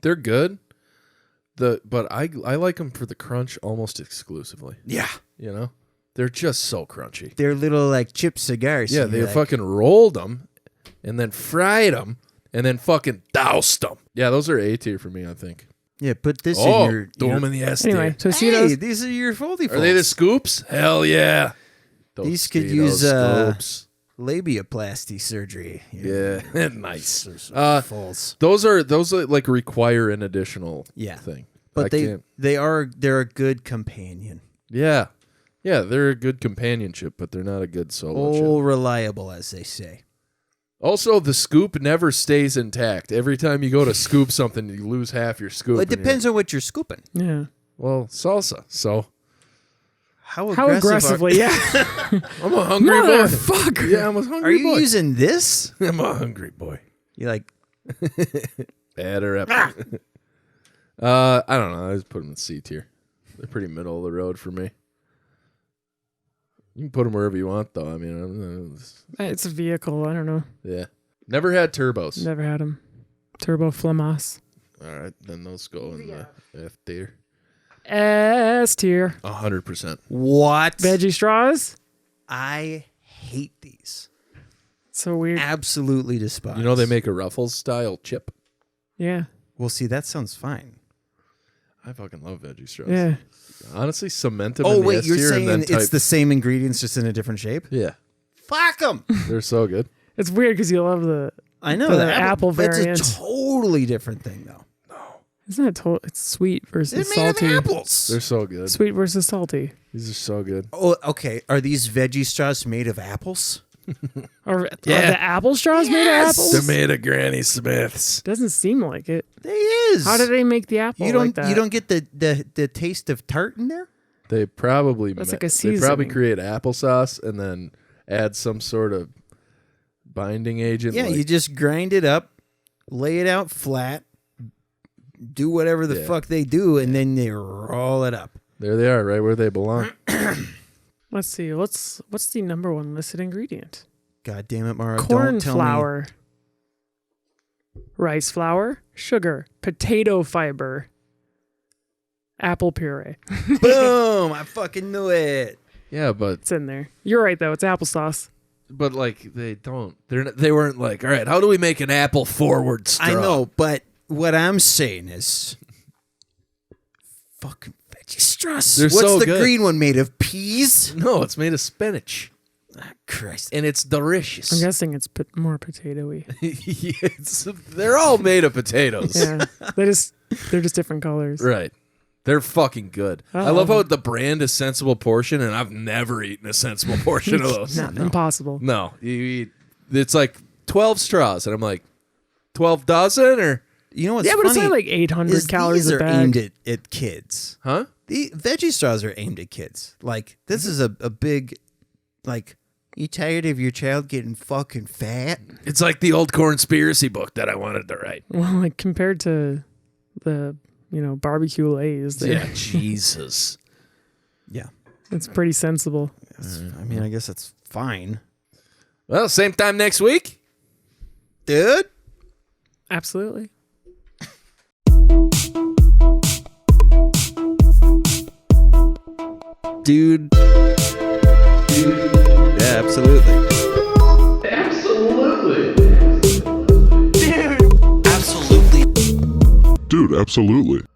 Speaker 4: They're good. But I like them for the crunch almost exclusively.
Speaker 1: Yeah.
Speaker 4: You know? They're just so crunchy.
Speaker 1: They're little like chip cigars.
Speaker 4: Yeah,
Speaker 1: and
Speaker 4: they
Speaker 1: you're like,
Speaker 4: fucking rolled them and then fried them and then fucking doused them. Yeah, those are A tier for me, I think.
Speaker 1: Yeah, put this
Speaker 4: Oh,
Speaker 1: in your
Speaker 4: throw them in the S
Speaker 3: Anyway,
Speaker 4: tier.
Speaker 3: so see
Speaker 1: Hey,
Speaker 3: those?
Speaker 1: these are your foldy
Speaker 4: Are they the scoops? Hell yeah.
Speaker 1: These could
Speaker 4: Tostitos
Speaker 1: use
Speaker 4: scoops.
Speaker 1: labiaplasty surgery.
Speaker 4: Yeah, nice.
Speaker 1: Folds.
Speaker 4: Those are like require an additional
Speaker 1: Yeah.
Speaker 4: thing.
Speaker 1: But
Speaker 4: I can't-
Speaker 1: they're a good companion.
Speaker 4: Yeah, they're a good companionship, but they're not a good solo chip.
Speaker 1: Oh, reliable, as they say.
Speaker 4: Also, the scoop never stays intact. Every time you go to scoop something, you lose half your scoop.
Speaker 1: Well, it
Speaker 4: and you're-
Speaker 1: depends on what you're scooping.
Speaker 3: Yeah.
Speaker 4: Well, salsa. So
Speaker 1: How
Speaker 3: How aggressively? Yeah.
Speaker 4: I'm a hungry boy.
Speaker 3: Motherfucker.
Speaker 4: Yeah, I'm a
Speaker 1: Are
Speaker 4: hungry
Speaker 1: you
Speaker 4: boy.
Speaker 1: using this?
Speaker 4: I'm a hungry boy.
Speaker 1: You like?
Speaker 4: Bad or epic. I don't know. I just put them in C tier. They're pretty middle of the road for me. You can put them wherever you want, though. I mean,
Speaker 3: It's a vehicle. I don't know.
Speaker 4: yeah. Never had turbos.
Speaker 3: Never had them. Turbo Flamas.
Speaker 4: All right, then those go in the F tier.
Speaker 3: S tier.
Speaker 4: 100%.
Speaker 1: What?
Speaker 3: Veggie straws.
Speaker 1: I hate these.
Speaker 3: So weird.
Speaker 1: Absolutely despise.
Speaker 4: You know they make a Ruffles style chip.
Speaker 3: Yeah.
Speaker 1: Well, see, that sounds fine.
Speaker 4: I fucking love veggie straws.
Speaker 3: Yeah.
Speaker 4: Honestly, cement them.
Speaker 1: Oh
Speaker 4: in the
Speaker 1: wait,
Speaker 4: S
Speaker 1: you're
Speaker 4: tier
Speaker 1: saying
Speaker 4: and then
Speaker 1: it's the same ingredients just in a different shape?
Speaker 4: Yeah,
Speaker 1: Fuck them.
Speaker 4: they're so good.
Speaker 3: It's weird because you love the.
Speaker 1: I know
Speaker 3: the
Speaker 1: that
Speaker 3: apple variant.
Speaker 1: That's a totally different thing, though.
Speaker 3: Isn't it? It's sweet versus
Speaker 1: They're made
Speaker 3: salty.
Speaker 1: of apples.
Speaker 4: They're so good.
Speaker 3: Sweet versus salty.
Speaker 4: These are so good.
Speaker 1: Oh, okay. Are these veggie straws made of apples?
Speaker 3: Are the apple straws made of apples?
Speaker 4: They're made of Granny Smiths.
Speaker 3: Doesn't seem like it.
Speaker 1: They is.
Speaker 3: How do they make the apple?
Speaker 1: You don't.
Speaker 3: Like that?
Speaker 1: You don't get the taste of tart in there.
Speaker 4: They probably
Speaker 3: That's like a
Speaker 4: they probably
Speaker 3: seasoning.
Speaker 4: create applesauce and then add some sort of binding agent.
Speaker 1: Yeah,
Speaker 4: like,
Speaker 1: you just grind it up, lay it out flat, do whatever the fuck they do, and then they roll it up.
Speaker 4: there they are, right where they belong.
Speaker 3: Let's see. What's the number one listed ingredient?
Speaker 1: God damn it, Mara!
Speaker 3: Corn
Speaker 1: Don't tell
Speaker 3: flour, rice flour, sugar, potato fiber, apple puree.
Speaker 1: me. Boom! I fucking knew it.
Speaker 4: Yeah, but
Speaker 3: It's in there. You're right though. It's applesauce.
Speaker 4: like they weren't like, all right, how do we make an apple forward straw?
Speaker 1: I know, but what I'm saying is, fucking veggie straws.
Speaker 4: They're
Speaker 1: What's
Speaker 4: so
Speaker 1: the
Speaker 4: good.
Speaker 1: green one made of? Peas?
Speaker 4: No, it's made of spinach.
Speaker 1: Ah, Christ.
Speaker 4: And it's delicious.
Speaker 3: I'm guessing it's more potatoy.
Speaker 4: They're all made of potatoes.
Speaker 3: Yeah, they're just different colors.
Speaker 4: Right. They're fucking good. I love how the brand is Sensible Portion, and I've never eaten a Sensible Portion of those.
Speaker 3: Not impossible.
Speaker 4: No, you eat. It's like 12 straws, and I'm like, 12 dozen or
Speaker 1: You know what's
Speaker 3: Yeah, but it's
Speaker 1: funny?
Speaker 3: only like 800
Speaker 1: is
Speaker 3: calories
Speaker 1: these
Speaker 3: a
Speaker 1: are
Speaker 3: bag.
Speaker 1: aimed at kids.
Speaker 4: huh?
Speaker 1: The veggie straws are aimed at kids. Like, this is a big, like, you tired of your child getting fucking fat?
Speaker 4: It's like the old conspiracy book that I wanted to write.
Speaker 3: Well, like compared to the barbecue Lay's,
Speaker 4: Yeah, Jesus.
Speaker 1: Yeah.
Speaker 3: it's pretty sensible.
Speaker 1: I mean, I guess that's fine.
Speaker 4: Well, same time next week.
Speaker 1: Dude?
Speaker 3: Absolutely.
Speaker 1: Dude. Yeah, absolutely.
Speaker 2: Dude, absolutely.